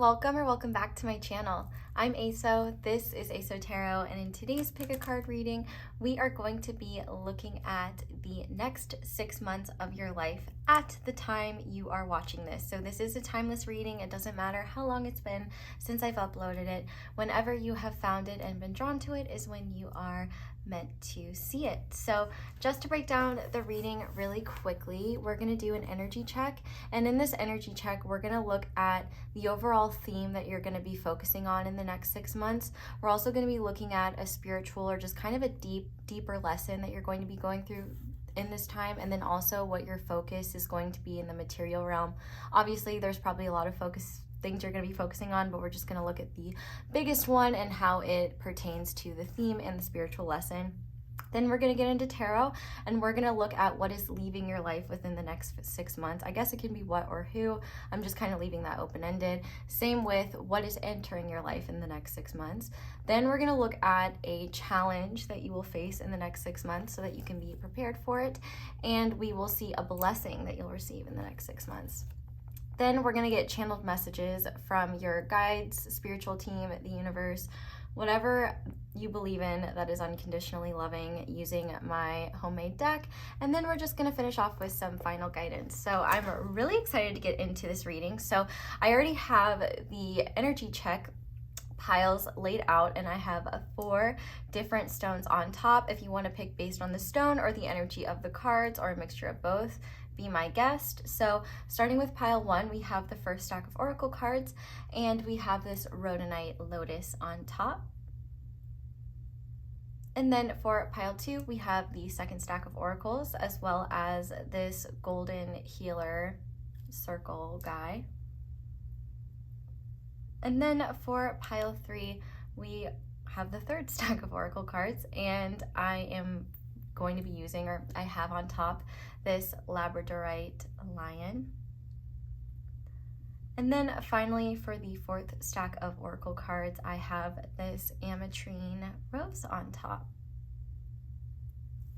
Welcome or welcome back to my channel. I'm Xoxo, this is Xoxo Tarot, and in today's pick a card reading, we are going to be looking at the next 6 months of your life at the time you are watching this. So this is a timeless reading. It doesn't matter how long it's been since I've uploaded it. Whenever you have found it and been drawn to it is when you are meant to see it. So just to break down the reading really quickly, we're going to do an energy check, and in this energy check we're going to look at the overall theme that you're going to be focusing on in the next 6 months. We're also going to be looking at a spiritual or just kind of a deeper lesson that you're going to be going through in this time, and then also what your focus is going to be in the material realm. Obviously there's probably a lot of things you're going to be focusing on, but we're just going to look at the biggest one and how it pertains to the theme and the spiritual lesson. Then we're going to get into tarot, and we're going to look at what is leaving your life within the next 6 months. I guess it can be what or who. I'm just kind of leaving that open-ended. Same with what is entering your life in the next 6 months. Then we're going to look at a challenge that you will face in the next 6 months so that you can be prepared for it. And we will see a blessing that you'll receive in the next 6 months. Then we're going to get channeled messages from your guides, spiritual team, the universe, whatever you believe in that is unconditionally loving, using my homemade deck. And then we're just going to finish off with some final guidance. So I'm really excited to get into this reading. So I already have the energy check piles laid out, and I have 4 different stones on top. If you want to pick based on the stone or the energy of the cards or a mixture of both, be my guest. So starting with pile 1, we have the first stack of oracle cards, and we have this Rhodonite Lotus on top. And then for pile 2, we have the second stack of oracles, as well as this golden healer circle guy. And then for pile 3, we have the third stack of oracle cards, and I am going to be using, or I have on top, this Labradorite lion. And then finally for the 4th stack of oracle cards, I have this Ametrine rose on top.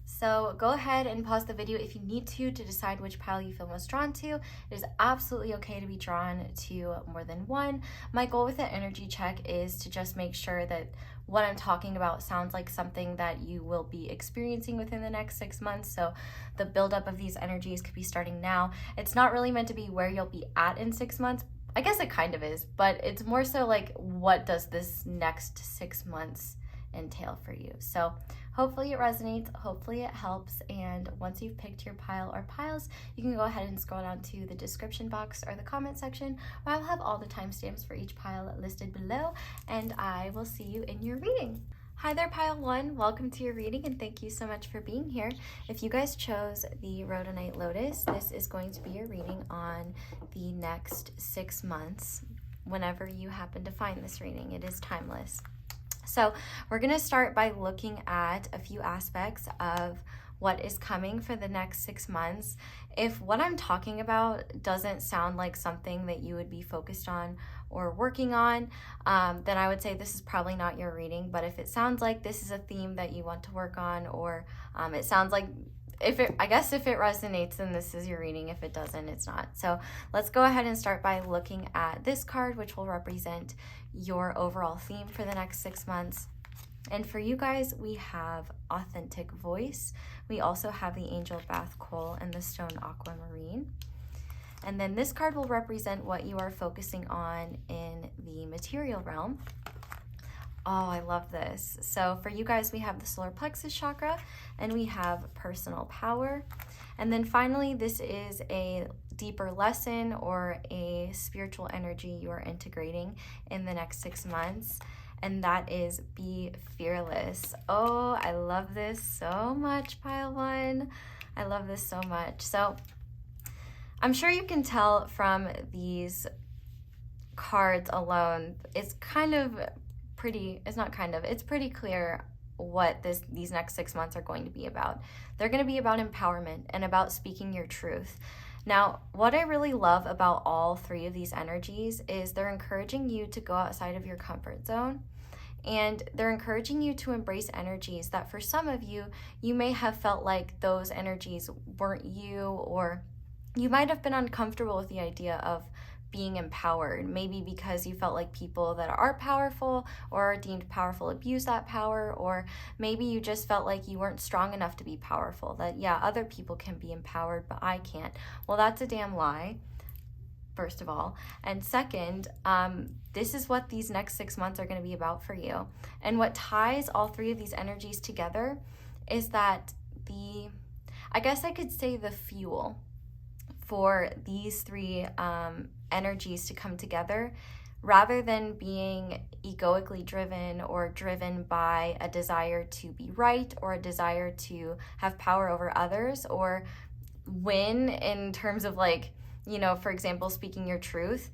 So go ahead and pause the video if you need to decide which pile you feel most drawn to. It is absolutely okay to be drawn to more than one. My goal with the energy check is to just make sure that what I'm talking about sounds like something that you will be experiencing within the next 6 months. So the buildup of these energies could be starting now. It's not really meant to be where you'll be at in 6 months. I guess it kind of is, but it's more so like, what does this next 6 months entail for you? So hopefully it resonates, hopefully it helps, and once you've picked your pile or piles, you can go ahead and scroll down to the description box or the comment section, where I'll have all the timestamps for each pile listed below, and I will see you in your reading. Hi there, pile 1, welcome to your reading, and thank you so much for being here. If you guys chose the Rhodonite Lotus, this is going to be your reading on the next 6 months. Whenever you happen to find this reading, it is timeless. So we're going to start by looking at a few aspects of what is coming for the next 6 months. If what I'm talking about doesn't sound like something that you would be focused on or working on, then I would say this is probably not your reading. But if it sounds like this is a theme that you want to work on, or it sounds like, I guess if it resonates, then this is your reading. If it doesn't, it's not. So let's go ahead and start by looking at this card, which will represent your overall theme for the next 6 months. And for you guys, we have authentic voice. We also have the angel bath coal and the stone aquamarine. And then this card will represent what you are focusing on in the material realm. Oh, I love this. So for you guys, we have the solar plexus chakra, and we have personal power. And then finally, this is a deeper lesson or a spiritual energy you are integrating in the next 6 months, and that is be fearless. Oh, I love this so much, pile 1. I love this so much. So I'm sure you can tell from these cards alone, it's pretty clear what these next 6 months are going to be about. They're going to be about empowerment and about speaking your truth. Now, what I really love about all 3 of these energies is they're encouraging you to go outside of your comfort zone, and they're encouraging you to embrace energies that for some of you, you may have felt like those energies weren't you, or you might have been uncomfortable with the idea of being empowered, maybe because you felt like people that are powerful or are deemed powerful abuse that power, or maybe you just felt like you weren't strong enough to be powerful, that yeah, other people can be empowered but I can't. Well, that's a damn lie, first of all. And second, this is what these next 6 months are going to be about for you. And what ties all three of these energies together is that I guess I could say the fuel for these three energies to come together, rather than being egoically driven or driven by a desire to be right or a desire to have power over others or win in terms of, like, you know, for example, speaking your truth.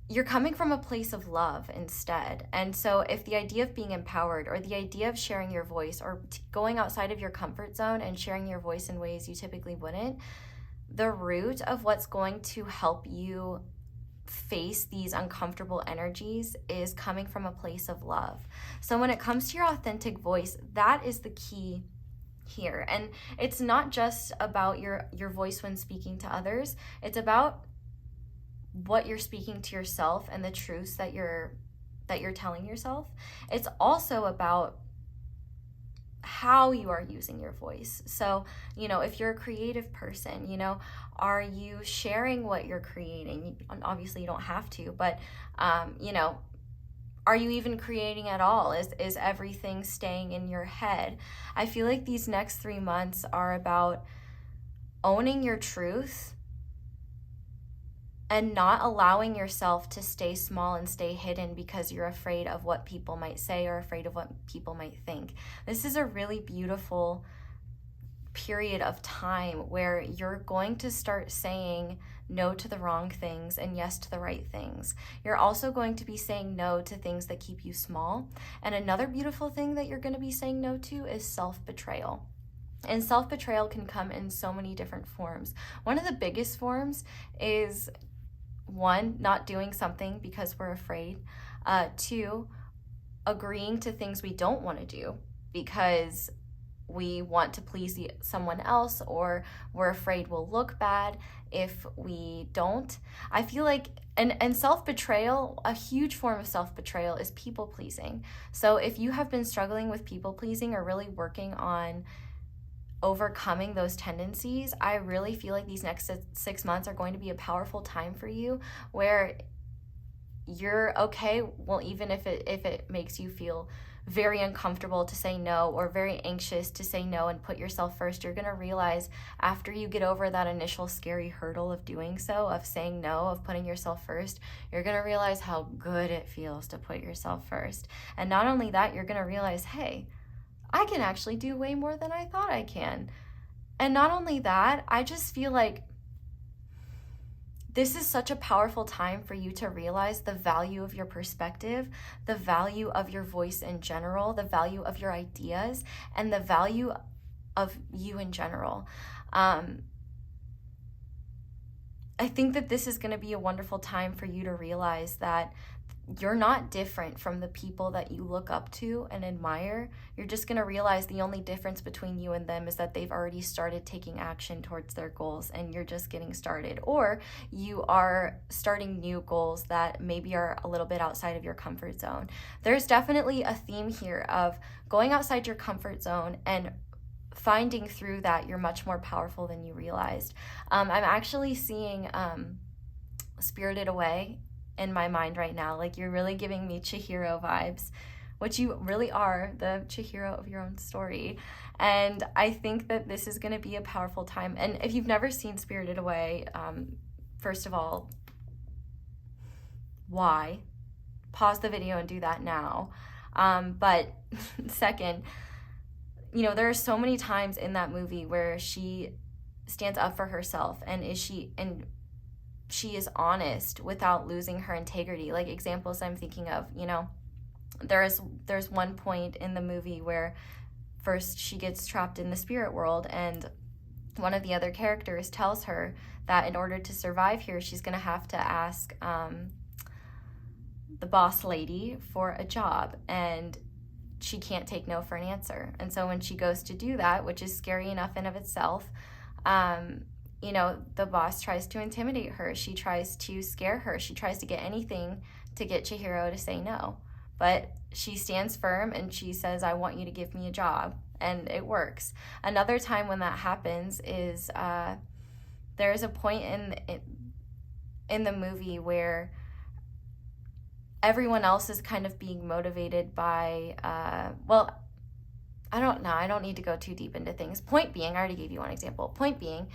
You're coming from a place of love instead. And so if the idea of being empowered or the idea of sharing your voice or going outside of your comfort zone and sharing your voice in ways you typically wouldn't, the root of what's going to help you face these uncomfortable energies is coming from a place of love. So when it comes to your authentic voice, that is the key here. And it's not just about your voice when speaking to others. It's about what you're speaking to yourself and the truths that you're telling yourself. It's also about how you are using your voice. So, you know, if you're a creative person, you know, are you sharing what you're creating? Obviously you don't have to, but you know, are you even creating at all? Is everything staying in your head? I feel like these next 3 months are about owning your truth and not allowing yourself to stay small and stay hidden because you're afraid of what people might say or afraid of what people might think. This is a really beautiful period of time where you're going to start saying no to the wrong things and yes to the right things. You're also going to be saying no to things that keep you small. And another beautiful thing that you're going to be saying no to is self-betrayal. And self-betrayal can come in so many different forms. One of the biggest forms is, 1, not doing something because we're afraid. 2, agreeing to things we don't want to do because we want to please someone else, or we're afraid we'll look bad if we don't. I feel like, and self-betrayal, a huge form of self-betrayal is people-pleasing. So if you have been struggling with people-pleasing or really working on overcoming those tendencies, I really feel like these next 6 months are going to be a powerful time for you where you're okay. Well, even if it makes you feel very uncomfortable to say no or very anxious to say no and put yourself first, you're going to realize after you get over that initial scary hurdle of doing so, of saying no, of putting yourself first, you're going to realize how good it feels to put yourself first. And not only that, you're going to realize, hey, I can actually do way more than I thought I can. And not only that, I just feel like this is such a powerful time for you to realize the value of your perspective, the value of your voice in general, the value of your ideas, and the value of you in general. I think that this is going to be a wonderful time for you to realize that you're not different from the people that you look up to and admire. You're just going to realize the only difference between you and them is that they've already started taking action towards their goals and you're just getting started. Or you are starting new goals that maybe are a little bit outside of your comfort zone. There's definitely a theme here of going outside your comfort zone and finding through that you're much more powerful than you realized. I'm actually seeing Spirited Away in my mind right now. Like, you're really giving me Chihiro vibes, which you really are, the Chihiro of your own story. And I think that this is going to be a powerful time. And if you've never seen Spirited Away, first of all, why? Pause the video and do that now. But second, you know, there are so many times in that movie where she stands up for herself and she is honest without losing her integrity. Like, examples I'm thinking of, you know, there's one point in the movie where first she gets trapped in the spirit world and one of the other characters tells her that in order to survive here, she's going to have to ask the boss lady for a job, and she can't take no for an answer. And so when she goes to do that, which is scary enough in of itself, you know, the boss tries to intimidate her. She tries to scare her. She tries to get anything to get Chihiro to say no. But she stands firm and she says, I want you to give me a job. And it works. Another time when that happens is there's a point in the movie where everyone else is kind of being motivated by, well, I don't know. I don't need to go too deep into things. Point being, I already gave you one example. Point being,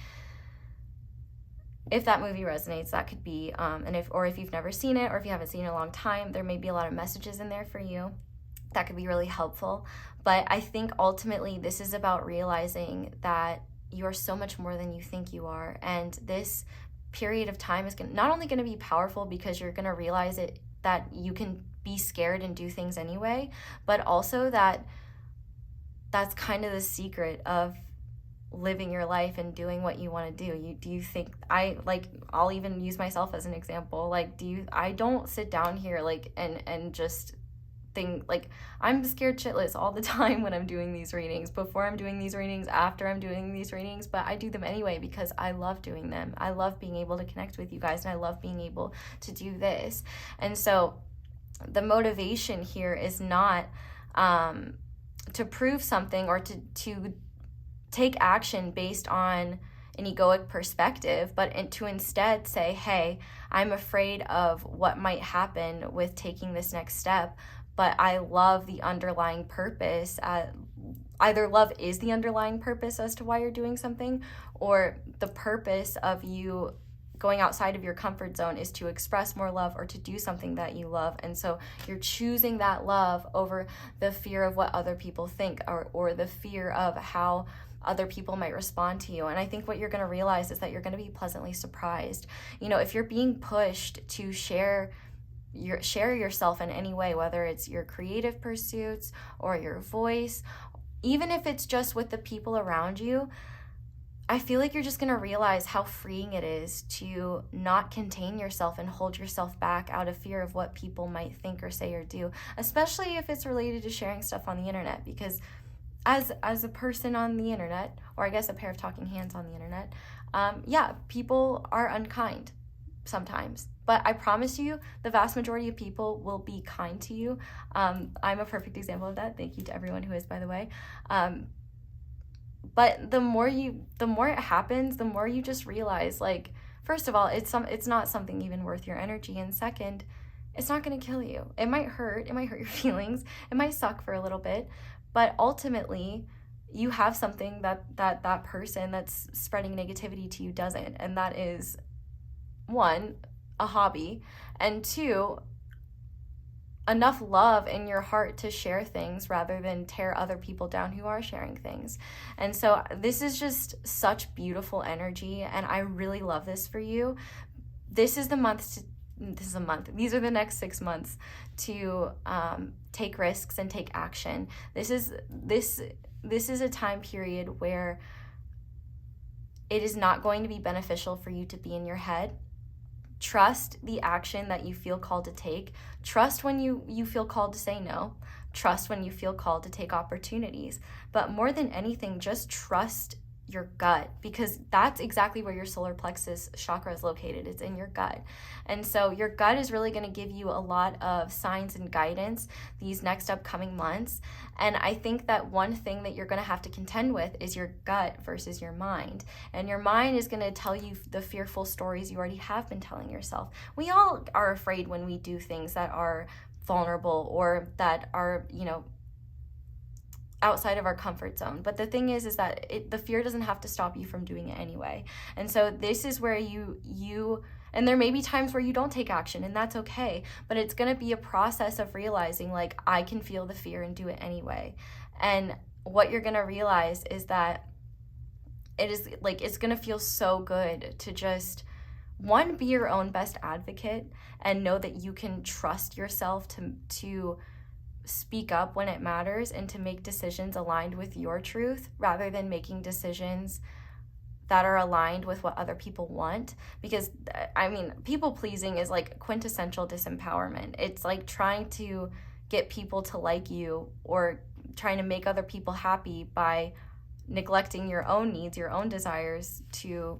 if that movie resonates, that could be, if you've never seen it or if you haven't seen it in a long time, there may be a lot of messages in there for you that could be really helpful. But I think ultimately this is about realizing that you are so much more than you think you are. And this period of time is not only going to be powerful because you're going to realize that you can be scared and do things anyway, but also that's kind of the secret of living your life and doing what you want to do. Do you think I'll even use myself as an example. I don't sit down here and just think, I'm scared shitless all the time when I'm doing these readings, before I'm doing these readings, after I'm doing these readings, but I do them anyway because I love doing them. I love being able to connect with you guys, and I love being able to do this. And so the motivation here is not to prove something or to take action based on an egoic perspective, but to instead say, hey, I'm afraid of what might happen with taking this next step, but I love the underlying purpose. Either love is the underlying purpose as to why you're doing something, or the purpose of you going outside of your comfort zone is to express more love or to do something that you love. And so you're choosing that love over the fear of what other people think, or the fear of how other people might respond to you. And I think what you're going to realize is that you're going to be pleasantly surprised. You know, if you're being pushed to share yourself in any way, whether it's your creative pursuits or your voice, even if it's just with the people around you, I feel like you're just going to realize how freeing it is to not contain yourself and hold yourself back out of fear of what people might think or say or do, especially if it's related to sharing stuff on the internet. Because as a person on the internet, or I guess a pair of talking hands on the internet, people are unkind sometimes. But I promise you, the vast majority of people will be kind to you. I'm a perfect example of that. Thank you to everyone who is, by the way. But the more it happens, the more you just realize, first of all, it's not something even worth your energy, and second, it's not going to kill you. It might hurt your feelings, it might suck for a little bit, but ultimately, you have something that person that's spreading negativity to you doesn't, and that is, one, a hobby, and two, enough love in your heart to share things rather than tear other people down who are sharing things. And so this is just such beautiful energy, and I really love this for you. These are the next 6 months to take risks and take action. This is a time period where it is not going to be beneficial for you to be in your head. Trust the action that you feel called to take. Trust when you feel called to say no. Trust when you feel called to take opportunities. But more than anything, just trust your gut, because that's exactly where your solar plexus chakra is located. It's in your gut. And so your gut is really going to give you a lot of signs and guidance these next upcoming months. And I think that one thing that you're going to have to contend with is your gut versus your mind. And your mind is going to tell you the fearful stories you already have been telling yourself. We all are afraid when we do things that are vulnerable or that are, outside of our comfort zone. But the thing is that the fear doesn't have to stop you from doing it anyway. And so this is where you and there may be times where you don't take action, and that's okay, but it's going to be a process of realizing, I can feel the fear and do it anyway. And what you're going to realize is that it's going to feel so good to just, one, be your own best advocate and know that you can trust yourself to speak up when it matters and to make decisions aligned with your truth rather than making decisions that are aligned with what other people want. Because people pleasing is quintessential disempowerment. It's trying to get people to like you or trying to make other people happy by neglecting your own needs, your own desires to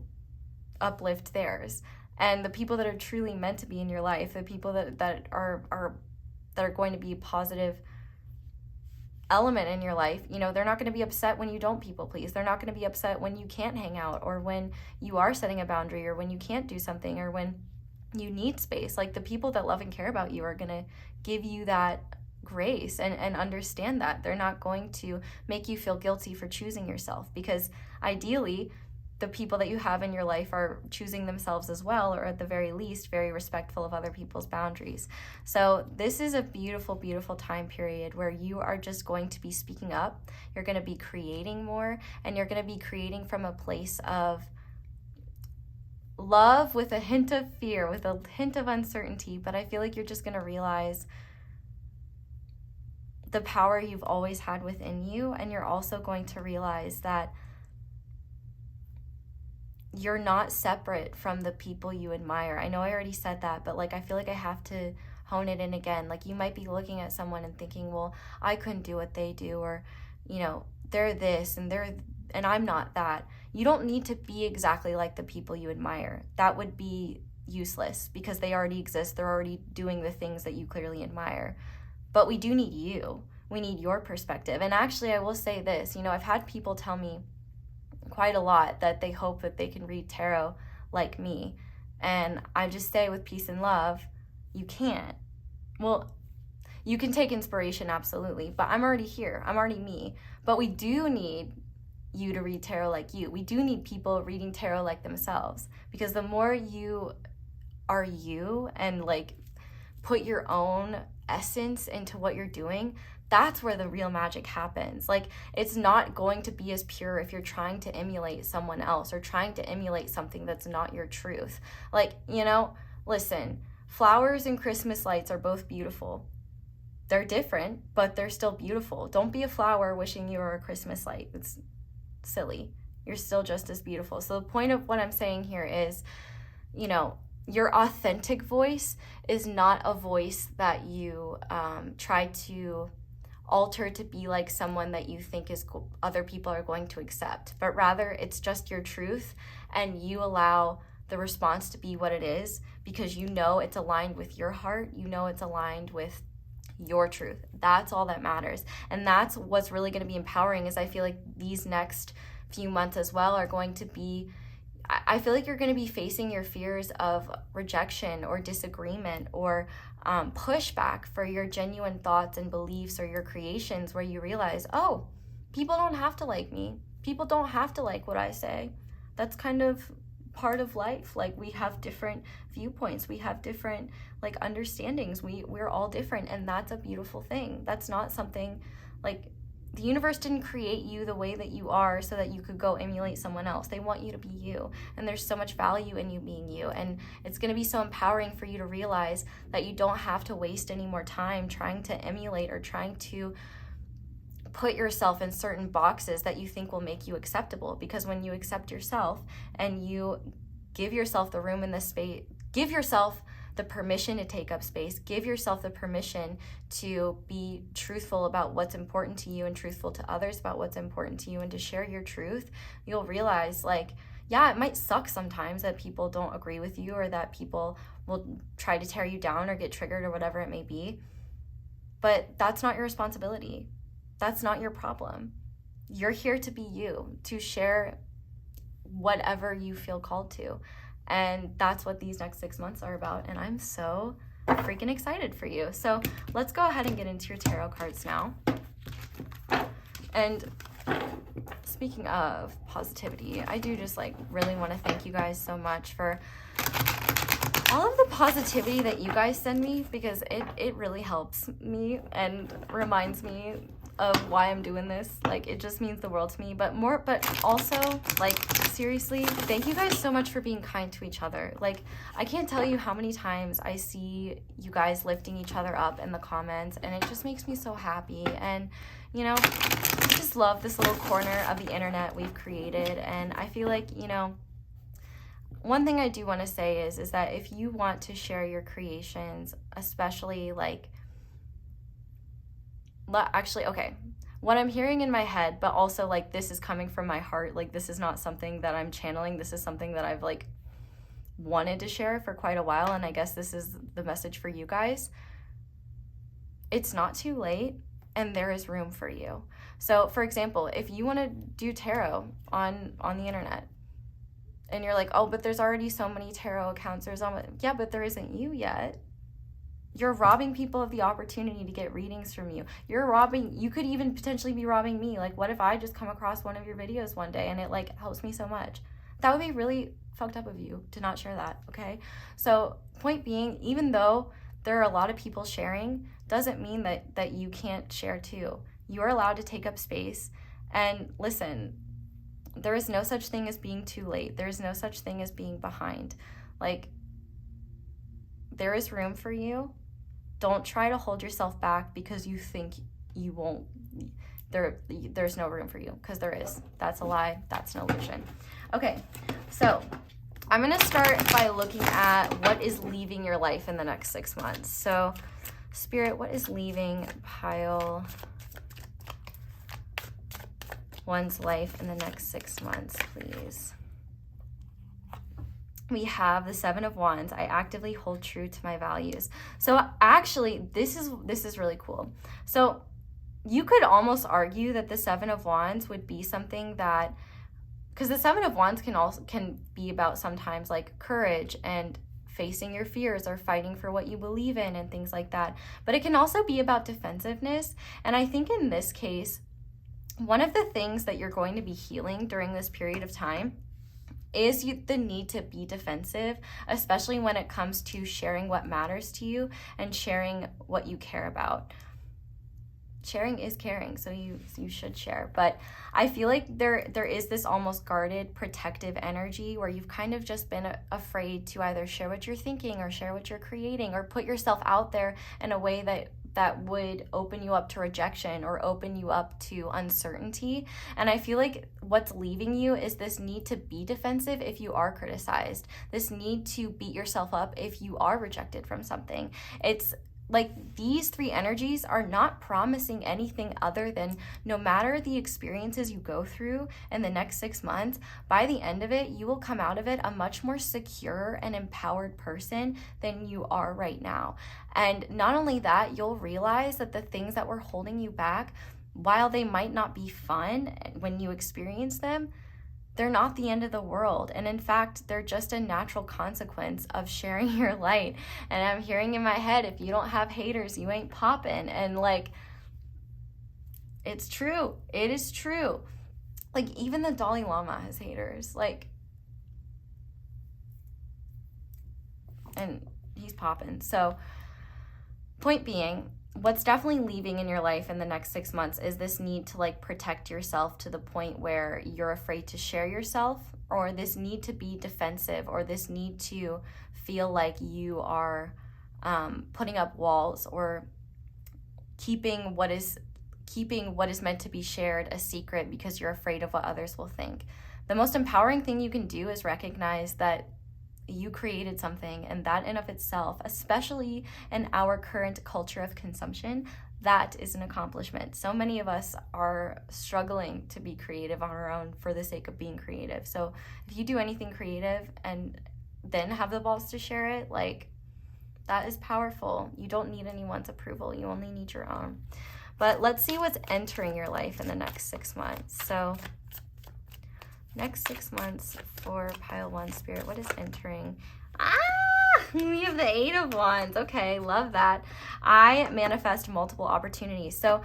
uplift theirs. And the people that are truly meant to be in your life, the people that are going to be a positive element in your life, you know, they're not going to be upset when you don't people please. They're not going to be upset when you can't hang out, or when you are setting a boundary, or when you can't do something, or when you need space. Like, the people that love and care about you are going to give you that grace and understand that. They're not going to make you feel guilty for choosing yourself, because ideally the people that you have in your life are choosing themselves as well, or at the very least very respectful of other people's boundaries. So this is a beautiful, beautiful time period where you are just going to be speaking up. You're going to be creating more, and you're going to be creating from a place of love with a hint of fear, with a hint of uncertainty. But I feel like you're just going to realize the power you've always had within you, and you're also going to realize that you're not separate from the people you admire. I know I already said that, but like, I feel like I have to hone it in again. Like, you might be looking at someone and thinking, well, I couldn't do what they do, or, you know, they're this and I'm not that. You don't need to be exactly like the people you admire. That would be useless, because they already exist. They're already doing the things that you clearly admire. But we do need you. We need your perspective. And actually, I will say this, you know, I've had people tell me quite a lot that they hope that they can read tarot like me. And I just say, with peace and love, you can't. Well, you can take inspiration, absolutely, but I'm already here. I'm already me. But we do need you to read tarot like you. We do need people reading tarot like themselves, because the more you are you and like put your own essence into what you're doing, that's where the real magic happens. Like, it's not going to be as pure if you're trying to emulate someone else, or trying to emulate something that's not your truth. Like, you know, listen, flowers and Christmas lights are both beautiful. They're different, but they're still beautiful. Don't be a flower wishing you were a Christmas light. It's silly. You're still just as beautiful. So the point of what I'm saying here is, you know, your authentic voice is not a voice that you try to alter to be like someone that you think is other people are going to accept, but rather it's just your truth, and you allow the response to be what it is, because you know it's aligned with your heart, you know it's aligned with your truth. That's all that matters. And that's what's really going to be empowering. Is I feel like these next few months as well are going to be, I feel like you're going to be facing your fears of rejection or disagreement, or pushback for your genuine thoughts and beliefs, or your creations, where you realize, oh, people don't have to like me. People don't have to like what I say. That's kind of part of life. Like, we have different viewpoints. We have different like understandings. We're all different, and that's a beautiful thing. That's not something like, the universe didn't create you the way that you are so that you could go emulate someone else. They want you to be you, and there's so much value in you being you, and it's going to be so empowering for you to realize that you don't have to waste any more time trying to emulate, or trying to put yourself in certain boxes that you think will make you acceptable. Because when you accept yourself and you give yourself the room in the space, give yourself the permission to take up space, give yourself the permission to be truthful about what's important to you, and truthful to others about what's important to you, and to share your truth, you'll realize, like, yeah, it might suck sometimes that people don't agree with you, or that people will try to tear you down or get triggered or whatever it may be. But that's not your responsibility. That's not your problem. You're here to be you, to share whatever you feel called to. And that's what these next 6 months are about. And I'm so freaking excited for you. So let's go ahead and get into your tarot cards now. And speaking of positivity, I do just like really want to thank you guys so much for all of the positivity that you guys send me, because it really helps me and reminds me of why I'm doing this. Like, it just means the world to me. But also, like, seriously, thank you guys so much for being kind to each other. Like, I can't tell you how many times I see you guys lifting each other up in the comments, and it just makes me so happy. And, you know, I just love this little corner of the internet we've created. And I feel like, you know, one thing I do want to say is that if you want to share your creations, especially like, actually, okay, what I'm hearing in my head, but also like this is coming from my heart, like this is not something that I'm channeling, this is something that I've like wanted to share for quite a while, and I guess this is the message for you guys. It's not too late, and there is room for you. So, for example, if you want to do tarot on the internet, and you're like, oh, but there's already so many tarot accounts. Yeah, but there isn't you yet. You're robbing people of the opportunity to get readings from you. You could even potentially be robbing me. Like, what if I just come across one of your videos one day and it like helps me so much? That would be really fucked up of you to not share that, okay? So point being, even though there are a lot of people sharing, doesn't mean that you can't share too. You are allowed to take up space. And listen, there is no such thing as being too late. There is no such thing as being behind. Like, there is room for you. Don't try to hold yourself back because you think you won't. There's no room for you, because there is. That's a lie. That's an illusion. Okay, so I'm going to start by looking at what is leaving your life in the next 6 months. So, Spirit, what is leaving Pile 1's life in the next 6 months, please? We have the 7 of Wands. I actively hold true to my values. So actually, this is really cool. So you could almost argue that the 7 of Wands would be something that, because the 7 of Wands can be about sometimes like courage and facing your fears or fighting for what you believe in and things like that. But it can also be about defensiveness. And I think in this case, one of the things that you're going to be healing during this period of time is the need to be defensive, especially when it comes to sharing what matters to you and sharing what you care about. Sharing is caring, so you should share. But I feel like there is this almost guarded, protective energy where you've kind of just been afraid to either share what you're thinking or share what you're creating or put yourself out there in a way that would open you up to rejection or open you up to uncertainty. And I feel like what's leaving you is this need to be defensive if you are criticized, this need to beat yourself up if you are rejected from something. It's like these 3 energies are not promising anything other than no matter the experiences you go through in the next 6 months, by the end of it, you will come out of it a much more secure and empowered person than you are right now. And not only that, you'll realize that the things that were holding you back, while they might not be fun when you experience them, they're not the end of the world. And in fact, they're just a natural consequence of sharing your light. And I'm hearing in my head, if you don't have haters, you ain't popping. And like, it's true. It is true. Like, even the Dalai Lama has haters. Like, and he's popping. So, point being, what's definitely leaving in your life in the next 6 months is this need to like protect yourself to the point where you're afraid to share yourself, or this need to be defensive, or this need to feel like you are putting up walls or keeping what is meant to be shared a secret because you're afraid of what others will think. The most empowering thing you can do is recognize that you created something, and that in of itself, especially in our current culture of consumption, that is an accomplishment. So many of us are struggling to be creative on our own for the sake of being creative. So if you do anything creative and then have the balls to share it, like, that is powerful. You don't need anyone's approval. You only need your own. But let's see what's entering your life in the next 6 months. So next 6 months for Pile 1 Spirit, what is entering? We have the 8 of Wands. Okay, love that. I manifest multiple opportunities. So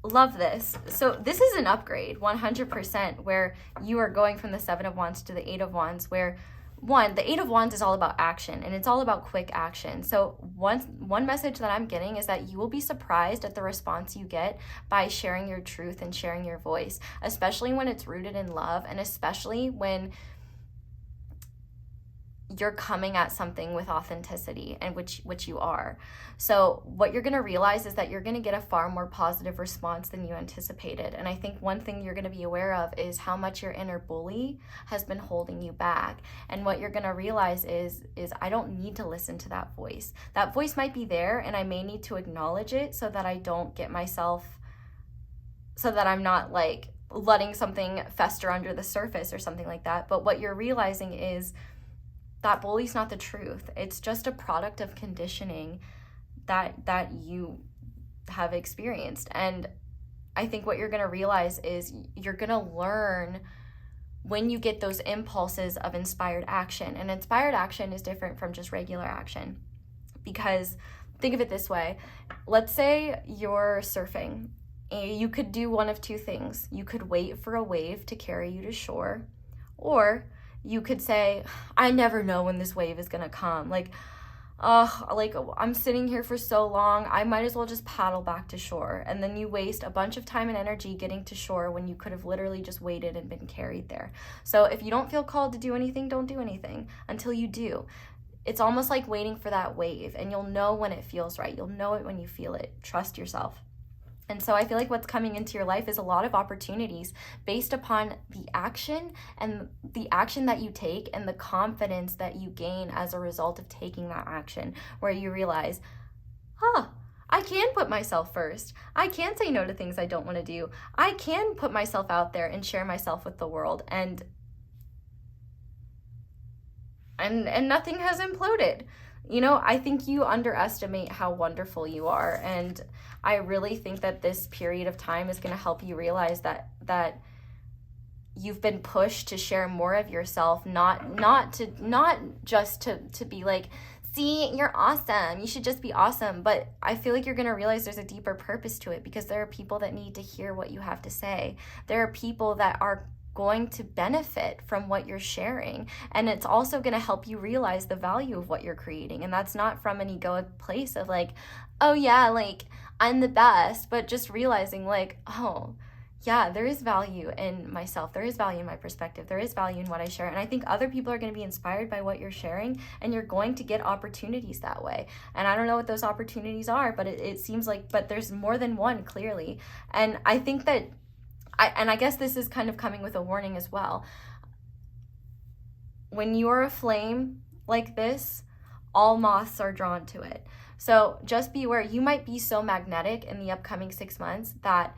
love this. So this is an upgrade, 100%, where you are going from the 7 of Wands to the 8 of Wands, where the 8 of Wands is all about action, and it's all about quick action. So one message that I'm getting is that you will be surprised at the response you get by sharing your truth and sharing your voice, especially when it's rooted in love, and especially when you're coming at something with authenticity, and which you are. So what you're going to realize is that you're going to get a far more positive response than you anticipated. And I think one thing you're going to be aware of is how much your inner bully has been holding you back. And what you're going to realize is I don't need to listen to that voice. That voice might be there, and I may need to acknowledge it so that I don't get myself, so that I'm not like letting something fester under the surface or something like that. But what you're realizing is that bully's not the truth. It's just a product of conditioning that you have experienced. And I think what you're going to realize is you're going to learn when you get those impulses of inspired action. And inspired action is different from just regular action, because think of it this way. Let's say you're surfing. You could do one of two things. You could wait for a wave to carry you to shore, or you could say, I never know when this wave is going to come. Like I'm sitting here for so long, I might as well just paddle back to shore. And then you waste a bunch of time and energy getting to shore when you could have literally just waited and been carried there. So if you don't feel called to do anything, don't do anything until you do. It's almost like waiting for that wave, and you'll know when it feels right. You'll know it when you feel it. Trust yourself. And so I feel like what's coming into your life is a lot of opportunities based upon the action that you take and the confidence that you gain as a result of taking that action, where you realize, I can put myself first. I can say no to things I don't want to do. I can put myself out there and share myself with the world, and nothing has imploded. You know, I think you underestimate how wonderful you are, and I really think that this period of time is going to help you realize that you've been pushed to share more of yourself, not just to be like, see, you're awesome, you should just be awesome. But I feel like you're going to realize there's a deeper purpose to it, because there are people that need to hear what you have to say. There are people that are going to benefit from what you're sharing, and it's also going to help you realize the value of what you're creating. And that's not from an egoic place of like, oh yeah, like I'm the best, but just realizing like, oh yeah, there is value in myself, there is value in my perspective, there is value in what I share. And I think other people are going to be inspired by what you're sharing, and you're going to get opportunities that way. And I don't know what those opportunities are, but it seems like, but there's more than one, clearly. And I think that I guess this is kind of coming with a warning as well. When you're a flame like this, all moths are drawn to it. So just be aware, you might be so magnetic in the upcoming 6 months that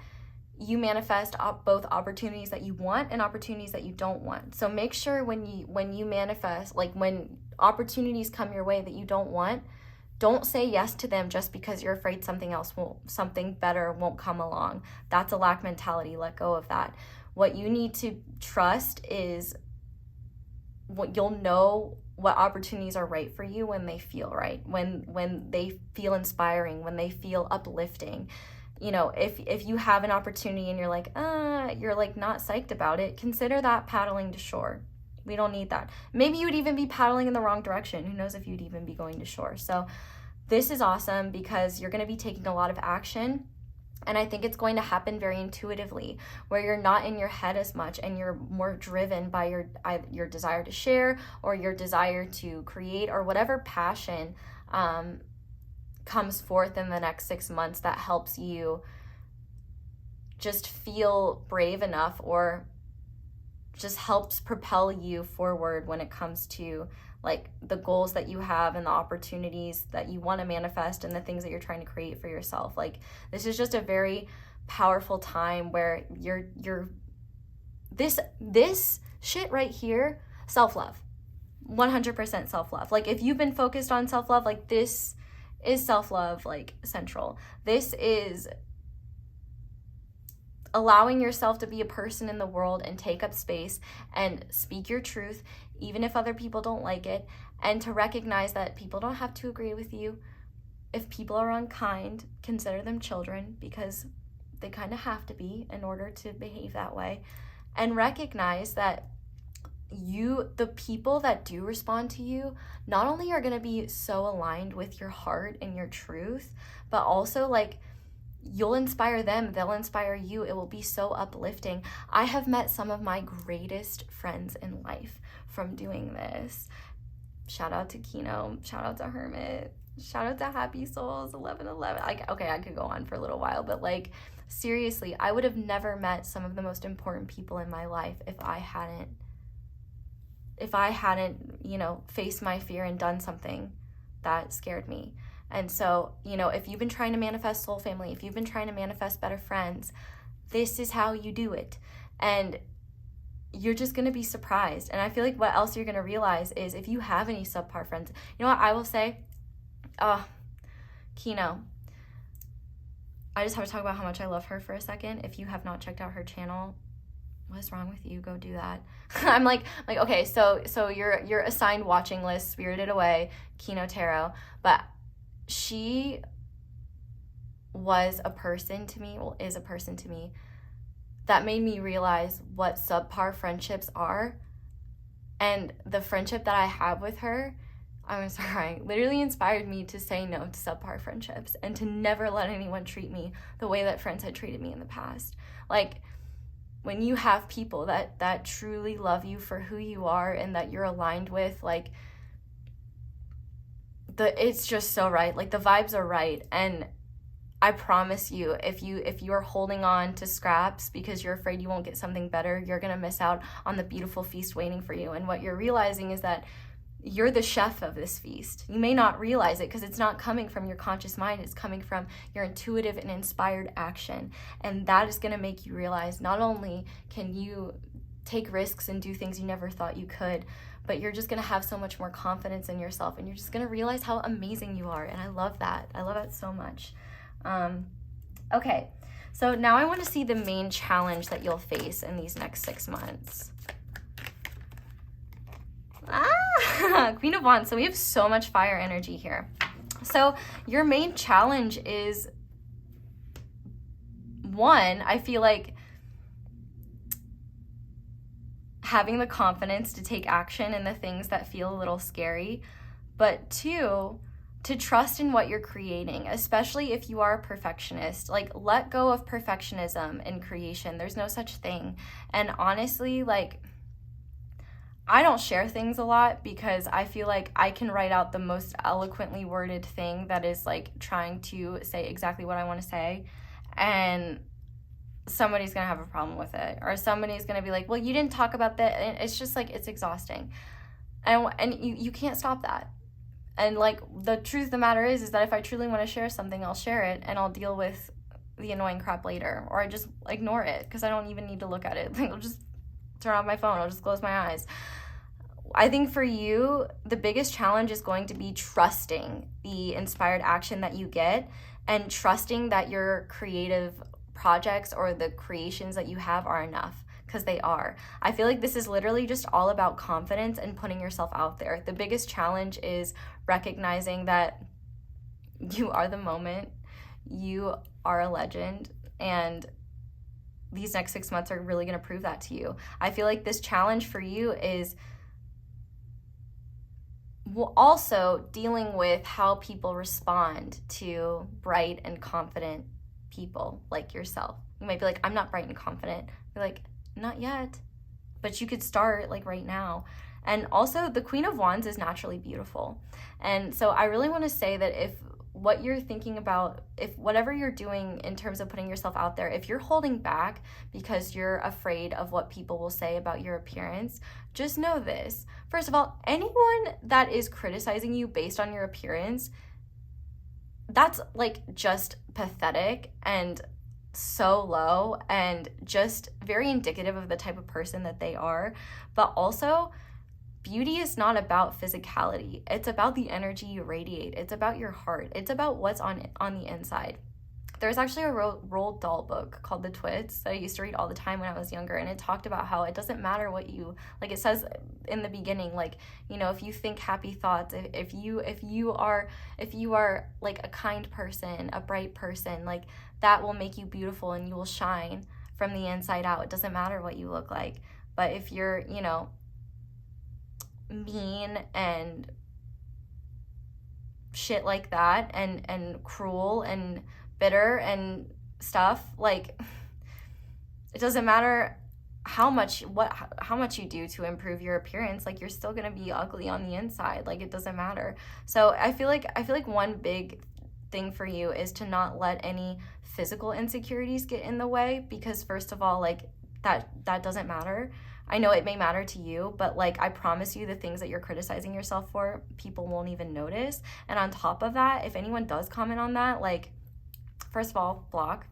you manifest both opportunities that you want and opportunities that you don't want. So make sure when you manifest, like when opportunities come your way that you don't want, don't say yes to them just because you're afraid something better won't come along. That's a lack mentality. Let go of that. What you need to trust is what you'll know what opportunities are right for you when they feel right, when they feel inspiring, when they feel uplifting. You know, if you have an opportunity and you're like not psyched about it, consider that paddling to shore. We don't need that. Maybe you'd even be paddling in the wrong direction. Who knows if you'd even be going to shore. So this is awesome because you're going to be taking a lot of action. And I think it's going to happen very intuitively, where you're not in your head as much and you're more driven by your desire to share or your desire to create or whatever passion comes forth in the next 6 months that helps you just feel brave enough or just helps propel you forward when it comes to like the goals that you have and the opportunities that you want to manifest and the things that you're trying to create for yourself. Like this is just a very powerful time where you're this shit right here, self-love, 100% self-love. Like if you've been focused on self-love, like this is self-love, like central. This is allowing yourself to be a person in the world and take up space and speak your truth, even if other people don't like it, and to recognize that people don't have to agree with you. If people are unkind, consider them children because they kind of have to be in order to behave that way. And recognize that the people that do respond to you not only are going to be so aligned with your heart and your truth, but also like you'll inspire them, they'll inspire you. It will be so uplifting. I have met some of my greatest friends in life from doing this. Shout out to Kino, shout out to Hermit, shout out to Happy Souls 1111. I could go on for a little while, but like seriously, I would have never met some of the most important people in my life if I hadn't, you know, faced my fear and done something that scared me. And so, you know, if you've been trying to manifest soul family, if you've been trying to manifest better friends, this is how you do it. And you're just going to be surprised. And I feel like what else you're going to realize is if you have any subpar friends, you know what I will say? Kino, I just have to talk about how much I love her for a second. If you have not checked out her channel, what is wrong with you? Go do that. I'm like, okay, so you're assigned watching list, Spirited Away, Kino Tarot, but she was a person to me, well, is a person to me, that made me realize what subpar friendships are. And the friendship that I have with her, I'm sorry, literally inspired me to say no to subpar friendships and to never let anyone treat me the way that friends had treated me in the past. Like, when you have people that truly love you for who you are and that you're aligned with, like, it's just so right. Like, the vibes are right. And I promise you, if you are holding on to scraps because you're afraid you won't get something better, you're going to miss out on the beautiful feast waiting for you. And what you're realizing is that you're the chef of this feast. You may not realize it because it's not coming from your conscious mind. It's coming from your intuitive and inspired action. And that is going to make you realize not only can you take risks and do things you never thought you could, but you're just going to have so much more confidence in yourself. And you're just going to realize how amazing you are. And I love that. I love that so much. Okay, so now I want to see the main challenge that you'll face in these next 6 months. Queen of Wands. So we have so much fire energy here. So your main challenge is, one, I feel like having the confidence to take action in the things that feel a little scary, but two, to trust in what you're creating, especially if you are a perfectionist. Like, let go of perfectionism in creation. There's no such thing. And honestly, like, I don't share things a lot because I feel like I can write out the most eloquently worded thing that is like trying to say exactly what I want to say, and somebody's gonna have a problem with it, or somebody's gonna be like, well, you didn't talk about that. And it's just like, it's exhausting, and you can't stop that. And like, the truth of the matter is that if I truly want to share something, I'll share it, and I'll deal with the annoying crap later, or I just ignore it because I don't even need to look at it. Like, I'll just turn off my phone. I'll just close my eyes. I think for you, the biggest challenge is going to be trusting the inspired action that you get, and trusting that your creative projects or the creations that you have are enough, because they are. I feel like this is literally just all about confidence and putting yourself out there. The biggest challenge is recognizing that you are the moment, you are a legend, and these next 6 months are really going to prove that to you. I feel like this challenge for you is also dealing with how people respond to bright and confident people like yourself. You might be like, I'm not bright and confident. You're like, not yet, but you could start like right now. And also, the Queen of Wands is naturally beautiful. And so I really want to say that if what you're thinking about, if whatever you're doing in terms of putting yourself out there, if you're holding back because you're afraid of what people will say about your appearance, just know this. First of all, anyone that is criticizing you based on your appearance, that's like just pathetic and so low and just very indicative of the type of person that they are. But also, beauty is not about physicality. It's about the energy you radiate. It's about your heart. It's about what's on the inside. There's actually a Roald Dahl book called The Twits that I used to read all the time when I was younger, and it talked about how it doesn't matter what you, like it says in the beginning, like, you know, if you think happy thoughts, if you are like a kind person, a bright person, like that will make you beautiful and you will shine from the inside out. It doesn't matter what you look like. But if you're, you know, mean and shit like that and cruel and bitter and stuff, like, it doesn't matter how much you do to improve your appearance, like, you're still gonna be ugly on the inside. Like, it doesn't matter. So I feel like one big thing for you is to not let any physical insecurities get in the way, because first of all, like, that doesn't matter. I know it may matter to you, but like, I promise you, the things that you're criticizing yourself for, people won't even notice. And on top of that, if anyone does comment on that, like, first of all, block.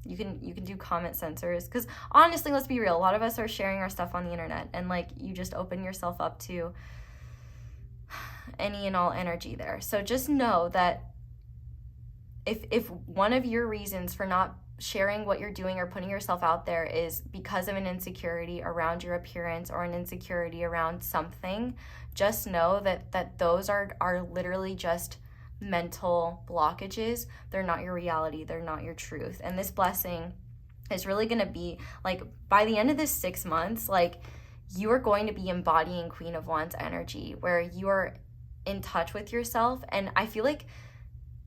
You can do comment sensors, because honestly, let's be real, a lot of us are sharing our stuff on the internet, and like you just open yourself up to any and all energy there. So just know that if one of your reasons for not sharing what you're doing or putting yourself out there is because of an insecurity around your appearance or an insecurity around something, just know that those are literally just mental blockages. They're not your reality. They're not your truth. And this blessing is really going to be like, by the end of this 6 months, like you are going to be embodying Queen of Wands energy, where you are in touch with yourself. And I feel like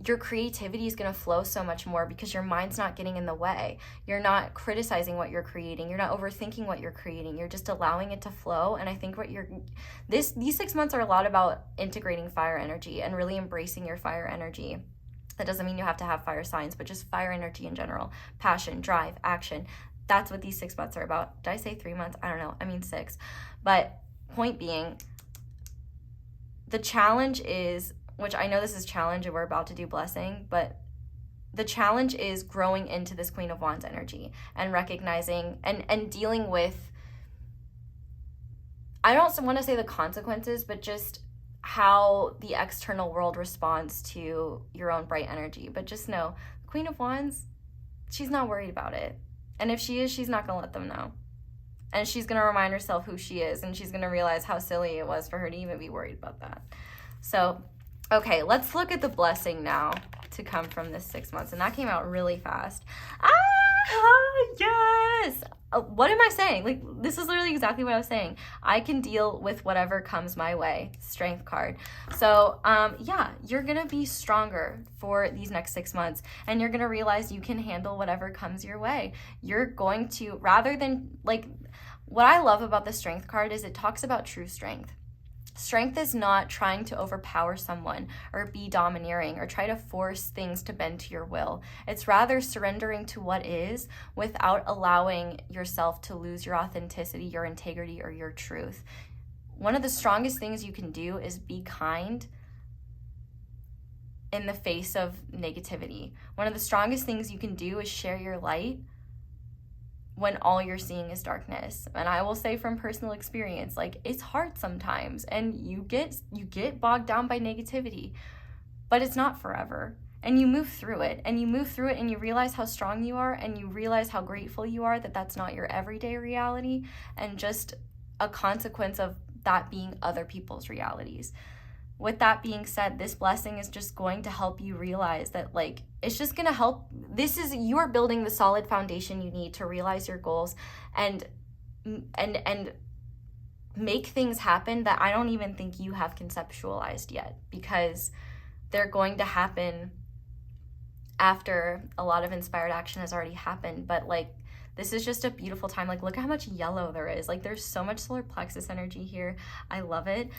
your creativity is going to flow so much more because your mind's not getting in the way. You're not criticizing what you're creating. You're not overthinking what you're creating. You're just allowing it to flow. And I think these 6 months are a lot about integrating fire energy and really embracing your fire energy. That doesn't mean you have to have fire signs, but just fire energy in general. Passion, drive, action. That's what these 6 months are about. Did I say 3 months? I don't know. I mean 6. But point being, the challenge is, which I know this is challenge and we're about to do blessing, but the challenge is growing into this Queen of Wands energy and recognizing and dealing with, I don't want to say the consequences, but just how the external world responds to your own bright energy. But just know, Queen of Wands, she's not worried about it. And if she is, she's not going to let them know. And she's going to remind herself who she is, and she's going to realize how silly it was for her to even be worried about that. So, okay, let's look at the blessing now to come from this 6 months. And that came out really fast. Yes! What am I saying? Like, this is literally exactly what I was saying. I can deal with whatever comes my way. Strength card. So, yeah, you're going to be stronger for these next 6 months. And you're going to realize you can handle whatever comes your way. You're going to, rather than, like, what I love about the strength card is it talks about true strength. Strength is not trying to overpower someone or be domineering or try to force things to bend to your will. It's rather surrendering to what is without allowing yourself to lose your authenticity, your integrity, or your truth. One of the strongest things you can do is be kind in the face of negativity. One of the strongest things you can do is share your light when all you're seeing is darkness. And I will say from personal experience, like, it's hard sometimes and you get bogged down by negativity, but it's not forever. And you move through it, and you realize how strong you are, and you realize how grateful you are that that's not your everyday reality and just a consequence of that being other people's realities. With that being said, this blessing is just going to help you realize that, like, it's just going to help. You are building the solid foundation you need to realize your goals and make things happen that I don't even think you have conceptualized yet, because they're going to happen after a lot of inspired action has already happened. But, like, this is just a beautiful time. Like, look at how much yellow there is. Like, there's so much solar plexus energy here. I love it.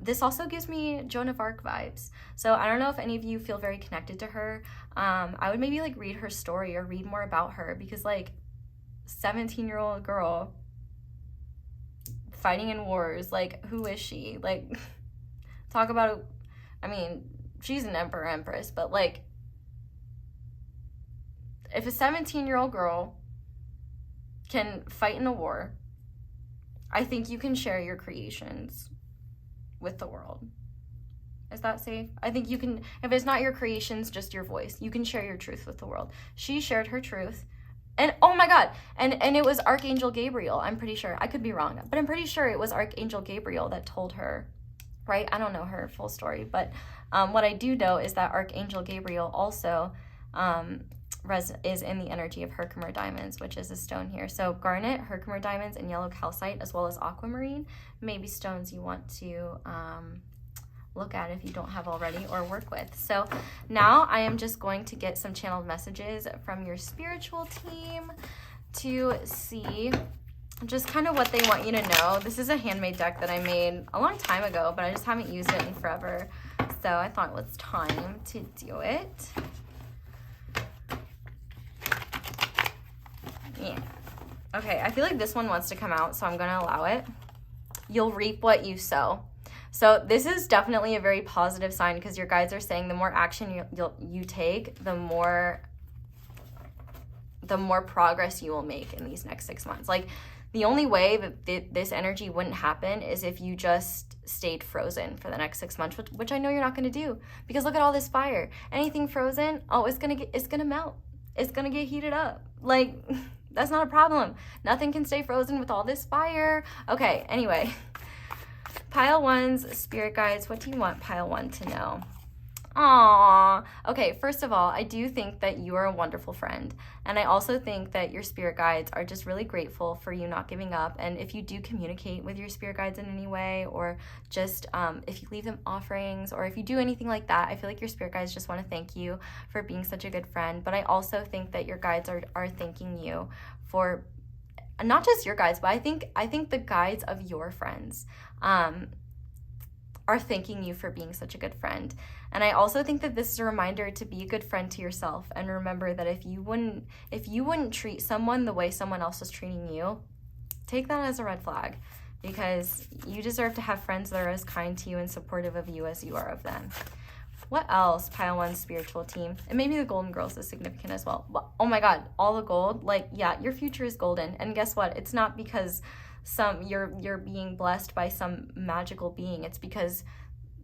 This also gives me Joan of Arc vibes. So I don't know if any of you feel very connected to her. I would maybe, like, read her story or read more about her, because, like, 17-year-old girl fighting in wars. Like, who is she? Like, talk about, I mean, she's an emperor, empress, but, like, if a 17-year-old girl can fight in a war, I think you can share your creations with the world. Is that safe? I think you can, if it's not your creations, just your voice, you can share your truth with the world. She shared her truth. And oh my God, and it was Archangel Gabriel, I'm pretty sure. I could be wrong, but I'm pretty sure it was Archangel Gabriel that told her, right? I don't know her full story, but what I do know is that Archangel Gabriel also is in the energy of Herkimer diamonds, which is a stone here. So garnet, Herkimer diamonds, and yellow calcite, as well as aquamarine, maybe stones you want to look at if you don't have already, or work with. So now I am just going to get some channeled messages from your spiritual team to see just kind of what they want you to know. This is a handmade deck that I made a long time ago, but I just haven't used it in forever. So I thought it was time to do it. Yeah. Okay, I feel like this one wants to come out, so I'm going to allow it. You'll reap what you sow. So this is definitely a very positive sign, because your guides are saying the more action you take, the more the more progress you will make in these next 6 months. Like, the only way that this energy wouldn't happen is if you just stayed frozen for the next 6 months, which I know you're not going to do, because look at all this fire. Anything frozen, oh, it's going to melt. It's going to get heated up. Like, that's not a problem. Nothing can stay frozen with all this fire. Okay, anyway. Pile 1's spirit guides, what do you want Pile 1 to know? Aww. Okay, first of all, I do think that you are a wonderful friend. And I also think that your spirit guides are just really grateful for you not giving up. And if you do communicate with your spirit guides in any way, or just if you leave them offerings, or if you do anything like that, I feel like your spirit guides just want to thank you for being such a good friend. But I also think that your guides are thanking you for not just your guides, but I think the guides of your friends are thanking you for being such a good friend. And I also think that this is a reminder to be a good friend to yourself, and remember that if you wouldn't treat someone the way someone else is treating you, take that as a red flag, because you deserve to have friends that are as kind to you and supportive of you as you are of them. What else, Pile 1 spiritual team? And maybe the Golden Girls is significant as well. Oh my God, all the gold. Like, yeah, your future is golden. And guess what? It's not because you're being blessed by some magical being. It's because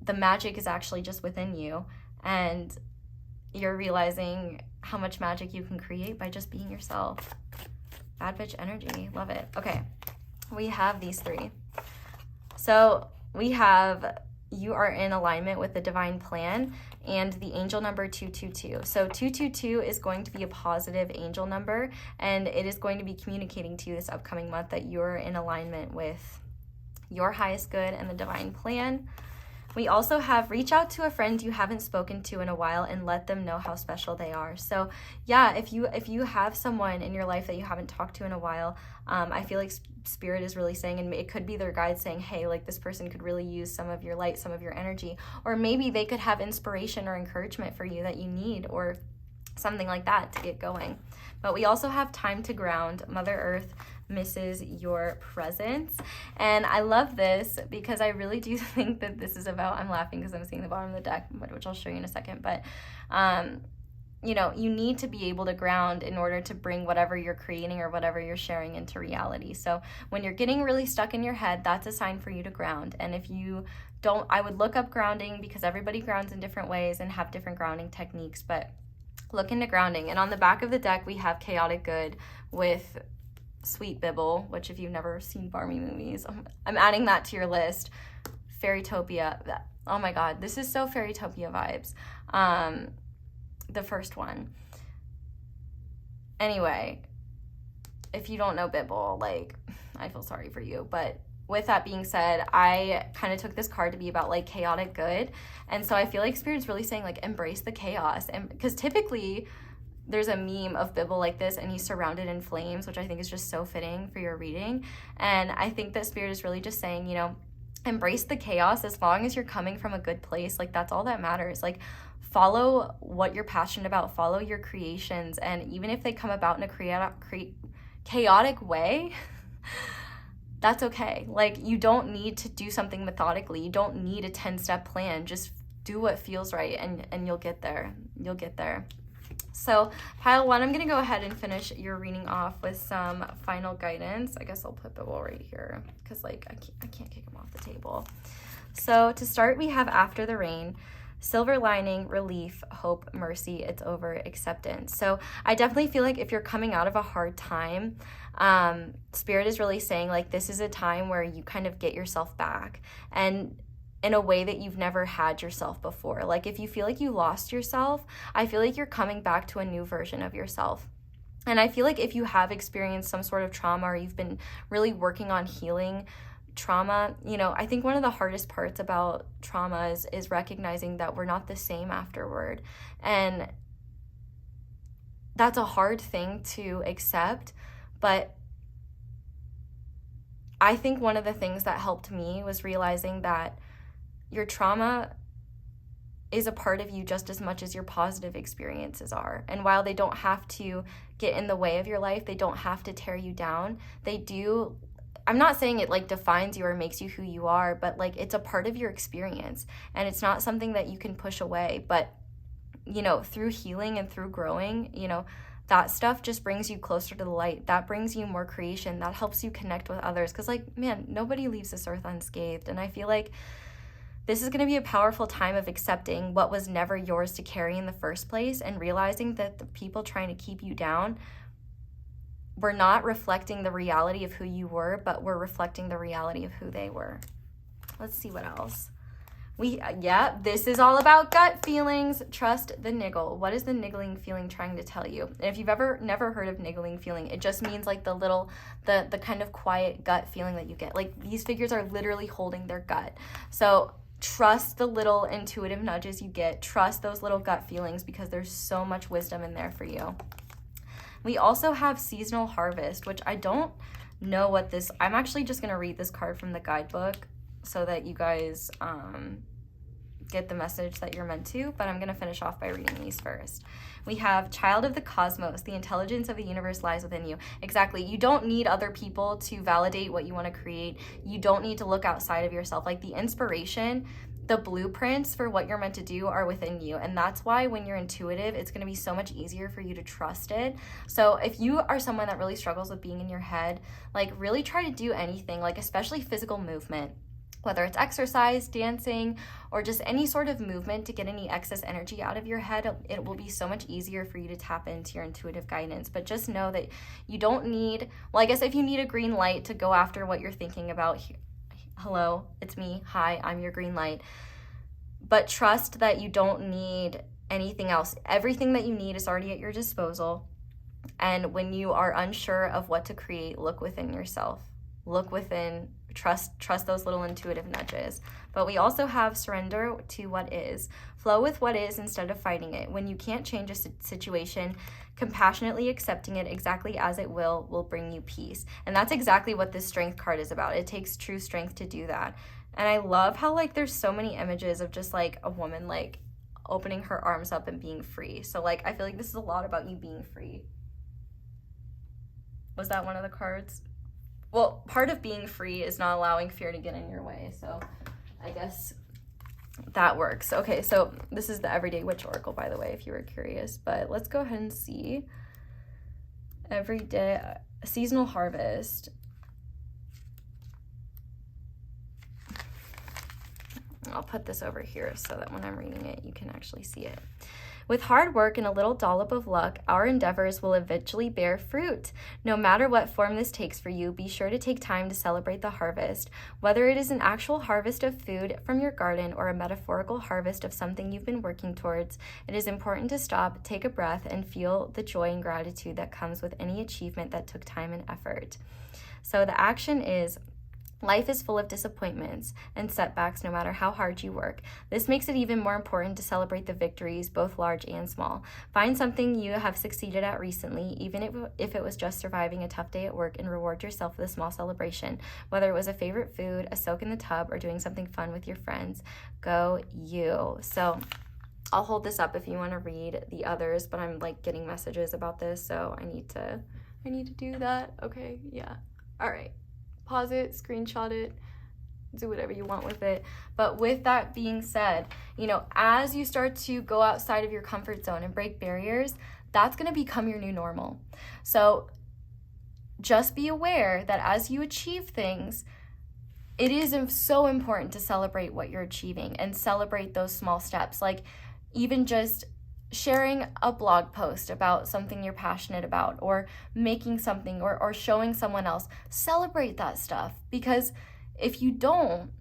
the magic is actually just within you, and you're realizing how much magic you can create by just being yourself. Bad bitch energy. Love it. Okay, we have these 3. So we have, you are in alignment with the divine plan and the angel number 222. So 222 is going to be a positive angel number, and it is going to be communicating to you this upcoming month that you're in alignment with your highest good and the divine plan. We also have, reach out to a friend you haven't spoken to in a while and let them know how special they are. So yeah, if you have someone in your life that you haven't talked to in a while, I feel like Spirit is really saying, and it could be their guide saying, hey, like, this person could really use some of your light, some of your energy, or maybe they could have inspiration or encouragement for you that you need, or something like that to get going. But we also have time to ground. Mother Earth misses your presence. And I love this because I really do think that this is about, I'm laughing because I'm seeing the bottom of the deck, which I'll show you in a second, but you know, you need to be able to ground in order to bring whatever you're creating or whatever you're sharing into reality. So when you're getting really stuck in your head, that's a sign for you to ground. And if you don't, I would look up grounding, because everybody grounds in different ways and have different grounding techniques, but look into grounding. And on the back of the deck, we have Chaotic Good with Sweet Bibble, which if you've never seen Barmy movies, I'm adding that to your list. Fairytopia. Oh my God, this is so Fairytopia vibes. The first one. Anyway, if you don't know Bibble, like, I feel sorry for you. But with that being said, I kind of took this card to be about like chaotic good. And so I feel like Spirit's really saying like embrace the chaos. And because typically there's a meme of Bibble like this and he's surrounded in flames, which I think is just so fitting for your reading. And I think that Spirit is really just saying, you know, embrace the chaos as long as you're coming from a good place. Like, that's all that matters. Like, follow what you're passionate about, follow your creations, and even if they come about in a chaotic way, that's okay. Like, you don't need to do something methodically. You don't need a 10-step plan. Just do what feels right, and you'll get there. You'll get there. So pile 1, I'm going to go ahead and finish your reading off with some final guidance. I guess I'll put Bibble right here because, like, I can't kick him off the table. So to start, we have After the Rain. Silver lining, relief, hope, mercy, it's over, acceptance. So I definitely feel like if you're coming out of a hard time, Spirit is really saying like this is a time where you kind of get yourself back, and in a way that you've never had yourself before. Like, if you feel like you lost yourself, I feel like you're coming back to a new version of yourself. And I feel like if you have experienced some sort of trauma, or you've been really working on healing trauma, you know, I think one of the hardest parts about trauma is recognizing that we're not the same afterward. And that's a hard thing to accept, but I think one of the things that helped me was realizing that your trauma is a part of you just as much as your positive experiences are. And while they don't have to get in the way of your life, they don't have to tear you down, they do. I'm not saying it like defines you or makes you who you are, but like it's a part of your experience, and it's not something that you can push away. But, you know, through healing and through growing, you know, that stuff just brings you closer to the light. That brings you more creation. That helps you connect with others. Because, like, man, nobody leaves this earth unscathed. And I feel like this is going to be a powerful time of accepting what was never yours to carry in the first place, and realizing that the people trying to keep you down were not reflecting the reality of who you were, but were reflecting the reality of who they were. Let's see what else. This is all about gut feelings. Trust the niggle. What is the niggling feeling trying to tell you? And if you've never heard of niggling feeling, it just means like the kind of quiet gut feeling that you get. Like, these figures are literally holding their gut. So trust the little intuitive nudges you get. Trust those little gut feelings, because there's so much wisdom in there for you. We also have seasonal harvest, which I don't know what this, I'm actually just going to read this card from the guidebook so that you guys get the message that you're meant to, but I'm going to finish off by reading these first. We have child of the cosmos. The intelligence of the universe lies within you. Exactly. You don't need other people to validate what you want to create. You don't need to look outside of yourself. Like, the inspiration, the blueprints for what you're meant to do are within you. And that's why when you're intuitive, it's going to be so much easier for you to trust it. So if you are someone that really struggles with being in your head, like, really try to do anything, like especially physical movement, whether it's exercise, dancing, or just any sort of movement to get any excess energy out of your head. It will be so much easier for you to tap into your intuitive guidance. But just know that you don't need, well, I guess if you need a green light to go after what you're thinking about, hello, it's me. Hi, I'm your green light. But trust that you don't need anything else. Everything that you need is already at your disposal. And when you are unsure of what to create, look within yourself. Look within, trust those little intuitive nudges. But we also have surrender to what is. Flow with what is instead of fighting it. When you can't change a situation, compassionately accepting it exactly as it will bring you peace. And that's exactly what this strength card is about. It takes true strength to do that. And I love how, like, there's so many images of just like a woman like opening her arms up and being free. So like, I feel like this is a lot about you being free. Was that one of the cards? Well, part of being free is not allowing fear to get in your way. So I guess that works. Okay, so this is the Everyday Witch Oracle, by the way, if you were curious. But let's go ahead and see. Everyday Seasonal Harvest. I'll put this over here so that when I'm reading it, you can actually see it. With hard work and a little dollop of luck, our endeavors will eventually bear fruit. No matter what form this takes for you, be sure to take time to celebrate the harvest. Whether it is an actual harvest of food from your garden or a metaphorical harvest of something you've been working towards, it is important to stop, take a breath, and feel the joy and gratitude that comes with any achievement that took time and effort. So the action is: life is full of disappointments and setbacks no matter how hard you work. This makes it even more important to celebrate the victories, both large and small. Find something you have succeeded at recently, even if it was just surviving a tough day at work, and reward yourself with a small celebration. Whether it was a favorite food, a soak in the tub, or doing something fun with your friends, go you. So I'll hold this up if you want to read the others, but I'm like getting messages about this, so I need to do that. Okay, yeah. All right. Pause it, screenshot it, do whatever you want with it. But with that being said, you know, as you start to go outside of your comfort zone and break barriers, that's going to become your new normal. So just be aware that as you achieve things, it is so important to celebrate what you're achieving and celebrate those small steps. Like, even just sharing a blog post about something you're passionate about, or making something, or showing someone else. Celebrate that stuff, because if you don't,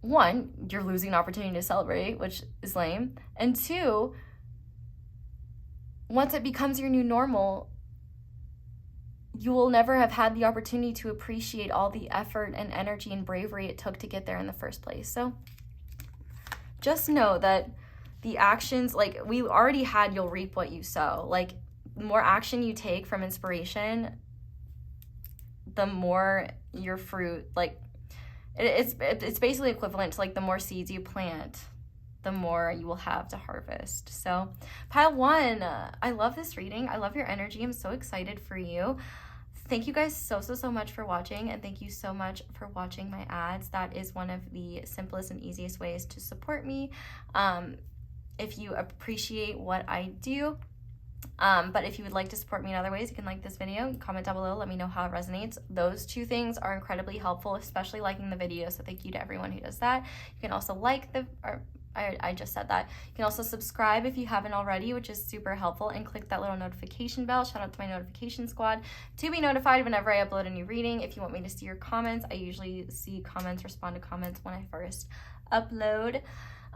one, you're losing an opportunity to celebrate, which is lame, and two, once it becomes your new normal, you will never have had the opportunity to appreciate all the effort and energy and bravery it took to get there in the first place. So just know that the actions, like we already had, you'll reap what you sow. Like, the more action you take from inspiration, the more your fruit, like it's basically equivalent to like the more seeds you plant, the more you will have to harvest. So pile one, I love this reading. I love your energy. I'm so excited for you. Thank you guys so much for watching, and thank you so much for watching my ads. That is one of the simplest and easiest ways to support me. If you appreciate what I do, But if you would like to support me in other ways, you can like this video, comment down below, let me know how it resonates. Those two things are incredibly helpful, especially liking the video, so thank you to everyone who does that. You can also like the, or I just said that. You can also subscribe if you haven't already, which is super helpful, and click that little notification bell. Shout out to my notification squad to be notified whenever I upload a new reading. If you want me to see your comments, I usually see comments, respond to comments when I first upload.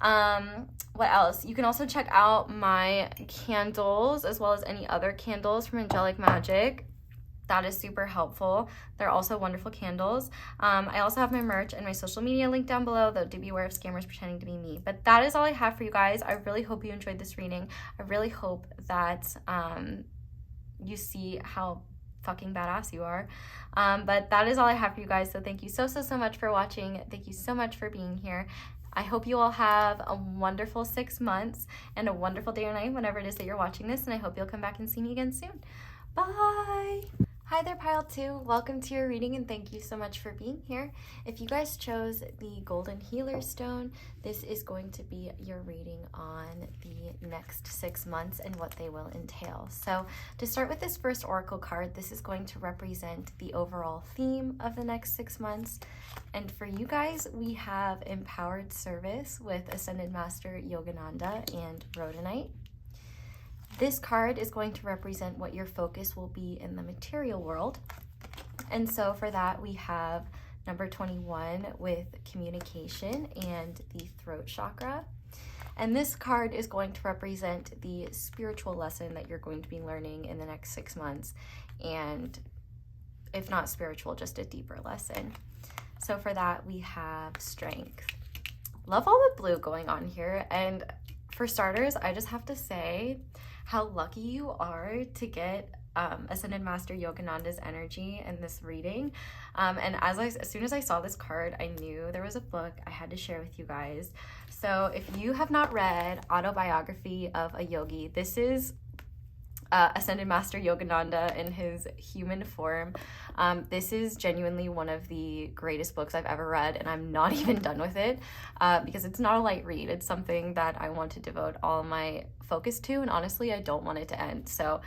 What else? You can also check out my candles as well as any other candles from Angelic Magic. That is super helpful. They're also wonderful candles. I also have my merch and my social media linked down below, though do be aware of scammers pretending to be me. But that is all I have for you guys. I really hope you enjoyed this reading. I really hope that you see how fucking badass you are. But that is all I have for you guys. So thank you so much for watching. Thank you so much for being here. I hope you all have a wonderful 6 months and a wonderful day or night whenever it is that you're watching this. And I hope you'll come back and see me again soon. Bye. Hi there, Pile 2. Welcome to your reading and thank you so much for being here. If you guys chose the Golden Healer Stone, this is going to be your reading on the next 6 months and what they will entail. So to start with this first Oracle card, this is going to represent the overall theme of the next 6 months. And for you guys, we have Empowered Service with Ascended Master Yogananda and Rhodonite. This card is going to represent what your focus will be in the material world. And so for that, we have number 21 with communication and the throat chakra. And this card is going to represent the spiritual lesson that you're going to be learning in the next 6 months. And if not spiritual, just a deeper lesson. So for that, we have strength. Love all the blue going on here. And for starters, I just have to say how lucky you are to get Ascended Master Yogananda's energy in this reading. And as soon as I saw this card, I knew there was a book I had to share with you guys. So if you have not read Autobiography of a Yogi, this is Ascended Master Yogananda in his human form. This is genuinely one of the greatest books I've ever read, and I'm not even done with it because it's not a light read. It's something that I want to devote all my focus to, and honestly, I don't want it to end. So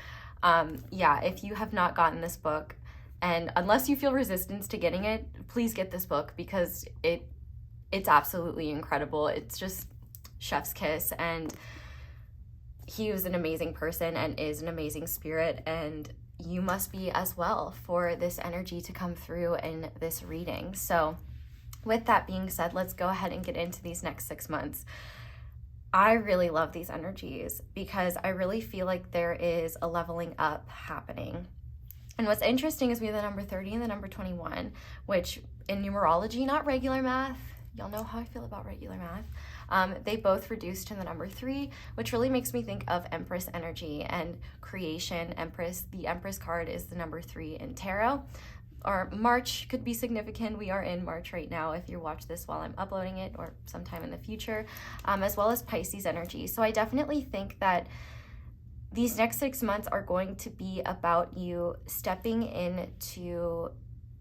yeah, if you have not gotten this book, and unless you feel resistance to getting it, please get this book because it's absolutely incredible. It's just chef's kiss, and he was an amazing person and is an amazing spirit, and you must be as well for this energy to come through in this reading. So with that being said, let's go ahead and get into these next 6 months. I really love these energies because I really feel like there is a leveling up happening. And what's interesting is we have the number 30 and the number 21, which in numerology, not regular math, y'all know how I feel about regular math, they both reduce to the number 3, which really makes me think of Empress energy and creation. Empress, the Empress card is the number 3 in tarot. Or March could be significant. We are in March right now if you watch this while I'm uploading it or sometime in the future, as well as Pisces energy. So I definitely think that these next 6 months are going to be about you stepping into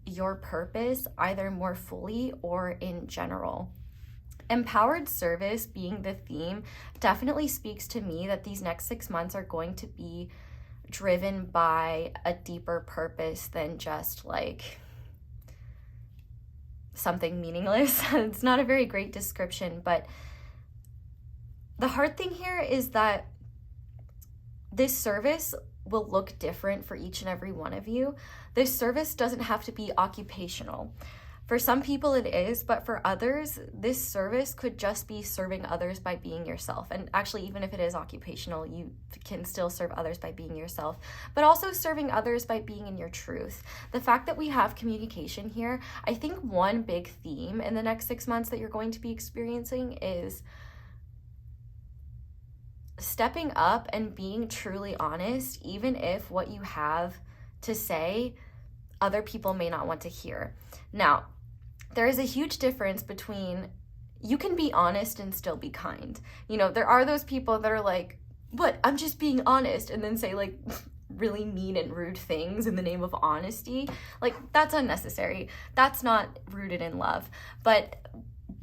your purpose, either more fully or in general. Empowered service being the theme definitely speaks to me that these next 6 months are going to be driven by a deeper purpose than just like something meaningless. It's not a very great description, but the hard thing here is that this service will look different for each and every one of you. This service doesn't have to be occupational. For some people it is, but for others, this service could just be serving others by being yourself. And actually, even if it is occupational, you can still serve others by being yourself, but also serving others by being in your truth. The fact that we have communication here, I think one big theme in the next 6 months that you're going to be experiencing is stepping up and being truly honest, even if what you have to say, other people may not want to hear. Now, there is a huge difference between you can be honest and still be kind. You know, there are those people that are like, what, I'm just being honest, and then say like really mean and rude things in the name of honesty. Like, that's unnecessary. That's not rooted in love. But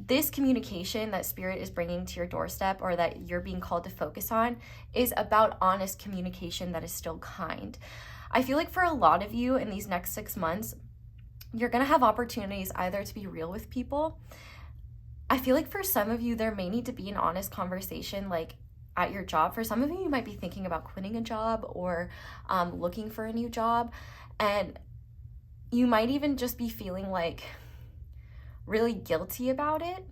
this communication that Spirit is bringing to your doorstep, or that you're being called to focus on, is about honest communication that is still kind. I feel like for a lot of you in these next 6 months, you're going to have opportunities either to be real with people. I feel like for some of you, there may need to be an honest conversation, like at your job. For some of you, you might be thinking about quitting a job or looking for a new job. And you might even just be feeling like really guilty about it,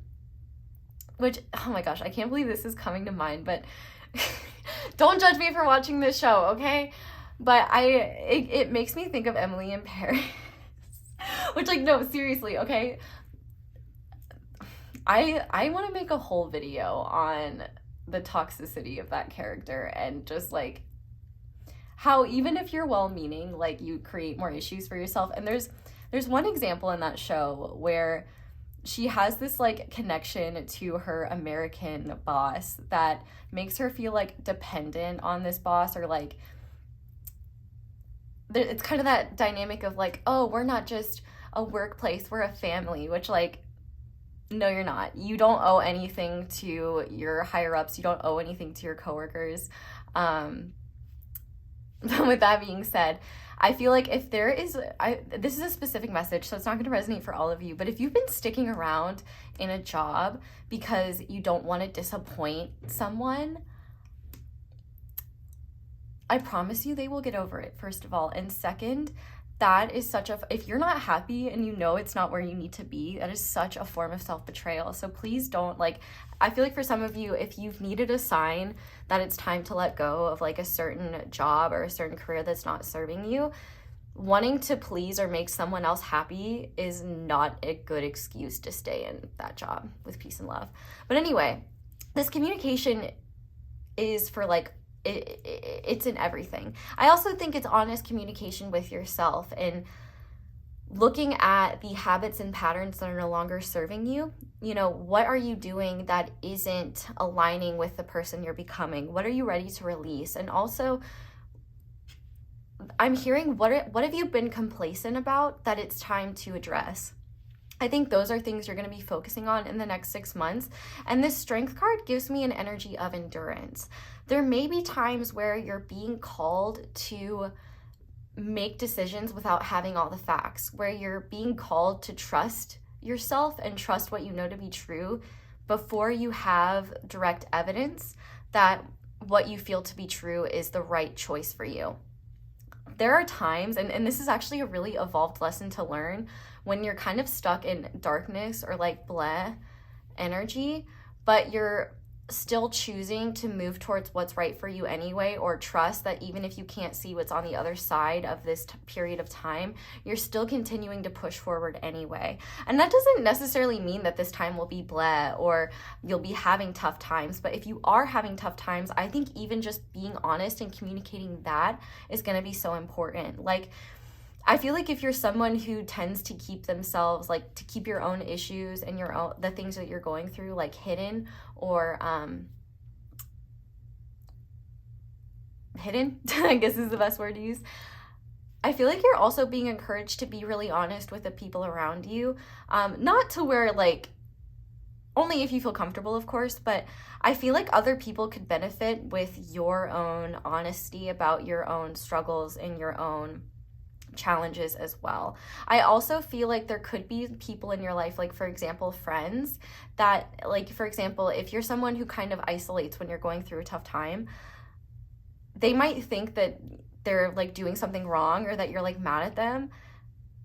which, oh my gosh, I can't believe this is coming to mind, but don't judge me for watching this show, okay? But it makes me think of Emily in Paris, which, like, no, seriously, okay? I want to make a whole video on the toxicity of that character, and just like how even if you're well-meaning, like, you create more issues for yourself. And there's one example in that show where she has this like connection to her American boss that makes her feel like dependent on this boss, or like it's kind of that dynamic of like, oh, we're not just a workplace, we're a family, which, like, no, you're not. You don't owe anything to your higher ups. You don't owe anything to your coworkers. With that being said, I feel like if there is, this is a specific message, so it's not going to resonate for all of you, but if you've been sticking around in a job because you don't want to disappoint someone, I promise you they will get over it, first of all. And second, that is such a, if you're not happy and you know it's not where you need to be, that is such a form of self-betrayal. So please don't, like, I feel like for some of you, if you've needed a sign that it's time to let go of like a certain job or a certain career that's not serving you, wanting to please or make someone else happy is not a good excuse to stay in that job, with peace and love. But anyway, this communication is for like, it's in everything. I also think it's honest communication with yourself and looking at the habits and patterns that are no longer serving you. You know, what are you doing that isn't aligning with the person you're becoming? What are you ready to release? And also, I'm hearing, what have you been complacent about that it's time to address? I think those are things you're going to be focusing on in the next 6 months. And this Strength card gives me an energy of endurance. There may be times where you're being called to make decisions without having all the facts, where you're being called to trust yourself and trust what you know to be true before you have direct evidence that what you feel to be true is the right choice for you. There are times, and this is actually a really evolved lesson to learn, when you're kind of stuck in darkness or like bleh energy, but you're still choosing to move towards what's right for you anyway, or trust that even if you can't see what's on the other side of this period of time, you're still continuing to push forward anyway. And that doesn't necessarily mean that this time will be bleh or you'll be having tough times, but if you are having tough times, I think even just being honest and communicating that is going to be so important. Like, I feel like if you're someone who tends to keep themselves, like, to keep your own issues and your own, the things that you're going through, like, hidden or hidden, I guess is the best word to use. I feel like you're also being encouraged to be really honest with the people around you. Not to where, like, only if you feel comfortable, of course, but I feel like other people could benefit with your own honesty about your own struggles and your own challenges as well. I also feel like there could be people in your life, like, for example, friends that, like, for example, if you're someone who kind of isolates when you're going through a tough time, they might think that they're like doing something wrong or that you're like mad at them,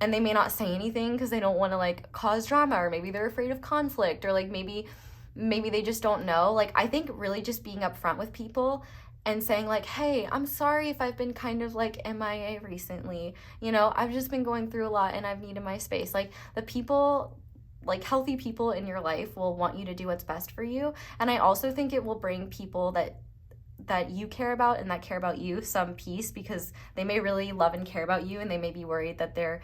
and they may not say anything because they don't want to like cause drama, or maybe they're afraid of conflict, or like maybe they just don't know. Like, I think really just being upfront with people and saying like, hey, I'm sorry if I've been kind of like MIA recently. You know, I've just been going through a lot and I've needed my space. Like, the people, like healthy people in your life will want you to do what's best for you. And I also think it will bring people that you care about and that care about you some peace, because they may really love and care about you and they may be worried that they're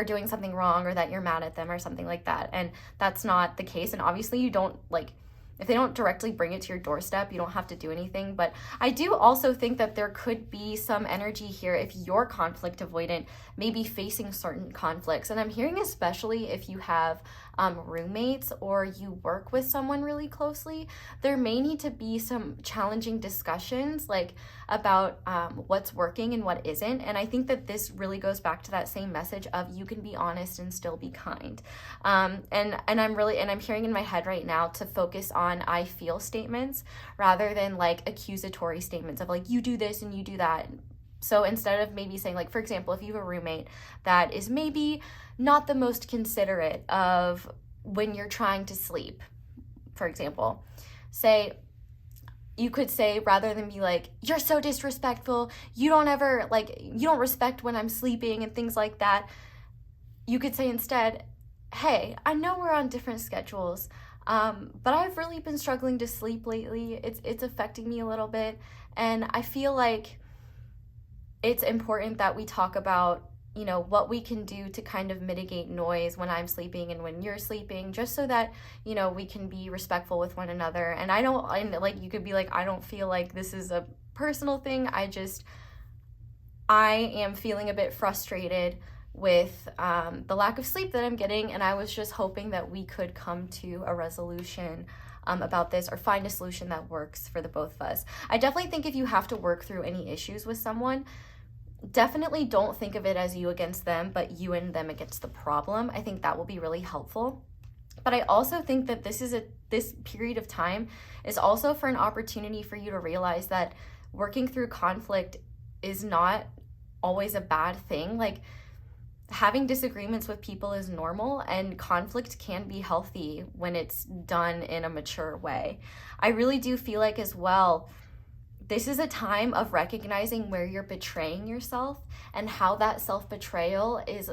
doing something wrong or that you're mad at them or something like that. And that's not the case. And obviously you don't, like, if they don't directly bring it to your doorstep, you don't have to do anything. But I do also think that there could be some energy here if you're conflict avoidant, maybe facing certain conflicts. And I'm hearing especially if you have roommates or you work with someone really closely, there may need to be some challenging discussions like about what's working and what isn't. And I think that this really goes back to that same message of you can be honest and still be kind. And I'm hearing in my head right now to focus on I feel statements rather than like accusatory statements of like you do this and you do that. So instead of maybe saying, like, for example, if you have a roommate that is maybe not the most considerate of when you're trying to sleep, for example, you could say, rather than be like, you're so disrespectful, you don't respect when I'm sleeping and things like that, you could say instead, hey, I know we're on different schedules, but I've really been struggling to sleep lately. It's affecting me a little bit, and I feel like it's important that we talk about, you know, what we can do to kind of mitigate noise when I'm sleeping and when you're sleeping, just so that, you know, we can be respectful with one another. And you could be like, I don't feel like this is a personal thing. I am feeling a bit frustrated with the lack of sleep that I'm getting, and I was just hoping that we could come to a resolution about this, or find a solution that works for the both of us. I definitely think if you have to work through any issues with someone, definitely don't think of it as you against them, but you and them against the problem. I think that will be really helpful. But I also think that this period of time is also for an opportunity for you to realize that working through conflict is not always a bad thing. Like, having disagreements with people is normal, and conflict can be healthy when it's done in a mature way. I really do feel like as well, this is a time of recognizing where you're betraying yourself and how that self-betrayal is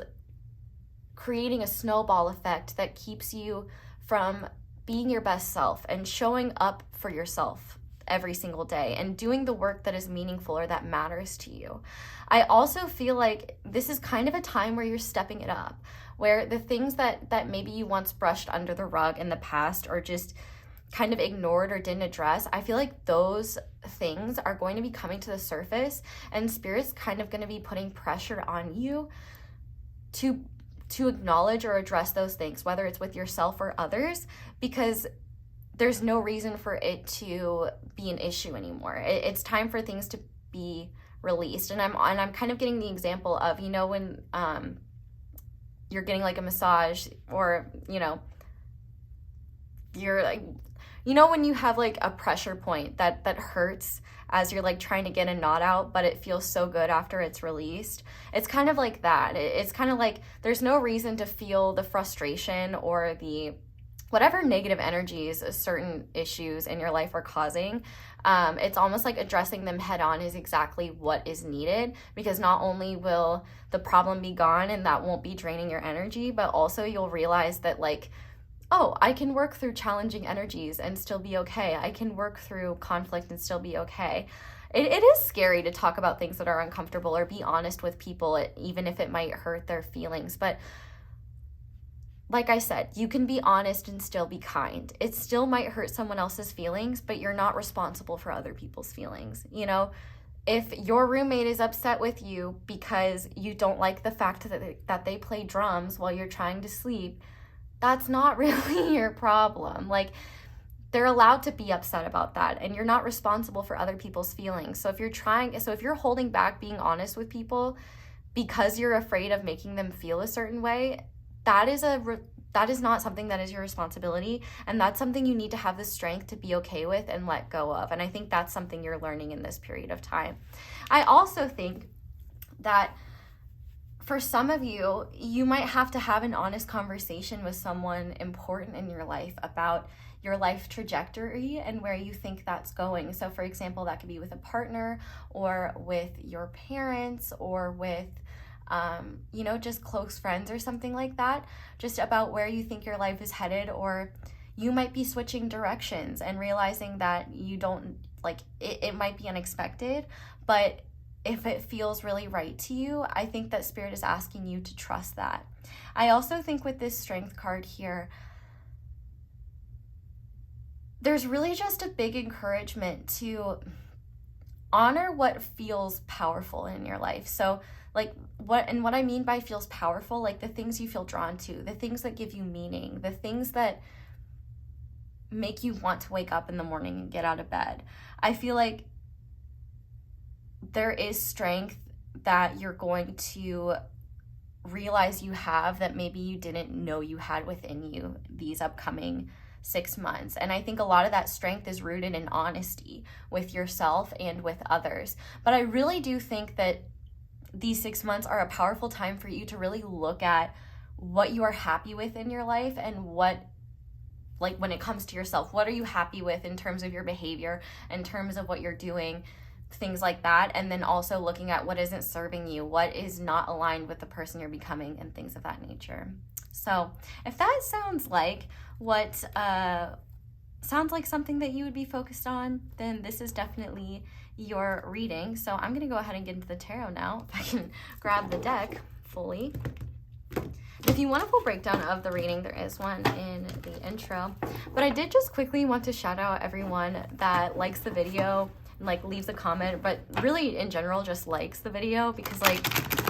creating a snowball effect that keeps you from being your best self and showing up for yourself every single day and doing the work that is meaningful or that matters to you. I also feel like this is kind of a time where you're stepping it up, where the things that maybe you once brushed under the rug in the past or just kind of ignored or didn't address, I feel like those things are going to be coming to the surface, and Spirit's kind of going to be putting pressure on you to acknowledge or address those things, whether it's with yourself or others, because there's no reason for it to be an issue anymore. It's time for things to be released. And I'm kind of getting the example of, you know, when you're getting like a massage, or, you know, you're like, you know, when you have like a pressure point that hurts as you're like trying to get a knot out, but it feels so good after it's released. It's kind of like that. It's kind of like there's no reason to feel the frustration or the whatever negative energies certain issues in your life are causing. It's almost like addressing them head on is exactly what is needed, because not only will the problem be gone and that won't be draining your energy, but also you'll realize that, like, oh, I can work through challenging energies and still be okay. I can work through conflict and still be okay. It is scary to talk about things that are uncomfortable or be honest with people, even if it might hurt their feelings. But like I said, you can be honest and still be kind. It still might hurt someone else's feelings, but you're not responsible for other people's feelings. You know, if your roommate is upset with you because you don't like the fact that they play drums while you're trying to sleep, that's not really your problem. Like, they're allowed to be upset about that, and you're not responsible for other people's feelings. So if you're holding back being honest with people because you're afraid of making them feel a certain way, that is not something that is your responsibility, and that's something you need to have the strength to be okay with and let go of. And I think that's something you're learning in this period of time. I also think that for some of you, you might have to have an honest conversation with someone important in your life about your life trajectory and where you think that's going. So for example, that could be with a partner or with your parents or with just close friends or something like that, just about where you think your life is headed. Or you might be switching directions and realizing that you don't it might be unexpected, but if it feels really right to you, I think that Spirit is asking you to trust that. I also think with this Strength card here, there's really just a big encouragement to honor what feels powerful in your life. So like what I mean by feels powerful, like the things you feel drawn to, the things that give you meaning, the things that make you want to wake up in the morning and get out of bed. I feel like there is strength that you're going to realize you have that maybe you didn't know you had within you these upcoming 6 months. And I think a lot of that strength is rooted in honesty with yourself and with others. But I really do think that these 6 months are a powerful time for you to really look at what you are happy with in your life, and what, like when it comes to yourself, what are you happy with in terms of your behavior, in terms of what you're doing, things like that. And then also looking at what isn't serving you, what is not aligned with the person you're becoming, and things of that nature. So if that sounds like something that you would be focused on, then this is definitely your reading. So I'm going to go ahead and get into the tarot now, if I can grab the deck fully. If you want a full breakdown of the reading, there is one in the intro. But I did just quickly want to shout out everyone that likes the video, like leaves a comment, but really in general just likes the video, because like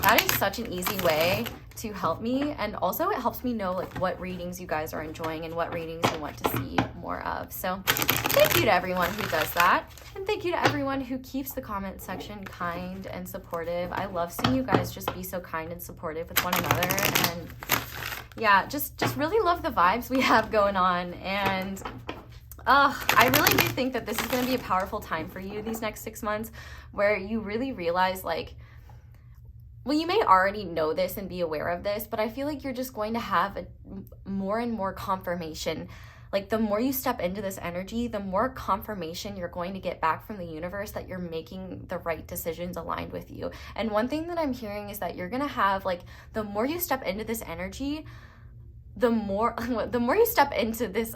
that is such an easy way to help me. And also it helps me know like what readings you guys are enjoying and what readings you want to see more of. So thank you to everyone who does that. And thank you to everyone who keeps the comment section kind and supportive. I love seeing you guys just be so kind and supportive with one another. And yeah, just really love the vibes we have going on. And I really do think that this is going to be a powerful time for you these next 6 months, where you really realize like, well, you may already know this and be aware of this, but I feel like you're just going to have more and more confirmation. Like the more you step into this energy, the more confirmation you're going to get back from the universe that you're making the right decisions aligned with you. And one thing that I'm hearing is that you're going to have like, the more you step into this energy, the more you step into this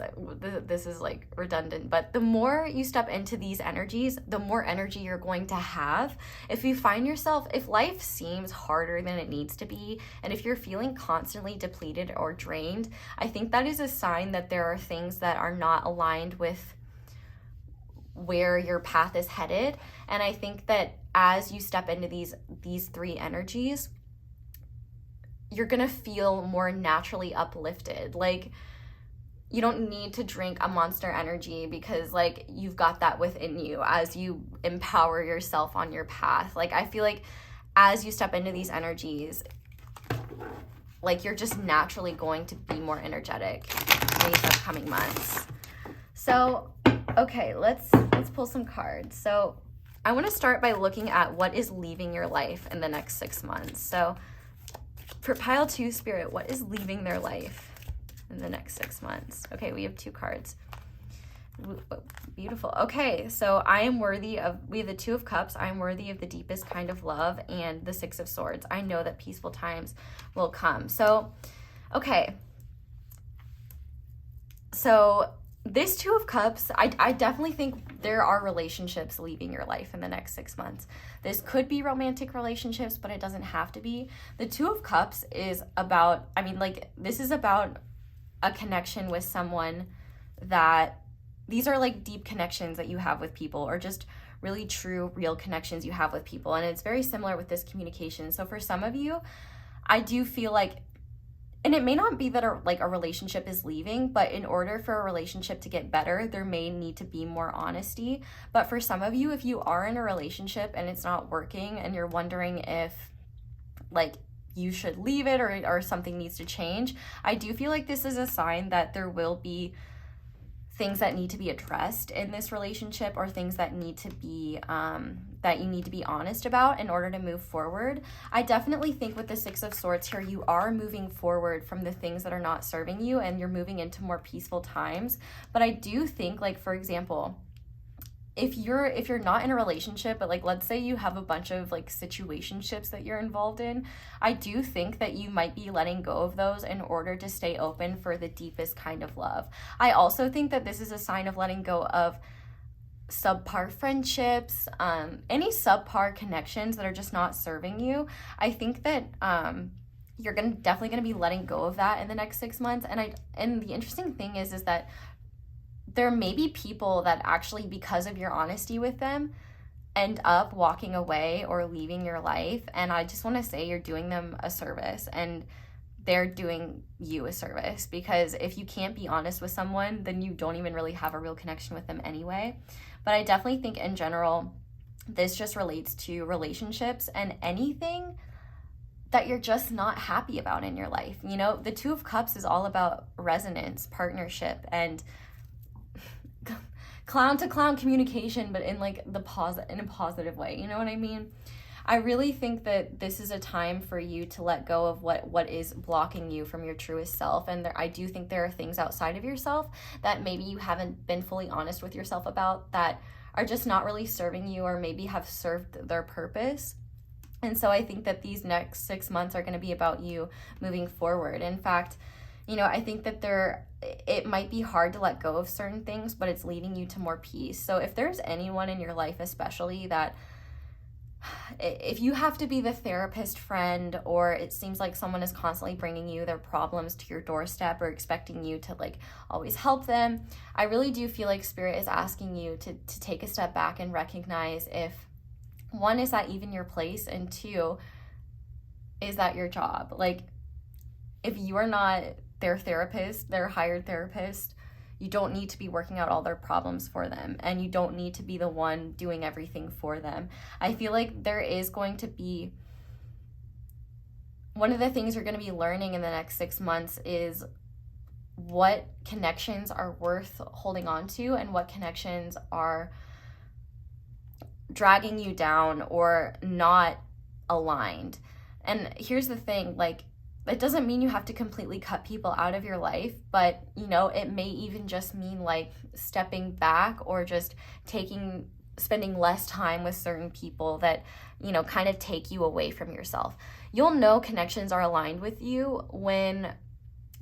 is like redundant, but the more you step into these energies, the more energy you're going to have. If you find yourself, if life seems harder than it needs to be, and if you're feeling constantly depleted or drained, I think that is a sign that there are things that are not aligned with where your path is headed. And I think that as you step into these three energies, you're gonna feel more naturally uplifted. Like you don't need to drink a Monster Energy, because like you've got that within you as you empower yourself on your path. Like I feel like as you step into these energies, like you're just naturally going to be more energetic in these upcoming months. So okay, let's pull some cards. So I want to start by looking at what is leaving your life in the next 6 months. So for pile 2, Spirit, what is leaving their life in the next 6 months? Okay, we have 2 cards. Beautiful. Okay, so we have the 2 of Cups. I am worthy of the deepest kind of love, and the 6 of Swords. I know that peaceful times will come. So, okay. So this 2 of Cups, I definitely think there are relationships leaving your life in the next 6 months. This could be romantic relationships, but it doesn't have to be. The 2 of Cups is about, this is about a connection with someone that, these are like deep connections that you have with people, or just really true, real connections you have with people. And it's very similar with this communication. So for some of you, I do feel like, and it may not be that a relationship is leaving, but in order for a relationship to get better, there may need to be more honesty. But for some of you, if you are in a relationship and it's not working and you're wondering if like you should leave it or something needs to change, I do feel like this is a sign that there will be things that need to be addressed in this relationship, or things that need to be that you need to be honest about in order to move forward. I definitely think with the 6 of Swords here, you are moving forward from the things that are not serving you, and you're moving into more peaceful times. But I do think, like, for example, if you're not in a relationship, but like let's say you have a bunch of like situationships that you're involved in, I do think that you might be letting go of those in order to stay open for the deepest kind of love. I also think that this is a sign of letting go of subpar friendships, any subpar connections that are just not serving you. I think that you're definitely gonna be letting go of that in the next 6 months. And the interesting thing is that there may be people that actually, because of your honesty with them, end up walking away or leaving your life. And I just want to say you're doing them a service, and they're doing you a service, because if you can't be honest with someone, then you don't even really have a real connection with them anyway. But I definitely think in general, this just relates to relationships and anything that you're just not happy about in your life. You know, the Two of Cups is all about resonance, partnership, and clown to clown communication, but in like in a positive way. You know what I mean? I really think that this is a time for you to let go of what is blocking you from your truest self. And I do think there are things outside of yourself that maybe you haven't been fully honest with yourself about, that are just not really serving you, or maybe have served their purpose. And so I think that these next 6 months are going to be about you moving forward. In fact, you know, I think that it might be hard to let go of certain things, but it's leading you to more peace. So if there's anyone in your life, especially that, if you have to be the therapist friend, or it seems like someone is constantly bringing you their problems to your doorstep or expecting you to like always help them, I really do feel like Spirit is asking you to take a step back and recognize if, one, is that even your place? And two, is that your job? Like, if you are not their therapist, their hired therapist, you don't need to be working out all their problems for them, and you don't need to be the one doing everything for them. I feel like there is going to be, one of the things you're going to be learning in the next 6 months is what connections are worth holding on to, and what connections are dragging you down or not aligned. And here's the thing, like, it doesn't mean you have to completely cut people out of your life, but, you know, it may even just mean like stepping back, or just spending less time with certain people that, you know, kind of take you away from yourself. You'll know connections are aligned with you when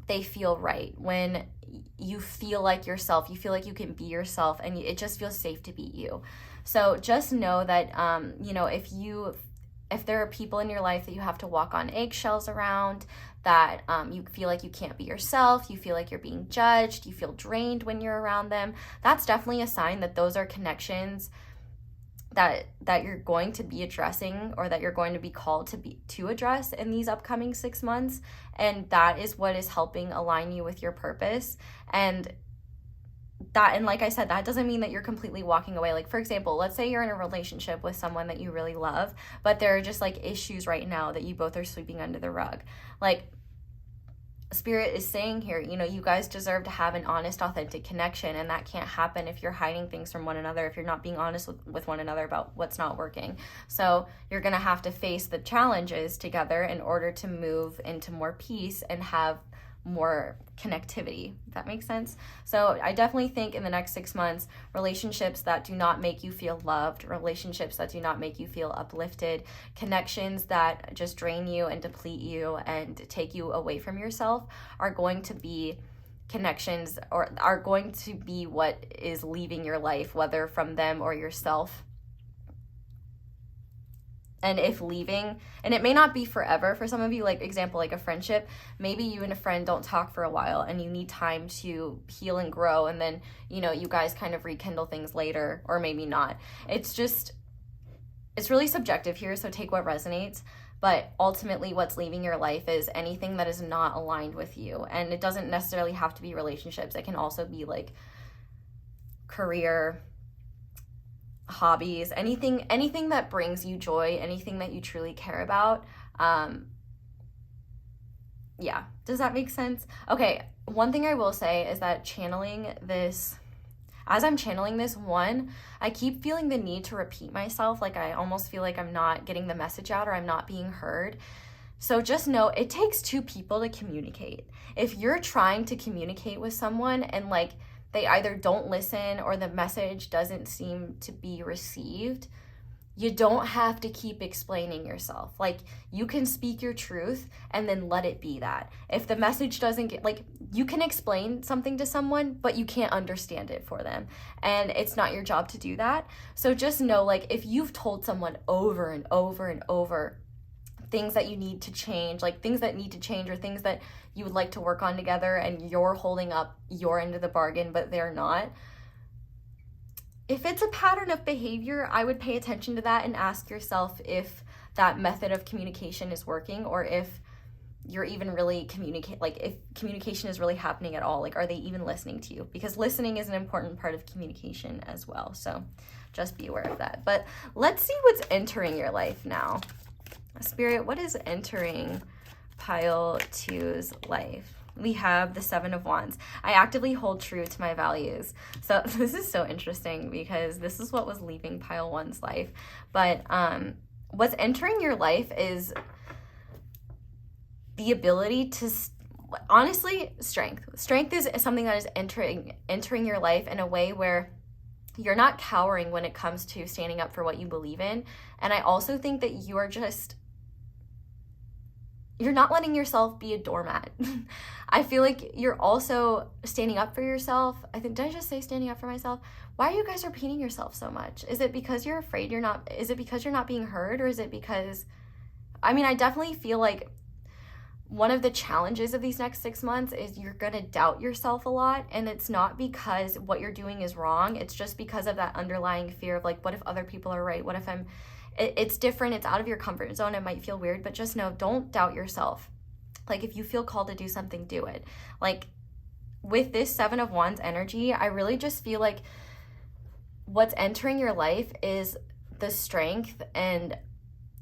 they feel right, when you feel like yourself, you feel like you can be yourself, and it just feels safe to be you. So just know that, you know, if there are people in your life that you have to walk on eggshells around, that you feel like you can't be yourself, you feel like you're being judged, you feel drained when you're around them, that's definitely a sign that those are connections that you're going to be addressing, or that you're going to be called to address in these upcoming 6 months. And that is what is helping align you with your purpose. And like I said, that doesn't mean that you're completely walking away. Like, for example, let's say you're in a relationship with someone that you really love, but there are just like issues right now that you both are sweeping under the rug. Like, Spirit is saying here, you know, you guys deserve to have an honest, authentic connection, and that can't happen if you're hiding things from one another, if you're not being honest with one another about what's not working. So you're going to have to face the challenges together in order to move into more peace and have more connectivity, if that makes sense. So I definitely think in the next 6 months, relationships that do not make you feel loved, relationships that do not make you feel uplifted, connections that just drain you and deplete you and take you away from yourself are going to be connections, or are going to be what is leaving your life, whether from them or yourself. And if leaving, and it may not be forever for some of you, like example, like a friendship, maybe you and a friend don't talk for a while and you need time to heal and grow, and then, you know, you guys kind of rekindle things later, or maybe not. It's really subjective here, so take what resonates. But ultimately what's leaving your life is anything that is not aligned with you. And it doesn't necessarily have to be relationships. It can also be like career, hobbies, anything that brings you joy, anything that you truly care about. Yeah, does that make sense? Okay, one thing I will say is that as I'm channeling this, I keep feeling the need to repeat myself. Like, I almost feel like I'm not getting the message out, or I'm not being heard. So just know it takes two people to communicate. If you're trying to communicate with someone and like they either don't listen or the message doesn't seem to be received, you don't have to keep explaining yourself. Like, you can speak your truth and then let it be that. If the message doesn't get, like, you can explain something to someone, but you can't understand it for them. And it's not your job to do that. So just know, like, if you've told someone over and over and over things that you need to change, like things that need to change or things that you would like to work on together, and you're holding up your end of the bargain, but they're not, if it's a pattern of behavior, I would pay attention to that and ask yourself if that method of communication is working, or if you're even really if communication is really happening at all. Like, are they even listening to you? Because listening is an important part of communication as well. So just be aware of that. But let's see what's entering your life now. Spirit, what is entering pile 2's life? We have the 7 of Wands. I actively hold true to my values. So this is so interesting because this is what was leaving pile 1's life. But what's entering your life is the ability to, honestly, strength. Strength is something that is entering your life in a way where you're not cowering when it comes to standing up for what you believe in. And I also think that you're not letting yourself be a doormat. I feel like you're also standing up for yourself. Did I just say standing up for myself? Why are you guys repeating yourself so much? Is it because you're afraid is it because you're not being heard? Or is it because, I definitely feel like one of the challenges of these next 6 months is you're going to doubt yourself a lot. And it's not because what you're doing is wrong. It's just because of that underlying fear of like, what if other people are right? What if it's different. It's out of your comfort zone. It might feel weird, but just know, don't doubt yourself. Like, if you feel called to do something, do it. Like, with this 7 of Wands energy, I really just feel like what's entering your life is the strength and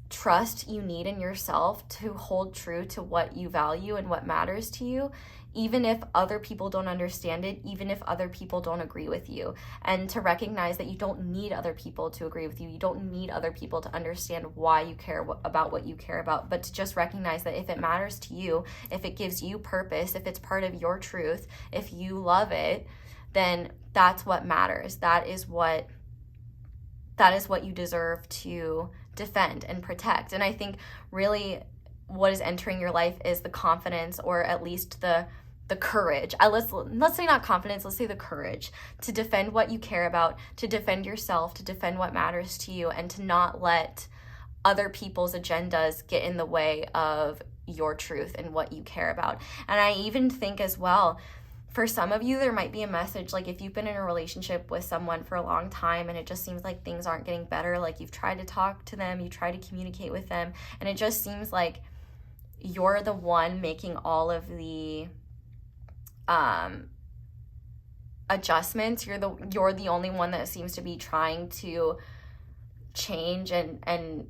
trust you need in yourself to hold true to what you value and what matters to you, even if other people don't understand it, even if other people don't agree with you. And to recognize that you don't need other people to agree with you. You don't need other people to understand why you care about what you care about, but to just recognize that if it matters to you, if it gives you purpose, if it's part of your truth, if you love it, then that's what matters. That is what you deserve to defend and protect. And I think really what is entering your life is the confidence, or at least the courage. Let's say not confidence, let's say the courage to defend what you care about, to defend yourself, to defend what matters to you, and to not let other people's agendas get in the way of your truth and what you care about. And I even think as well, for some of you, there might be a message, like if you've been in a relationship with someone for a long time and it just seems like things aren't getting better, like you've tried to talk to them, you try to communicate with them, and it just seems like you're the one making all of the adjustments. You're the only one that seems to be trying to change and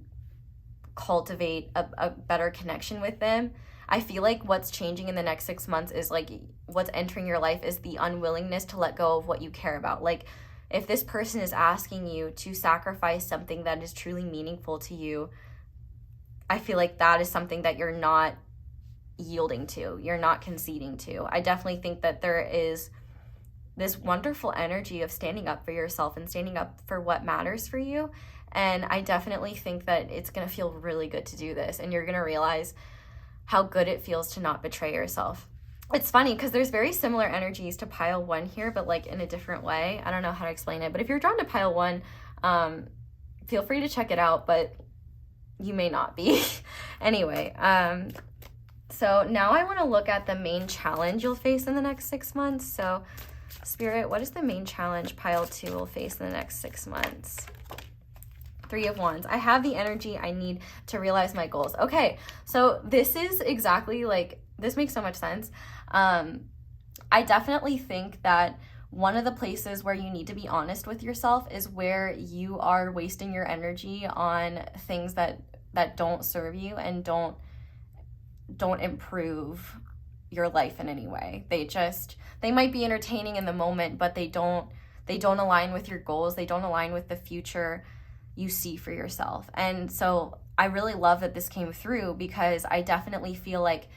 cultivate a better connection with them. I feel like what's changing in the next 6 months is like what's entering your life is the unwillingness to let go of what you care about. Like, if this person is asking you to sacrifice something that is truly meaningful to you, I feel like that is something that you're not yielding to, you're not conceding to. I definitely think that there is this wonderful energy of standing up for yourself and standing up for what matters for you. And I definitely think that it's going to feel really good to do this, and you're going to realize how good it feels to not betray yourself. It's funny because there's very similar energies to pile 1 here, but like in a different way. I don't know how to explain it, but if you're drawn to pile 1, feel free to check it out, but you may not be. Anyway, so now I want to look at the main challenge you'll face in the next 6 months. So Spirit, what is the main challenge pile 2 will face in the next 6 months? 3 of Wands. I have the energy I need to realize my goals. Okay, so this is exactly like, this makes so much sense. I definitely think that one of the places where you need to be honest with yourself is where you are wasting your energy on things that don't serve you and don't improve your life in any way. They might be entertaining in the moment, but they don't align with your goals. They don't align with the future you see for yourself. And so I really love that this came through, because I definitely feel like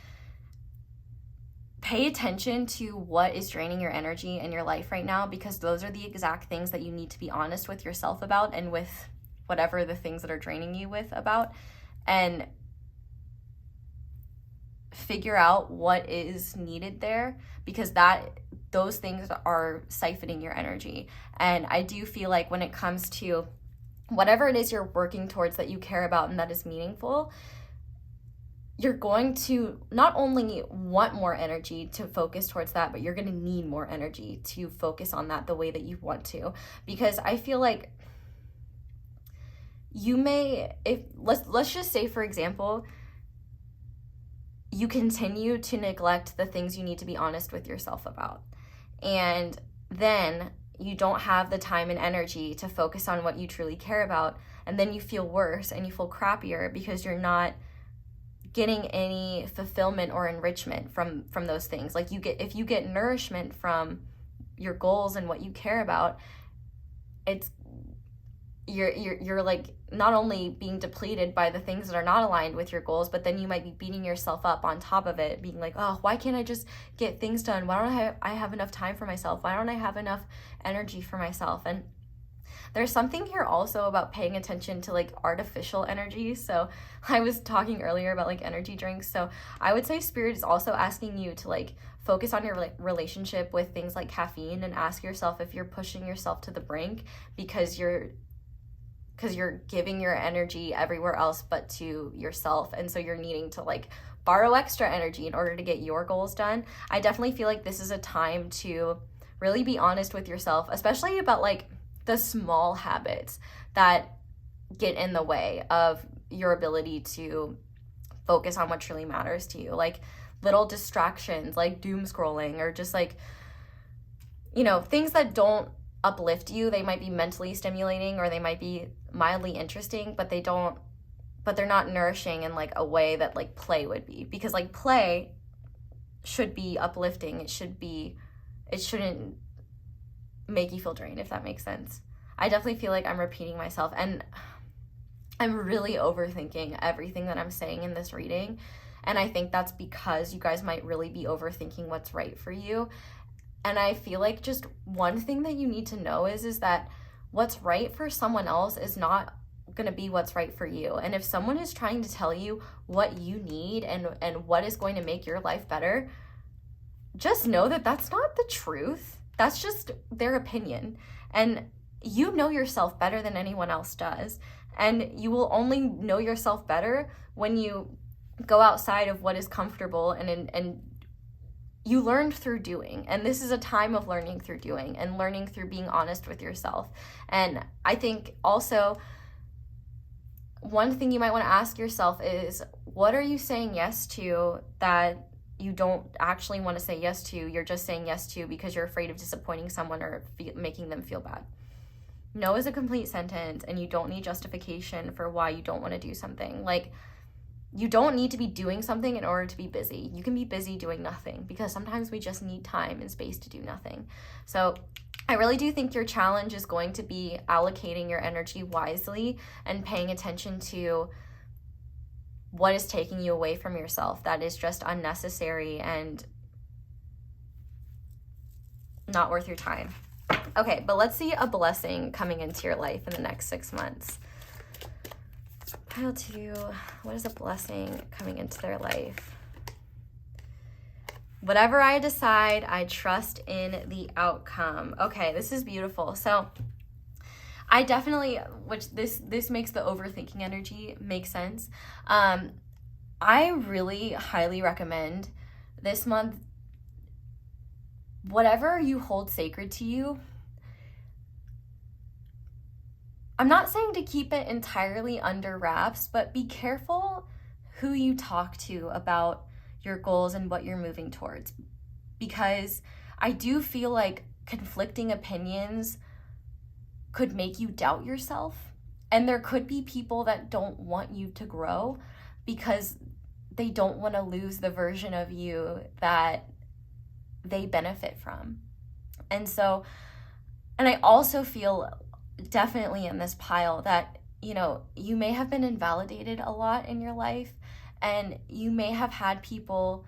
pay attention to what is draining your energy in your life right now, because those are the exact things that you need to be honest with yourself about, and with whatever the things that are draining you about, and figure out what is needed there, because those things are siphoning your energy. And I do feel like when it comes to whatever it is you're working towards that you care about and that is meaningful, you're going to not only want more energy to focus towards that, but you're going to need more energy to focus on that the way that you want to. Because I feel like you may, if let's just say, for example, you continue to neglect the things you need to be honest with yourself about. And then you don't have the time and energy to focus on what you truly care about. And then you feel worse and you feel crappier because you're not getting any fulfillment or enrichment from those things. Like if you get nourishment from your goals and what you care about, it's you're like not only being depleted by the things that are not aligned with your goals, but then you might be beating yourself up on top of it, being like, oh, why can't I just get things done? Why don't I have enough time for myself? Why don't I have enough energy for myself? And there's something here also about paying attention to like artificial energy. So I was talking earlier about like energy drinks. So I would say Spirit is also asking you to like focus on your relationship with things like caffeine, and ask yourself if you're pushing yourself to the brink because you're giving your energy everywhere else but to yourself. And so you're needing to like borrow extra energy in order to get your goals done. I definitely feel like this is a time to really be honest with yourself, especially about like the small habits that get in the way of your ability to focus on what truly matters to you. Like little distractions, like doom scrolling, or just like, you know, things that don't uplift you. They might be mentally stimulating or they might be mildly interesting, but they're not nourishing in like a way that like play would be. Because like play should be uplifting. It shouldn't make you feel drained, if that makes sense. I definitely feel like I'm repeating myself, and I'm really overthinking everything that I'm saying in this reading. And I think that's because you guys might really be overthinking what's right for you. And I feel like just one thing that you need to know is that what's right for someone else is not going to be what's right for you. And if someone is trying to tell you what you need and what is going to make your life better, just know that that's not the truth. That's just their opinion. And you know yourself better than anyone else does. And you will only know yourself better when you go outside of what is comfortable and you learn through doing. And this is a time of learning through doing and learning through being honest with yourself. And I think also one thing you might want to ask yourself is, what are you saying yes to that you don't actually want to say yes to? You're just saying yes to because you're afraid of disappointing someone or making them feel bad. No is a complete sentence, and you don't need justification for why you don't want to do something. Like, you don't need to be doing something in order to be busy. You can be busy doing nothing, because sometimes we just need time and space to do nothing. So I really do think your challenge is going to be allocating your energy wisely and paying attention to what is taking you away from yourself that is just unnecessary and not worth your time. Okay, but let's see a blessing coming into your life in the next 6 months. Pile 2, what is a blessing coming into their life? Whatever I decide, I trust in the outcome. Okay, this is beautiful. So I definitely, which this makes the overthinking energy make sense. I really highly recommend this month, whatever you hold sacred to you, I'm not saying to keep it entirely under wraps, but be careful who you talk to about your goals and what you're moving towards. Because I do feel like conflicting opinions could make you doubt yourself. And there could be people that don't want you to grow because they don't want to lose the version of you that they benefit from. And I also feel definitely in this pile that, you know, you may have been invalidated a lot in your life, and you may have had people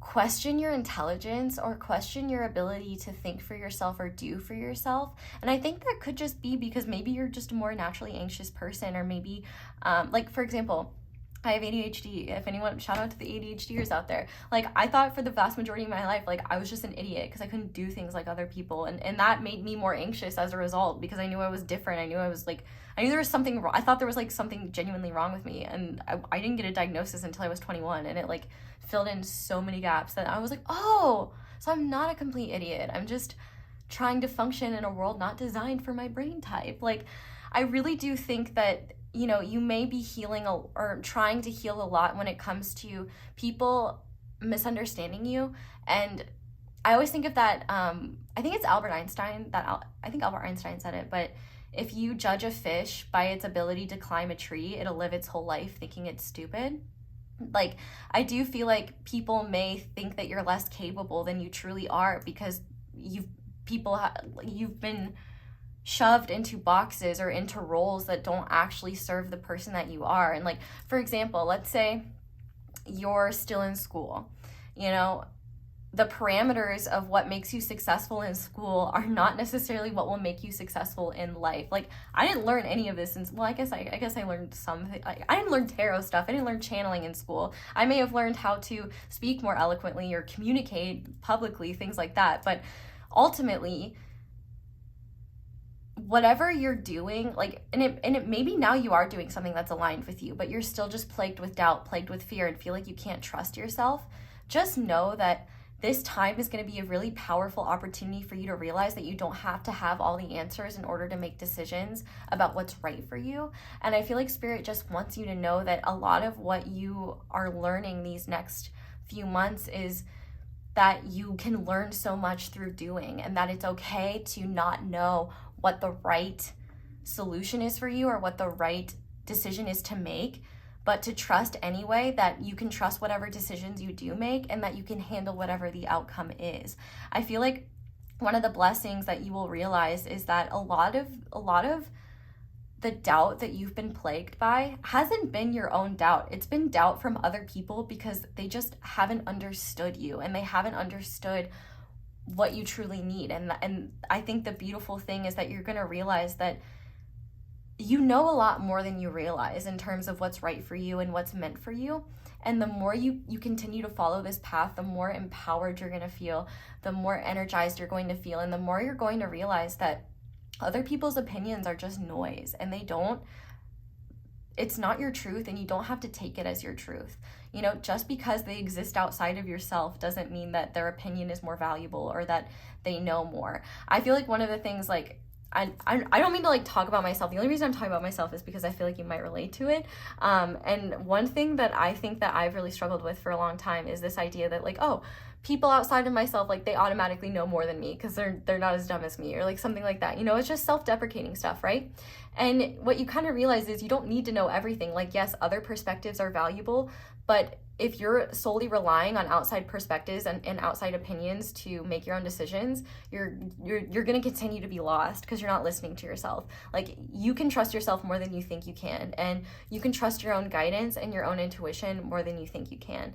question your intelligence or question your ability to think for yourself or do for yourself. And I think that could just be because maybe you're just a more naturally anxious person, or maybe like, for example, I have ADHD. If anyone, shout out to the ADHDers out there. Like, I thought for the vast majority of my life, like, I was just an idiot because I couldn't do things like other people. And that made me more anxious as a result because I knew I was different. I knew there was something wrong. I thought there was, like, something genuinely wrong with me. And I didn't get a diagnosis until I was 21. And it, like, filled in so many gaps that I was like, oh, so I'm not a complete idiot. I'm just trying to function in a world not designed for my brain type. Like, I really do think that, you know, you may be healing or trying to heal a lot when it comes to people misunderstanding you. And I always think of that, I think it's Albert Einstein, I think Albert Einstein said it, but if you judge a fish by its ability to climb a tree, it'll live its whole life thinking it's stupid. Like, I do feel like people may think that you're less capable than you truly are because you've been shoved into boxes or into roles that don't actually serve the person that you are. And like, for example, let's say you're still in school, you know, the parameters of what makes you successful in school are not necessarily what will make you successful in life. Like, I didn't learn any of this I guess I learned something. I didn't learn tarot stuff. I didn't learn channeling in school. I may have learned how to speak more eloquently or communicate publicly, things like that. But ultimately, whatever you're doing, like, and it maybe now you are doing something that's aligned with you, but you're still just plagued with doubt, plagued with fear, and feel like you can't trust yourself. Just know that this time is going to be a really powerful opportunity for you to realize that you don't have to have all the answers in order to make decisions about what's right for you. And I feel like Spirit just wants you to know that a lot of what you are learning these next few months is that you can learn so much through doing, and that it's okay to not know what the right solution is for you or what the right decision is to make, but to trust anyway, that you can trust whatever decisions you do make and that you can handle whatever the outcome is. I feel like one of the blessings that you will realize is that a lot of the doubt that you've been plagued by hasn't been your own doubt. It's been doubt from other people because they just haven't understood you and they haven't understood what you truly need. And I think the beautiful thing is that you're going to realize that you know a lot more than you realize in terms of what's right for you and what's meant for you. And the more you continue to follow this path, the more empowered you're going to feel, the more energized you're going to feel, and the more you're going to realize that other people's opinions are just noise, and it's not your truth, and you don't have to take it as your truth. You know, just because they exist outside of yourself doesn't mean that their opinion is more valuable or that they know more. I feel like one of the things, like, I don't mean to like talk about myself. The only reason I'm talking about myself is because I feel like you might relate to it. And one thing that I think that I've really struggled with for a long time is this idea that, like, oh, people outside of myself, like, they automatically know more than me because they're not as dumb as me, or like something like that. You know, it's just self-deprecating stuff, right? And what you kind of realize is you don't need to know everything. Like, yes, other perspectives are valuable, but if you're solely relying on outside perspectives and outside opinions to make your own decisions, you're going to continue to be lost because you're not listening to yourself. Like, you can trust yourself more than you think you can, and you can trust your own guidance and your own intuition more than you think you can.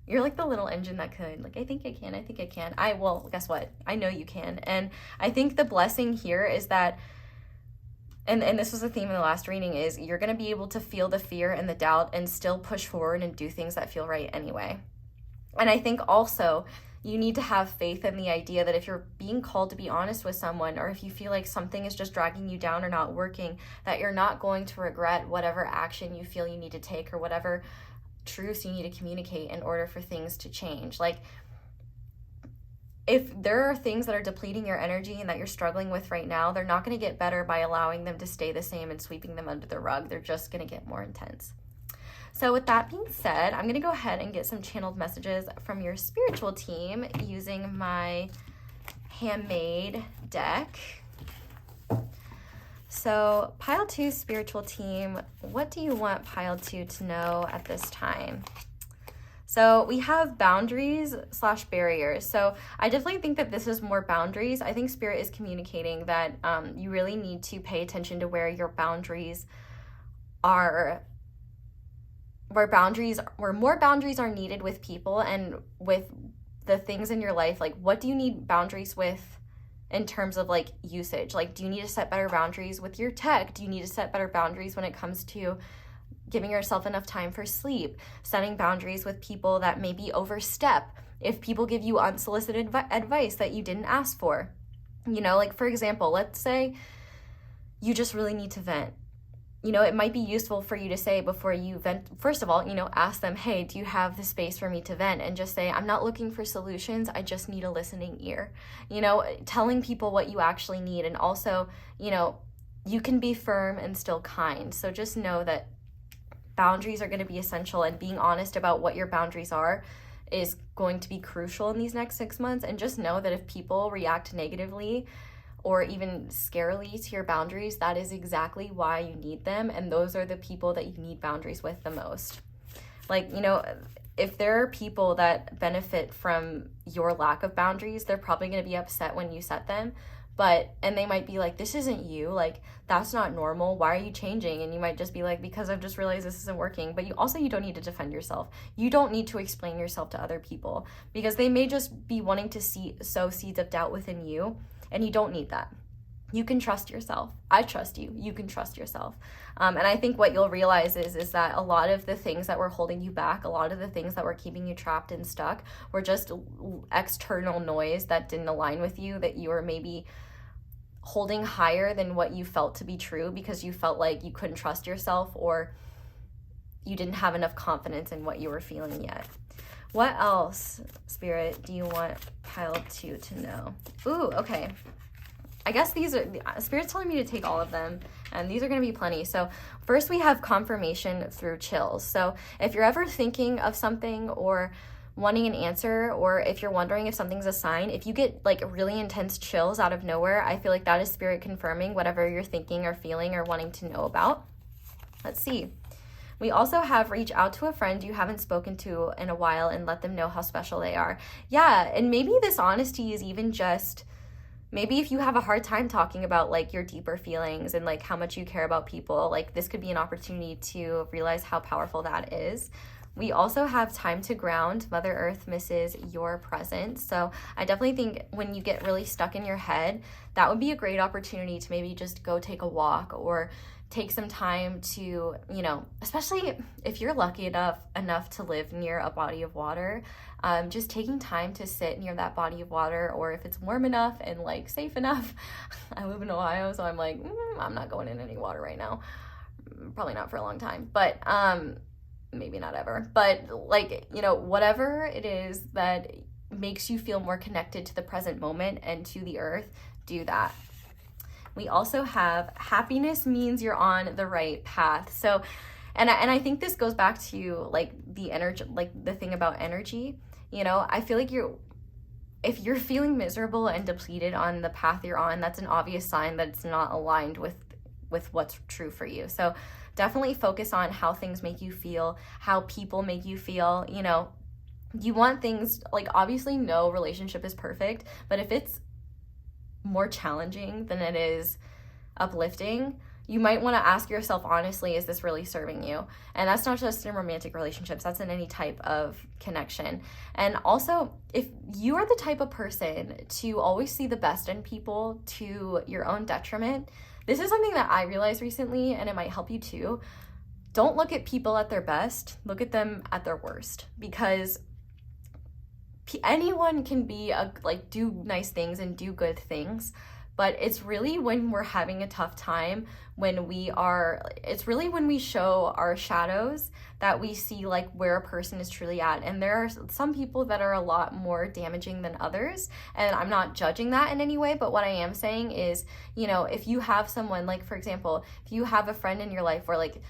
You're like the little engine that could, like, I think I can. Well, guess what? I know you can. And I think the blessing here is that, and this was the theme of the last reading, is you're going to be able to feel the fear and the doubt and still push forward and do things that feel right anyway. And I think also you need to have faith in the idea that if you're being called to be honest with someone, or if you feel like something is just dragging you down or not working, that you're not going to regret whatever action you feel you need to take or whatever truths you need to communicate in order for things to change. Like, if there are things that are depleting your energy and that you're struggling with right now, they're not going to get better by allowing them to stay the same and sweeping them under the rug. They're just going to get more intense. So with that being said, I'm going to go ahead and get some channeled messages from your spiritual team using my handmade deck. So pile 2 spiritual team, what do you want pile 2 to know at this time? So we have boundaries / barriers. So I definitely think that this is more boundaries. I think Spirit is communicating that you really need to pay attention to where your boundaries are, where more boundaries are needed with people and with the things in your life. Like, what do you need boundaries with in terms of, like, usage? Like, do you need to set better boundaries with your tech? Do you need to set better boundaries when it comes to giving yourself enough time for sleep, setting boundaries with people that maybe overstep. If people give you unsolicited advice that you didn't ask for, you know, like for example, let's say you just really need to vent. You know, it might be useful for you to say before you vent, first of all, you know, ask them, hey, do you have the space for me to vent? And just say, I'm not looking for solutions, I just need a listening ear. You know, telling people what you actually need. And also, you know, you can be firm and still kind. So just know that boundaries are going to be essential, and being honest about what your boundaries are is going to be crucial in these next 6 months. And just know that if people react negatively or even scarily to your boundaries, that is exactly why you need them. And those are the people that you need boundaries with the most. Like, you know, if there are people that benefit from your lack of boundaries, they're probably going to be upset when you set them. And they might be like, this isn't you, like, that's not normal, why are you changing? And you might just be like, because I've just realized this isn't working. But you don't need to defend yourself. You don't need to explain yourself to other people, because they may just be wanting to sow seeds of doubt within you, and you don't need that. You can trust yourself. I trust you. You can trust yourself. And I think what you'll realize is that a lot of the things that were holding you back, a lot of the things that were keeping you trapped and stuck, were just external noise that didn't align with you, that you were maybe holding higher than what you felt to be true because you felt like you couldn't trust yourself, or you didn't have enough confidence in what you were feeling yet. What else, Spirit, do you want pile 2 to know? Ooh, okay. I guess these are, Spirit's telling me to take all of them, and these are going to be plenty. So first we have confirmation through chills. So if you're ever thinking of something or wanting an answer, or if you're wondering if something's a sign, if you get like really intense chills out of nowhere, I feel like that is Spirit confirming whatever you're thinking or feeling or wanting to know about. Let's see. We also have reach out to a friend you haven't spoken to in a while and let them know how special they are. Yeah, and maybe this honesty is even just, maybe if you have a hard time talking about like your deeper feelings and like how much you care about people, like this could be an opportunity to realize how powerful that is. We also have time to ground. Mother Earth misses your presence. So I definitely think when you get really stuck in your head, that would be a great opportunity to maybe just go take a walk or take some time to, you know, especially if you're lucky enough to live near a body of water, just taking time to sit near that body of water, or if it's warm enough and like safe enough. I live in Ohio, so I'm like, I'm not going in any water right now. Probably not for a long time, but maybe not ever. But like, you know, whatever it is that makes you feel more connected to the present moment and to the earth, do that. We also have happiness means you're on the right path. So, and I think this goes back to like the energy, like the thing about energy. You know, I feel like if you're feeling miserable and depleted on the path you're on, that's an obvious sign that it's not aligned with what's true for you. So definitely focus on how things make you feel, how people make you feel. You know, you want things like, obviously no relationship is perfect, but if it's more challenging than it is uplifting, you might want to ask yourself honestly, is this really serving you? And that's not just in romantic relationships, that's in any type of connection. And also, if you are the type of person to always see the best in people to your own detriment, this is something that I realized recently, and it might help you too. Don't look at people at their best, look at them at their worst, because anyone can be do nice things and do good things, but it's really when we're having a tough time, it's really when we show our shadows that we see like where a person is truly at. And there are some people that are a lot more damaging than others, and I'm not judging that in any way, but what I am saying is, you know, if you have someone, like for example, if you have a friend in your life where like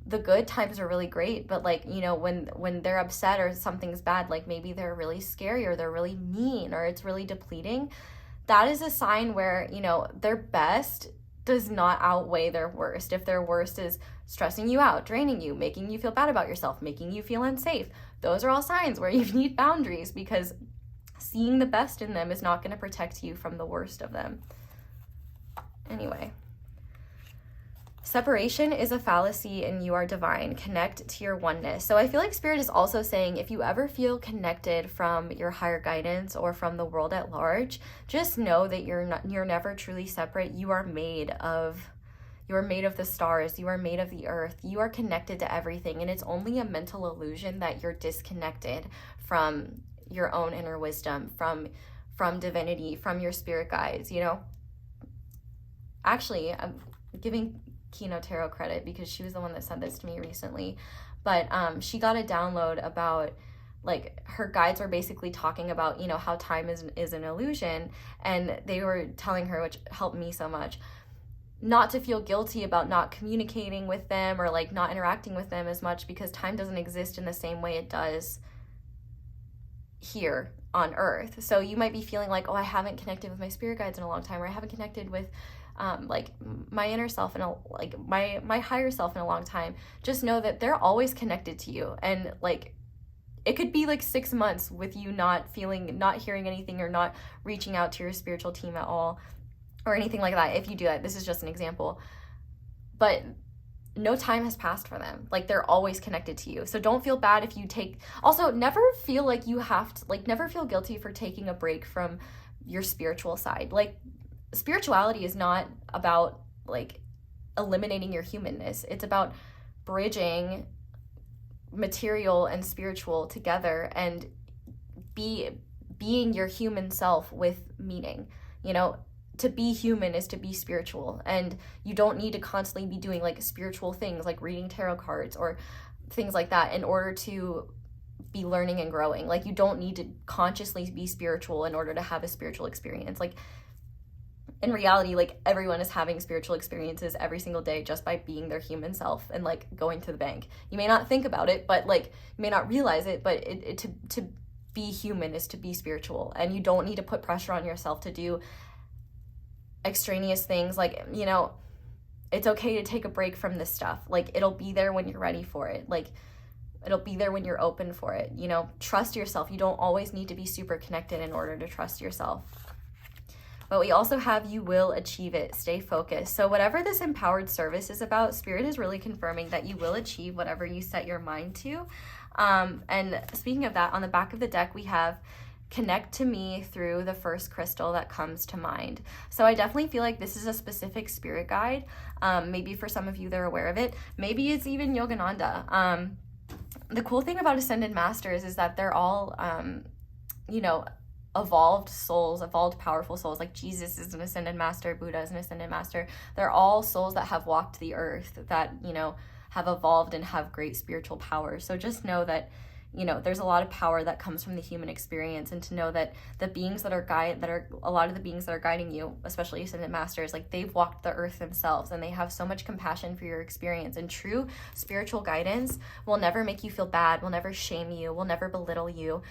the good times are really great, but like, you know, when they're upset or something's bad, like maybe they're really scary or they're really mean or it's really depleting, that is a sign where, you know, their best does not outweigh their worst. If their worst is stressing you out, draining you, making you feel bad about yourself, making you feel unsafe, those are all signs where you need boundaries, because seeing the best in them is not going to protect you from the worst of them. Anyway. Separation is a fallacy and you are divine. Connect to your oneness. So I feel like Spirit is also saying, if you ever feel connected from your higher guidance or from the world at large, just know that you're never truly separate. You are made of You are made of the stars. You are made of the earth. You are connected to everything. And it's only a mental illusion that you're disconnected from your own inner wisdom, from divinity, from your spirit guides, you know? Actually, I'm giving Kino Tarot credit because she was the one that said this to me recently. But she got a download about, like, her guides were basically talking about, you know, how time is an illusion. And they were telling her, which helped me so much, not to feel guilty about not communicating with them or like not interacting with them as much, because time doesn't exist in the same way it does here on earth. So you might be feeling like, oh, I haven't connected with my spirit guides in a long time, or I haven't connected with like my inner self and like my higher self in a long time. Just know that they're always connected to you. And like, it could be like 6 months with you not hearing anything or not reaching out to your spiritual team at all or anything like that. If you do that, this is just an example, but no time has passed for them. Like, they're always connected to you. So don't feel bad if you also never feel like you have to, like, never feel guilty for taking a break from your spiritual side. Like, spirituality is not about like eliminating your humanness. It's about bridging material and spiritual together and being your human self with meaning. You know, to be human is to be spiritual, and you don't need to constantly be doing like spiritual things like reading tarot cards or things like that in order to be learning and growing. Like, you don't need to consciously be spiritual in order to have a spiritual experience. Like, in reality, like, everyone is having spiritual experiences every single day just by being their human self and like going to the bank. You may not think about it, but like, you may not realize it, but to be human is to be spiritual, and you don't need to put pressure on yourself to do extraneous things. Like, you know, it's okay to take a break from this stuff. Like, it'll be there when you're ready for it. Like, it'll be there when you're open for it. You know, trust yourself. You don't always need to be super connected in order to trust yourself. But we also have, you will achieve it. Stay focused. So whatever this empowered service is about, Spirit is really confirming that you will achieve whatever you set your mind to. And speaking of that, on the back of the deck, we have connect to me through the first crystal that comes to mind. So I definitely feel like this is a specific spirit guide. Maybe for some of you, they're aware of it. Maybe it's even Yogananda. The cool thing about Ascended Masters is that they're all, you know, evolved souls, evolved powerful souls. Like, Jesus is an Ascended Master, Buddha is an Ascended Master. They're all souls that have walked the earth, that, you know, have evolved and have great spiritual power. So just know that, you know, there's a lot of power that comes from the human experience, and to know that the beings that are a lot of the beings that are guiding you, especially Ascended Masters, like, they've walked the earth themselves, and they have so much compassion for your experience. And true spiritual guidance will never make you feel bad, will never shame you, will never belittle you.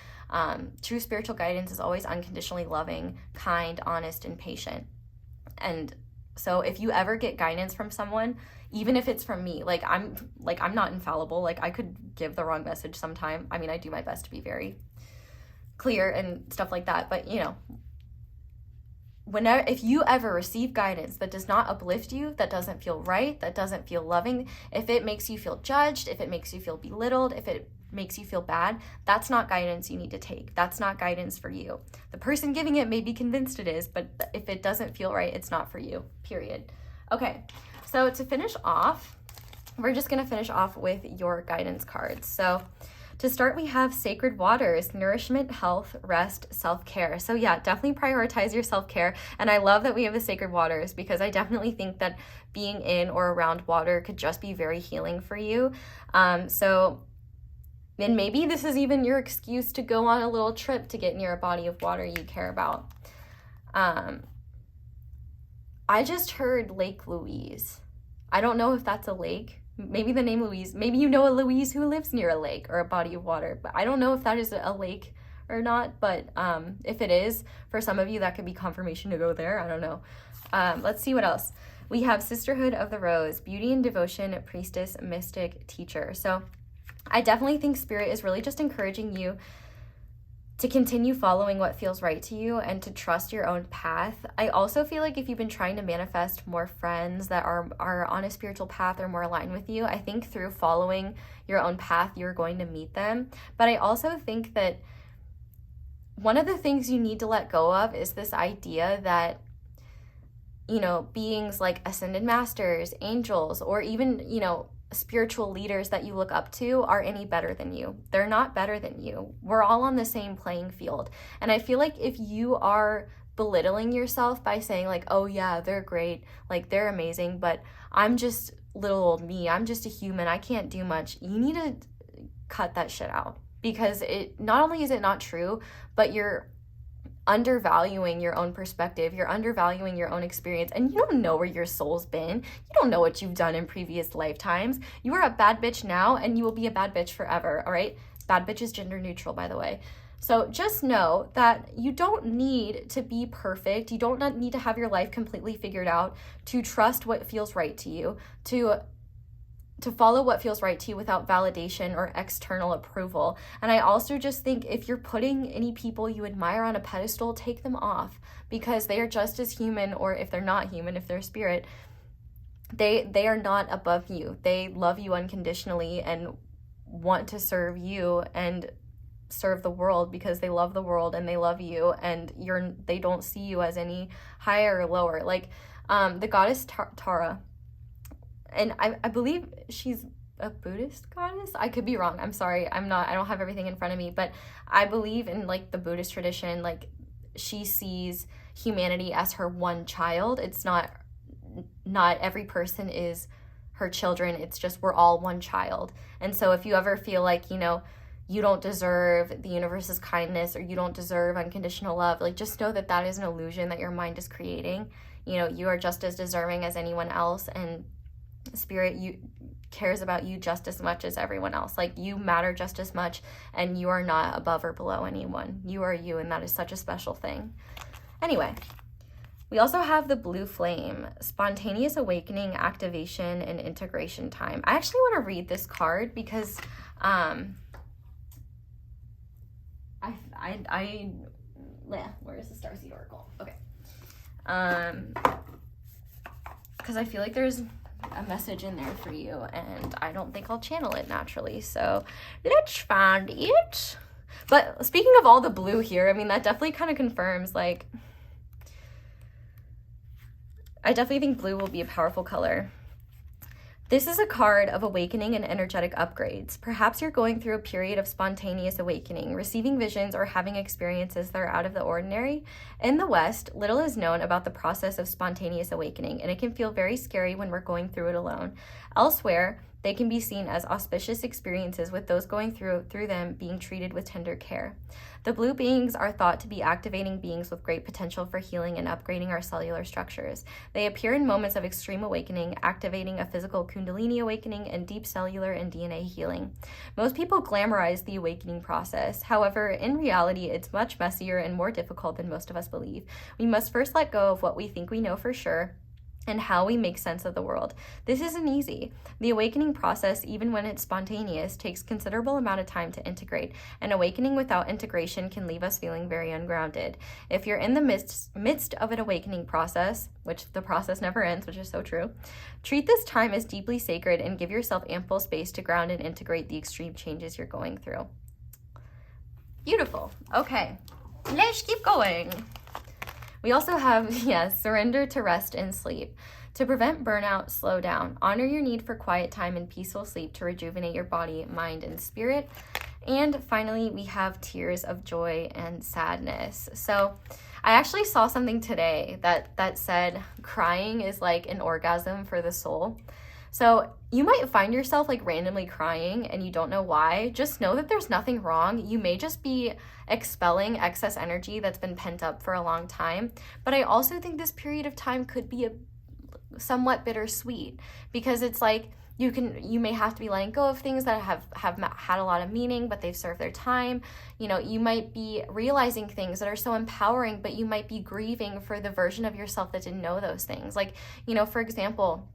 True spiritual guidance is always unconditionally loving, kind, honest, and patient. And so if you ever get guidance from someone, even if it's from me, I'm not infallible. Like, I could give the wrong message sometime. I mean, I do my best to be very clear and stuff like that. But, you know, if you ever receive guidance that does not uplift you, that doesn't feel right, that doesn't feel loving, if it makes you feel judged, if it makes you feel belittled, if it makes you feel bad, that's not guidance you need to take. That's not guidance for you. The person giving it may be convinced it is, but if it doesn't feel right, it's not for you, period. Okay, so to finish off, we're just going to finish off with your guidance cards. So to start, we have Sacred Waters, nourishment, health, rest, self-care. So yeah, definitely prioritize your self-care. And I love that we have the Sacred Waters, because I definitely think that being in or around water could just be very healing for you. Then maybe this is even your excuse to go on a little trip to get near a body of water you care about. I just heard Lake Louise. I don't know if that's a lake. Maybe the name Louise. Maybe you know a Louise who lives near a lake or a body of water. But I don't know if that is a lake or not. But if it is, for some of you, that could be confirmation to go there. I don't know. Let's see what else. We have Sisterhood of the Rose, Beauty and Devotion, Priestess, Mystic, Teacher. So I definitely think Spirit is really just encouraging you to continue following what feels right to you and to trust your own path. I also feel like if you've been trying to manifest more friends that are on a spiritual path or more aligned with you, I think through following your own path, you're going to meet them. But I also think that one of the things you need to let go of is this idea that you know, beings like ascended masters, angels, or even, you know, spiritual leaders that you look up to are any better than you. They're not better than you. We're all on the same playing field. And I feel like if you are belittling yourself by saying like, oh yeah, they're great, like they're amazing, but I'm just little old me, I'm just a human, I can't do much, you need to cut that shit out, because it not only is it not true, but you're undervaluing your own perspective, you're undervaluing your own experience, and you don't know where your soul's been. You don't know what you've done in previous lifetimes. You are a bad bitch now, and you will be a bad bitch forever, all right? Bad bitch is gender neutral, by the way. So just know that you don't need to be perfect. You don't need to have your life completely figured out to trust what feels right to you, to follow what feels right to you without validation or external approval. And I also just think if you're putting any people you admire on a pedestal, take them off, because they are just as human, or if they're not human, if they're spirit, they are not above you. They love you unconditionally and want to serve you and serve the world, because they love the world and they love you, and they don't see you as any higher or lower. Like the goddess Tara, and I believe she's a Buddhist goddess. I could be wrong. I'm sorry. I don't have everything in front of me, but I believe in like the Buddhist tradition, like she sees humanity as her one child. It's not every person is her children. It's just we're all one child. And so if you ever feel like, you know, you don't deserve the universe's kindness, or you don't deserve unconditional love, like just know that that is an illusion that your mind is creating. You know, you are just as deserving as anyone else, and spirit you cares about you just as much as everyone else. Like you matter just as much, and you are not above or below anyone. You are you, and that is such a special thing. Anyway, we also have the blue flame, spontaneous awakening, activation, and integration time. I actually want to read this card because where is the Starseed Oracle? Okay. Because I feel like there's a message in there for you, and I don't think I'll channel it naturally, so let's find it. But speaking of all the blue here, I mean, that definitely kind of confirms, like, I definitely think blue will be a powerful color. This is a card of awakening and energetic upgrades. Perhaps you're going through a period of spontaneous awakening, receiving visions, or having experiences that are out of the ordinary. In the West, little is known about the process of spontaneous awakening, and it can feel very scary when we're going through it alone. Elsewhere, they can be seen as auspicious experiences, with those going through them being treated with tender care. The blue beings are thought to be activating beings with great potential for healing and upgrading our cellular structures. They appear in moments of extreme awakening, activating a physical kundalini awakening and deep cellular and DNA healing. Most people glamorize the awakening process. However, in reality, it's much messier and more difficult than most of us believe. We must first let go of what we think we know for sure, and how we make sense of the world. This isn't easy. The awakening process, even when it's spontaneous, takes considerable amount of time to integrate. An awakening without integration can leave us feeling very ungrounded. If you're in the midst of an awakening process, which the process never ends, which is so true, treat this time as deeply sacred and give yourself ample space to ground and integrate the extreme changes you're going through. Beautiful. Okay, let's keep going. We also have, surrender to rest and sleep. To prevent burnout, slow down. Honor your need for quiet time and peaceful sleep to rejuvenate your body, mind, and spirit. And finally, we have tears of joy and sadness. So I actually saw something today that said crying is like an orgasm for the soul. So you might find yourself like randomly crying and you don't know why. Just know that there's nothing wrong. You may just be expelling excess energy that's been pent up for a long time. But I also think this period of time could be somewhat bittersweet, because it's like you may have to be letting go of things that have had a lot of meaning, but they've served their time. You know, you might be realizing things that are so empowering, but you might be grieving for the version of yourself that didn't know those things. Like, you know, for example,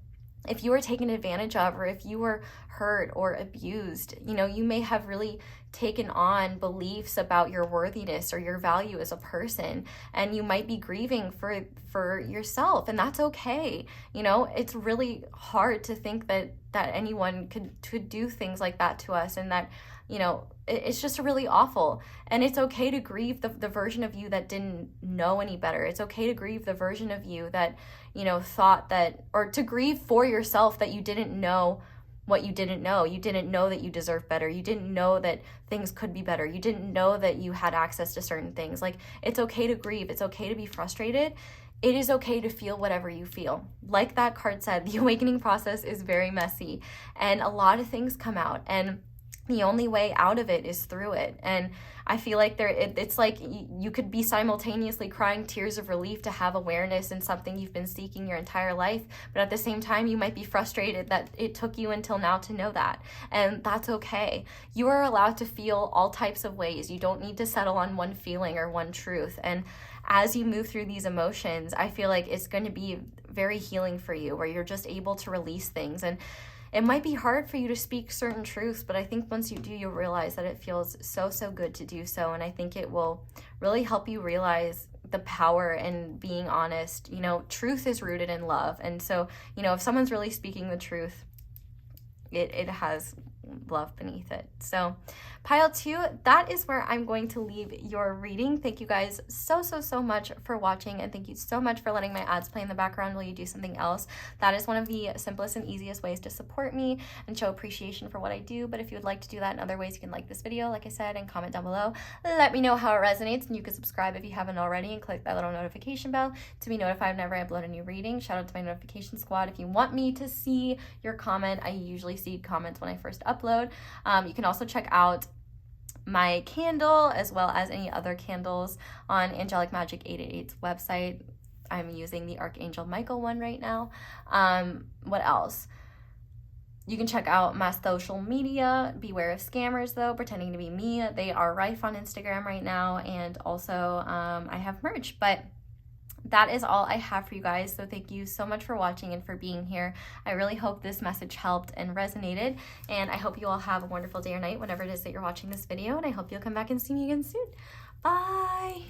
if you were taken advantage of, or if you were hurt or abused, you know, you may have really taken on beliefs about your worthiness or your value as a person, and you might be grieving for yourself, and that's okay. You know, it's really hard to think that anyone could do things like that to us, and that, you know, it's just really awful. And it's okay to grieve the version of you that didn't know any better. It's okay to grieve the version of you that, you know, thought that, or to grieve for yourself that you didn't know what you didn't know. You didn't know that you deserve better. You didn't know that things could be better. You didn't know that you had access to certain things. Like, it's okay to grieve. It's okay to be frustrated. It is okay to feel whatever you feel. Like that card said, the awakening process is very messy, and a lot of things come out, and the only way out of it is through it. And I feel like it's like you could be simultaneously crying tears of relief to have awareness in something you've been seeking your entire life, but at the same time you might be frustrated that it took you until now to know that, and that's okay. You are allowed to feel all types of ways. You don't need to settle on one feeling or one truth. And as you move through these emotions, I feel like it's going to be very healing for you, where you're just able to release things. And it might be hard for you to speak certain truths, but I think once you do, you'll realize that it feels so, so good to do so. And I think it will really help you realize the power in being honest. You know, truth is rooted in love. And so, you know, if someone's really speaking the truth, it has love beneath it. So pile 2, that is where I'm going to leave your reading. Thank you guys so, so, so much for watching, and thank you so much for letting my ads play in the background while you do something else. That is one of the simplest and easiest ways to support me and show appreciation for what I do. But if you would like to do that in other ways, you can like this video, like I said, and comment down below. Let me know how it resonates, and you can subscribe if you haven't already, and click that little notification bell to be notified whenever I upload a new reading. Shout out to my notification squad. If you want me to see your comment, I usually see comments when I first upload. You can also check out my candle as well as any other candles on Angelic Magic 888's website. I'm using the Archangel Michael one right now. What else? You can check out my social media. Beware of scammers, though, pretending to be me. They are rife on Instagram right now, and also I have merch. But that is all I have for you guys. So thank you so much for watching and for being here. I really hope this message helped and resonated, and I hope you all have a wonderful day or night whenever it is that you're watching this video, and I hope you'll come back and see me again soon. Bye!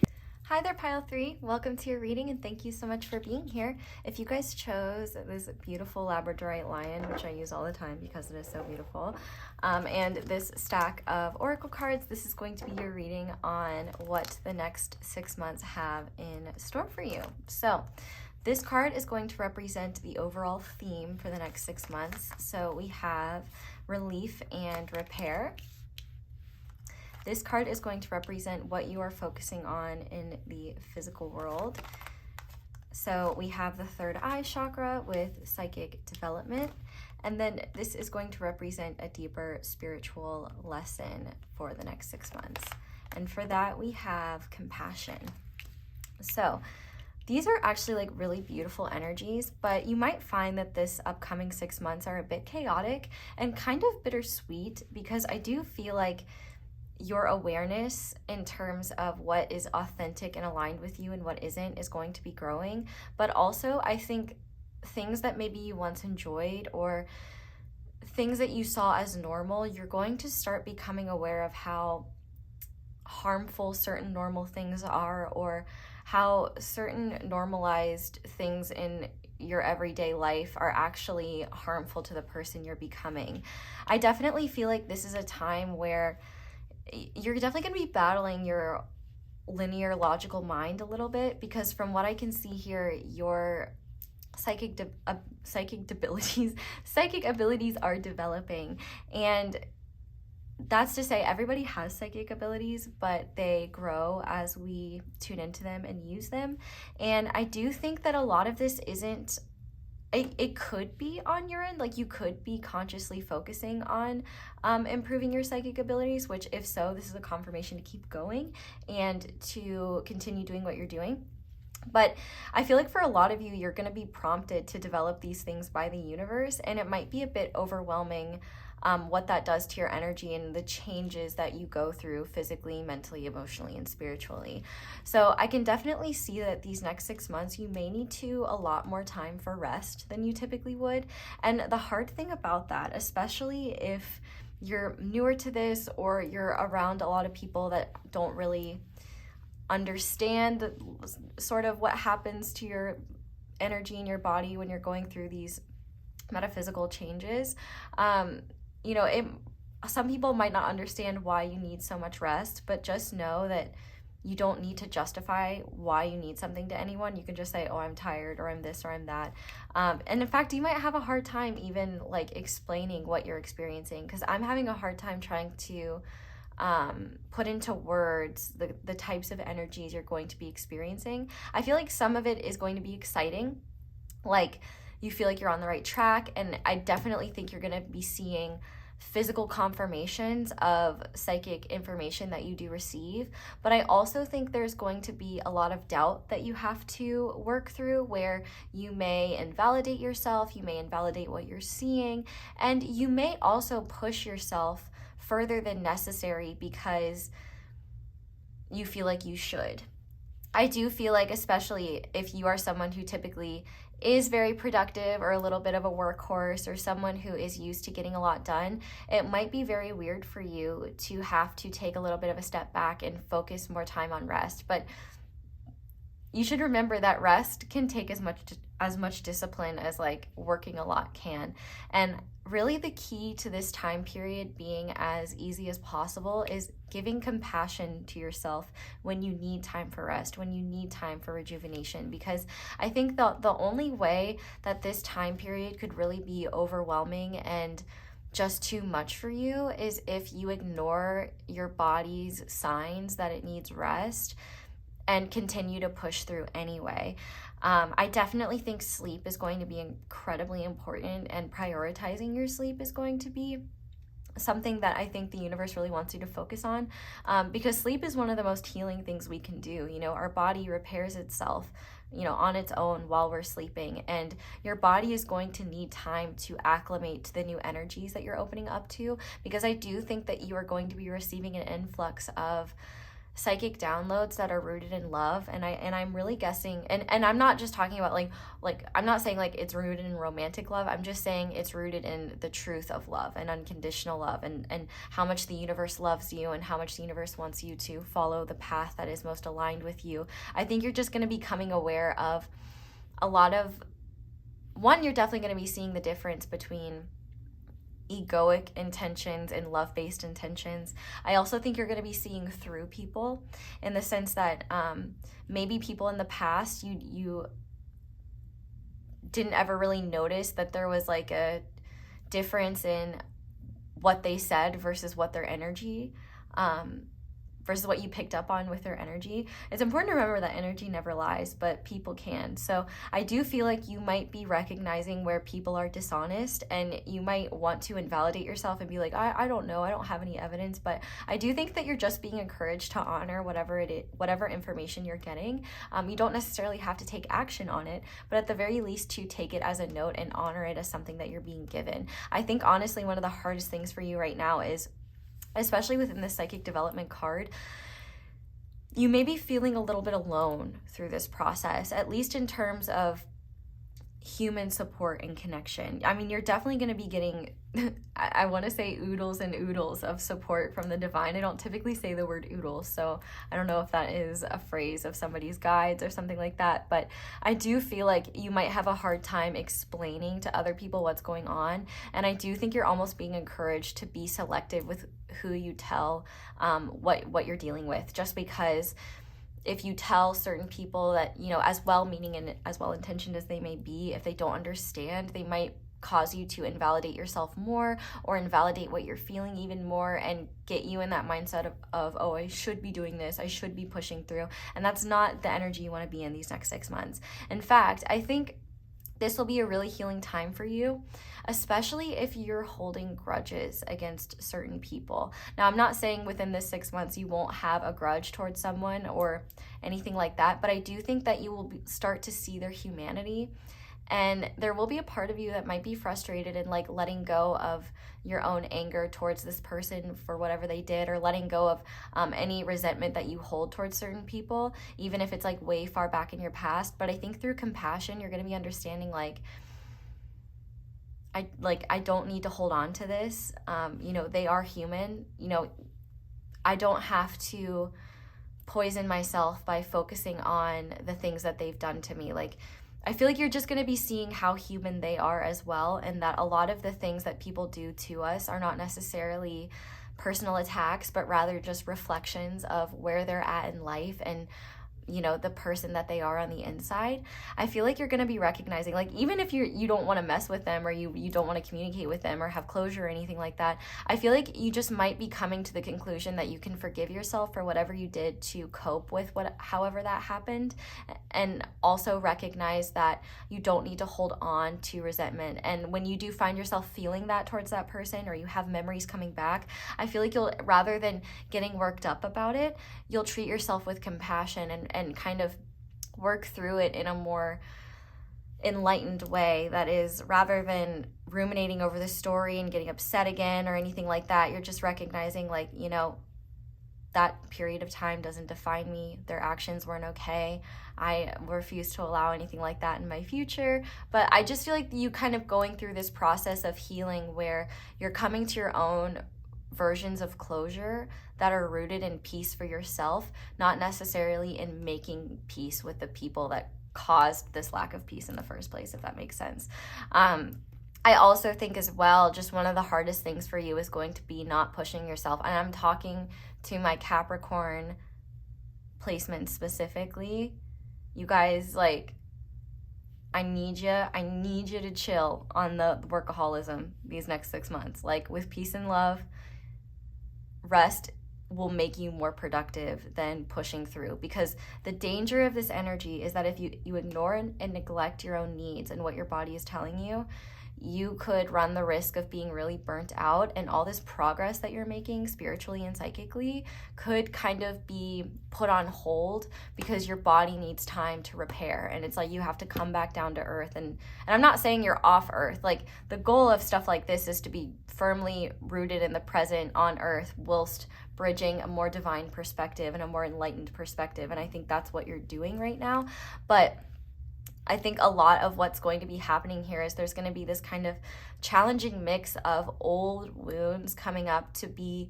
Hi there, pile 3. Welcome to your reading, and thank you so much for being here. If you guys chose this beautiful Labradorite lion, which I use all the time because it is so beautiful, and this stack of oracle cards, this is going to be your reading on what the next 6 months have in store for you. So this card is going to represent the overall theme for the next 6 months. So we have relief and repair. This card is going to represent what you are focusing on in the physical world. So we have the third eye chakra with psychic development. And then this is going to represent a deeper spiritual lesson for the next 6 months. And for that, we have compassion. So these are actually like really beautiful energies, but you might find that this upcoming 6 months are a bit chaotic and kind of bittersweet, because I do feel like your awareness in terms of what is authentic and aligned with you and what isn't is going to be growing. But also, I think things that maybe you once enjoyed or things that you saw as normal, you're going to start becoming aware of how harmful certain normal things are, or how certain normalized things in your everyday life are actually harmful to the person you're becoming. I definitely feel like this is a time where you're definitely going to be battling your linear logical mind a little bit, because from what I can see here, your psychic abilities are developing. And that's to say, everybody has psychic abilities, but they grow as we tune into them and use them. And I do think that a lot of this isn't, it could be on your end, like you could be consciously focusing on improving your psychic abilities, which if so, this is a confirmation to keep going and to continue doing what you're doing. But I feel like for a lot of you, you're going to be prompted to develop these things by the universe, and it might be a bit overwhelming what that does to your energy and the changes that you go through physically, mentally, emotionally, and spiritually. So I can definitely see that these next 6 months, you may need to allot more time for rest than you typically would. And the hard thing about that, especially if you're newer to this or you're around a lot of people that don't really understand sort of what happens to your energy in your body when you're going through these metaphysical changes. You know, some people might not understand why you need so much rest, but just know that you don't need to justify why you need something to anyone. You can just say, oh, I'm tired, or I'm this, or I'm that. And in fact, you might have a hard time even like explaining what you're experiencing, because I'm having a hard time trying to put into words the types of energies you're going to be experiencing. I feel like some of it is going to be exciting, like you feel like you're on the right track, and I definitely think you're going to be seeing physical confirmations of psychic information that you do receive. But I also think there's going to be a lot of doubt that you have to work through, where you may invalidate yourself, you may invalidate what you're seeing, and you may also push yourself further than necessary because you feel like you should. I do feel like, especially if you are someone who typically is very productive or a little bit of a workhorse, or someone who is used to getting a lot done, it might be very weird for you to have to take a little bit of a step back and focus more time on rest. But you should remember that rest can take as much discipline as like working a lot can. And really the key to this time period being as easy as possible is giving compassion to yourself when you need time for rest, when you need time for rejuvenation. Because I think the only way that this time period could really be overwhelming and just too much for you is if you ignore your body's signs that it needs rest and continue to push through anyway. I definitely think sleep is going to be incredibly important, and prioritizing your sleep is going to be something that I think the universe really wants you to focus on, because sleep is one of the most healing things we can do. You know, our body repairs itself, you know, on its own while we're sleeping, and your body is going to need time to acclimate to the new energies that you're opening up to, because I do think that you are going to be receiving an influx of psychic downloads that are rooted in love. And I'm really guessing, and I'm not just talking about like I'm not saying like it's rooted in romantic love. I'm just saying it's rooted in the truth of love and unconditional love, and how much the universe loves you, and how much the universe wants you to follow the path that is most aligned with you. I think you're just going to be becoming aware of a lot of, one, you're definitely going to be seeing the difference between egoic intentions and love-based intentions. I also think you're going to be seeing through people, in the sense that maybe people in the past you didn't ever really notice that there was like a difference in what they said versus what their energy versus what you picked up on with their energy. It's important to remember that energy never lies, but people can. So I do feel like you might be recognizing where people are dishonest, and you might want to invalidate yourself and be like, I don't know, I don't have any evidence. But I do think that you're just being encouraged to honor whatever information you're getting. You don't necessarily have to take action on it, but at the very least to take it as a note and honor it as something that you're being given. I think honestly one of the hardest things for you right now is, especially within the psychic development card, you may be feeling a little bit alone through this process, at least in terms of human support and connection. I mean, you're definitely going to be getting, I want to say oodles and oodles of support from the divine. I don't typically say the word oodles, so I don't know if that is a phrase of somebody's guides or something like that, but I do feel like you might have a hard time explaining to other people what's going on, and I do think you're almost being encouraged to be selective with who you tell what you're dealing with, just because if you tell certain people that, you know, as well-meaning and as well-intentioned as they may be, if they don't understand, they might cause you to invalidate yourself more, or invalidate what you're feeling even more, and get you in that mindset of oh, I should be doing this, I should be pushing through. And that's not the energy you want to be in these next 6 months. In fact, I think this will be a really healing time for you, especially if you're holding grudges against certain people. Now, I'm not saying within this 6 months you won't have a grudge towards someone or anything like that, but I do think that you will start to see their humanity, and there will be a part of you that might be frustrated and like letting go of your own anger towards this person for whatever they did, or letting go of any resentment that you hold towards certain people, even if it's like way far back in your past. But I think through compassion, you're going to be understanding I don't need to hold on to this. You know, they are human. You know, I don't have to poison myself by focusing on the things that they've done to me. Like, I feel like you're just going to be seeing how human they are as well, and that a lot of the things that people do to us are not necessarily personal attacks, but rather just reflections of where they're at in life and, you know, the person that they are on the inside. I feel like you're going to be recognizing, like, even if you don't want to mess with them, or you don't want to communicate with them or have closure or anything like that, I feel like you just might be coming to the conclusion that you can forgive yourself for whatever you did to cope with however that happened, and also recognize that you don't need to hold on to resentment. And when you do find yourself feeling that towards that person, or you have memories coming back, I feel like you'll, rather than getting worked up about it, you'll treat yourself with compassion and kind of work through it in a more enlightened way. That is, rather than ruminating over the story and getting upset again or anything like that, you're just recognizing, like, you know, that period of time doesn't define me. Their actions weren't okay. I refuse to allow anything like that in my future. But I just feel like you kind of going through this process of healing where you're coming to your own versions of closure that are rooted in peace for yourself, not necessarily in making peace with the people that caused this lack of peace in the first place, if that makes sense. I also think as well, just one of the hardest things for you is going to be not pushing yourself. And I'm talking to my Capricorn placement specifically. You guys, like, I need you to chill on the workaholism these next 6 months. Like, with peace and love, rest will make you more productive than pushing through, because the danger of this energy is that if you ignore and neglect your own needs and what your body is telling you, you could run the risk of being really burnt out, and all this progress that you're making spiritually and psychically could kind of be put on hold because your body needs time to repair. And it's like you have to come back down to earth. And I'm not saying you're off earth. Like, the goal of stuff like this is to be firmly rooted in the present on earth, whilst bridging a more divine perspective and a more enlightened perspective. And I think that's what you're doing right now. But I think a lot of what's going to be happening here is there's going to be this kind of challenging mix of old wounds coming up to be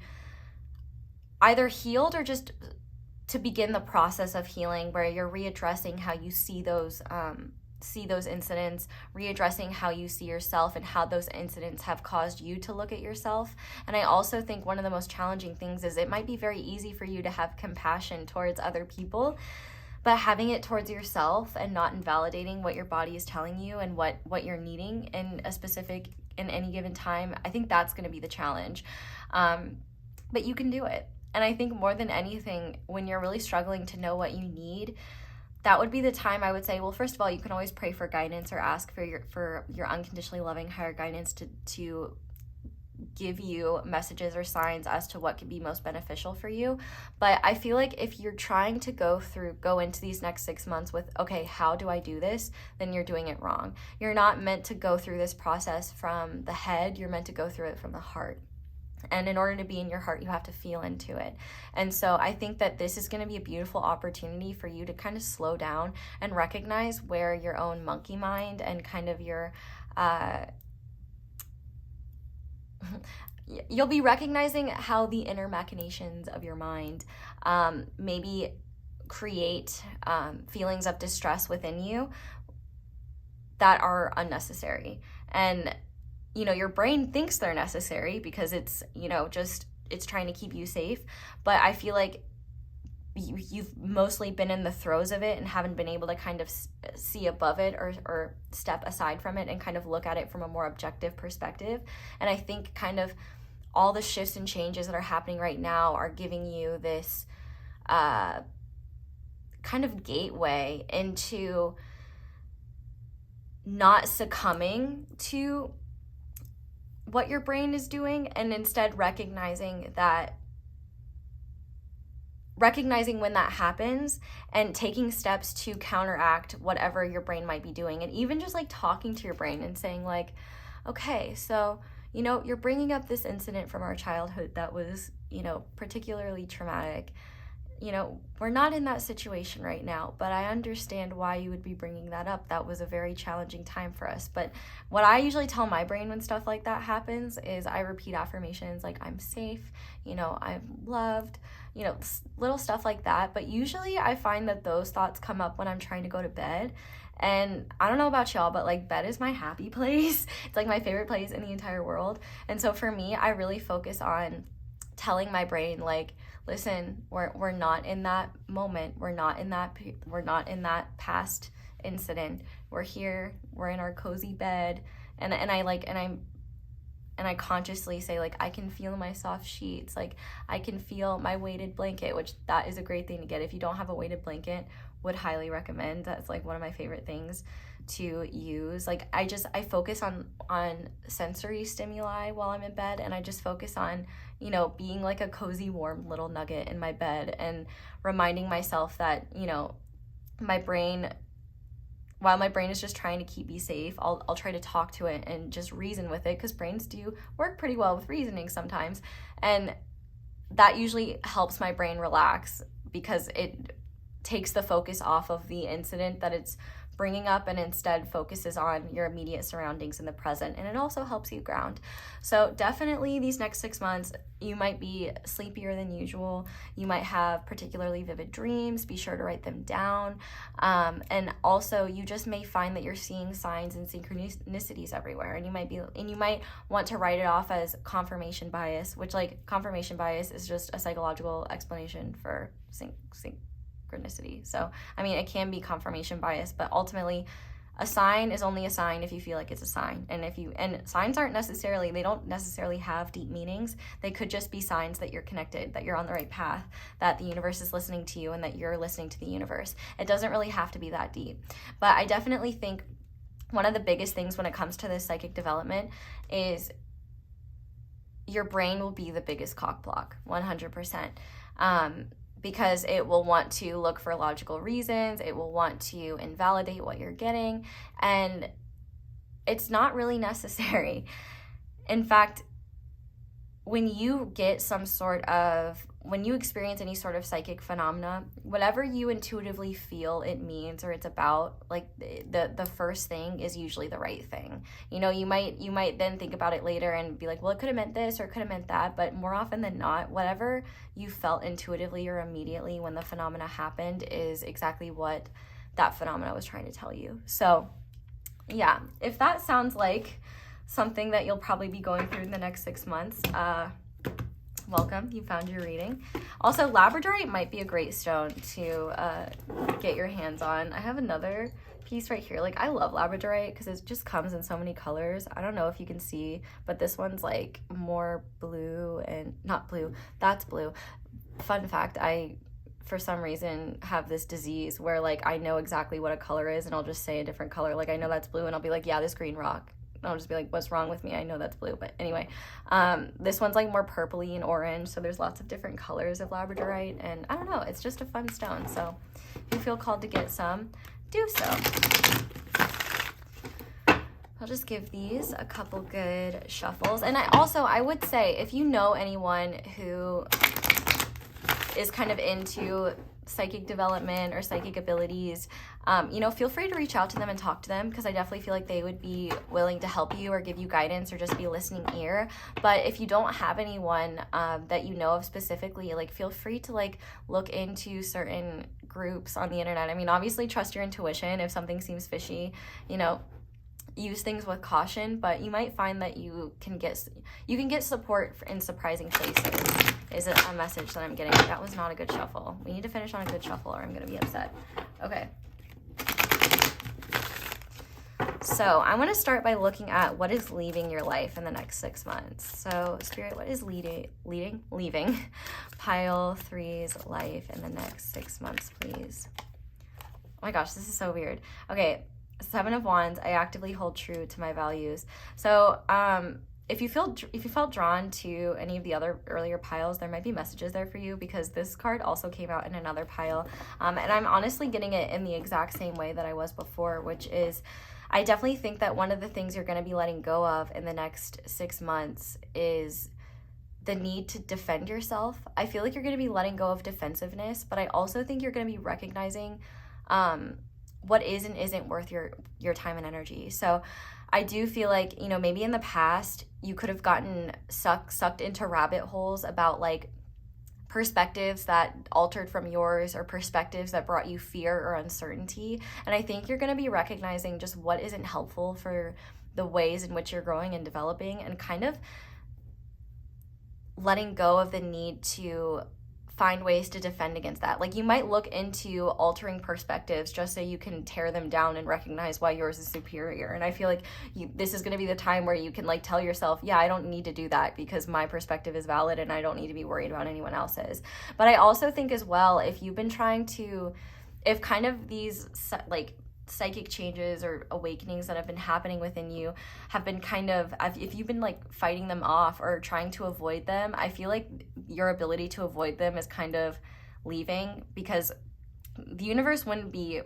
either healed or just to begin the process of healing, where you're readdressing how you see those incidents, readdressing how you see yourself and how those incidents have caused you to look at yourself. And I also think one of the most challenging things is it might be very easy for you to have compassion towards other people, but having it towards yourself and not invalidating what your body is telling you and what you're needing in any given time, I think that's going to be the challenge. But you can do it. And I think more than anything, when you're really struggling to know what you need, that would be the time I would say, well, first of all, you can always pray for guidance or ask for your unconditionally loving higher guidance to give you messages or signs as to what could be most beneficial for you. But I feel like if you're trying to go into these next 6 months with, okay, how do I do this? Then you're doing it wrong. You're not meant to go through this process from the head. You're meant to go through it from the heart. And in order to be in your heart, you have to feel into it. And so I think that this is going to be a beautiful opportunity for you to kind of slow down and recognize where your own monkey mind and kind of your you'll be recognizing how the inner machinations of your mind maybe create feelings of distress within you that are unnecessary. And, you know, your brain thinks they're necessary because it's, you know, just, it's trying to keep you safe. But I feel like you've mostly been in the throes of it and haven't been able to kind of see above it or step aside from it and kind of look at it from a more objective perspective. And I think kind of all the shifts and changes that are happening right now are giving you this kind of gateway into not succumbing to what your brain is doing, and instead recognizing when that happens and taking steps to counteract whatever your brain might be doing. And even just like talking to your brain and saying like, okay, so, you know, you're bringing up this incident from our childhood that was, you know, particularly traumatic. you know, we're not in that situation right now, but I understand why you would be bringing that up. That was a very challenging time for us. But what I usually tell my brain when stuff like that happens is I repeat affirmations like I'm safe, you know, I'm loved, you know, little stuff like that. But usually I find that those thoughts come up when I'm trying to go to bed. And I don't know about y'all, but like bed is my happy place. It's like my favorite place in the entire world. And so for me, I really focus on telling my brain, like, listen, we're not in that moment. We're not in that past incident. We're here. We're in our cozy bed. And I consciously say, like, I can feel my soft sheets. Like, I can feel my weighted blanket, which that is a great thing to get. If you don't have a weighted blanket, would highly recommend. That's like one of my favorite things to use. Like, I focus on sensory stimuli while I'm in bed, and I just focus on, you know, being like a cozy, warm little nugget in my bed, and reminding myself that, you know, while my brain is just trying to keep me safe, I'll try to talk to it and just reason with it, because brains do work pretty well with reasoning sometimes. And that usually helps my brain relax, because it takes the focus off of the incident that it's bringing up and instead focuses on your immediate surroundings in the present. And it also helps you ground. So definitely these next 6 months, you might be sleepier than usual. You might have particularly vivid dreams. Be sure to write them down. And also you just may find that you're seeing signs and synchronicities everywhere. And you might want to write it off as confirmation bias, which, like, confirmation bias is just a psychological explanation for synchronicity. So, I mean, it can be confirmation bias, but ultimately a sign is only a sign if you feel like it's a sign. And signs they don't necessarily have deep meanings. They could just be signs that you're connected, that you're on the right path, that the universe is listening to you, and that you're listening to the universe. It doesn't really have to be that deep. But I definitely think one of the biggest things when it comes to this psychic development is your brain will be the biggest cock block, 100%. Because it will want to look for logical reasons. It will want to invalidate what you're getting. And it's not really necessary. In fact, when you experience any sort of psychic phenomena, whatever you intuitively feel it means or it's about, like, the first thing is usually the right thing. You know, you might then think about it later and be like, well, it could have meant this or it could have meant that, but more often than not, whatever you felt intuitively or immediately when the phenomena happened is exactly what that phenomena was trying to tell you. So yeah, if that sounds like something that you'll probably be going through in the next 6 months, welcome, you found your reading. Also, Labradorite might be a great stone to get your hands on. I have another piece right here. Like, I love Labradorite because it just comes in so many colors. I don't know if you can see, but this one's like more blue, and not blue, that's blue. Fun fact, I for some reason have this disease where, like, I know exactly what a color is and I'll just say a different color. Like, I know that's blue and I'll be like, yeah, this green rock. I'll just be like, what's wrong with me? I know that's blue. But anyway, this one's like more purpley and orange. So there's lots of different colors of Labradorite. And I don't know, it's just a fun stone. So if you feel called to get some, do so. I'll just give these a couple good shuffles. And I would say, if you know anyone who is kind of into psychic development or psychic abilities, feel free to reach out to them and talk to them, because I definitely feel like they would be willing to help you or give you guidance or just be a listening ear. But if you don't have anyone that you know of specifically, like, feel free to, like, look into certain groups on the internet. I mean, obviously trust your intuition. If something seems fishy, use things with caution, but you might find that you can get support in surprising places, is a message that I'm getting. That was not a good shuffle. We need to finish on a good shuffle or I'm going to be upset. Okay. So I want to start by looking at what is leaving your life in the next 6 months. So Spirit, what is leaving pile 3's life in the next 6 months, please? Oh my gosh, this is so weird. Okay. 7 of Wands, I actively hold true to my values. So if you felt drawn to any of the other earlier piles, there might be messages there for you, because this card also came out in another pile. And I'm honestly getting it in the exact same way that I was before, which is, I definitely think that one of the things you're going to be letting go of in the next 6 months is the need to defend yourself. I feel like you're going to be letting go of defensiveness, but I also think you're going to be recognizing what is and isn't worth your time and energy. So I do feel like, you know, maybe in the past you could have gotten sucked into rabbit holes about like perspectives that altered from yours, or perspectives that brought you fear or uncertainty. And I think you're going to be recognizing just what isn't helpful for the ways in which you're growing and developing, and kind of letting go of the need to find ways to defend against that. Like, you might look into altering perspectives just so you can tear them down and recognize why yours is superior. And I feel like this is going to be the time where you can like tell yourself, yeah, I don't need to do that because my perspective is valid and I don't need to be worried about anyone else's. But I also think as well, if you've been trying to, if kind of these like psychic changes or awakenings that have been happening within you have been kind of, if you've been like fighting them off or trying to avoid them, I feel like your ability to avoid them is kind of leaving, because the universe wouldn't be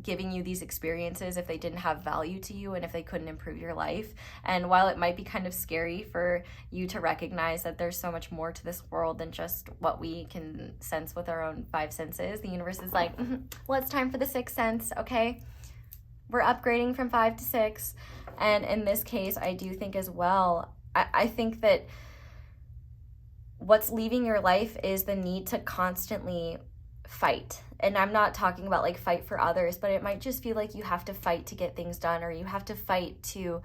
giving you these experiences if they didn't have value to you and if they couldn't improve your life. And while it might be kind of scary for you to recognize that there's so much more to this world than just what we can sense with our own five senses, the universe is like, well, it's time for the sixth sense, okay? We're upgrading from 5 to 6. And in this case, I do think as well, I think that what's leaving your life is the need to constantly fight. And I'm not talking about like fight for others, but it might just feel like you have to fight to get things done, or you have to fight to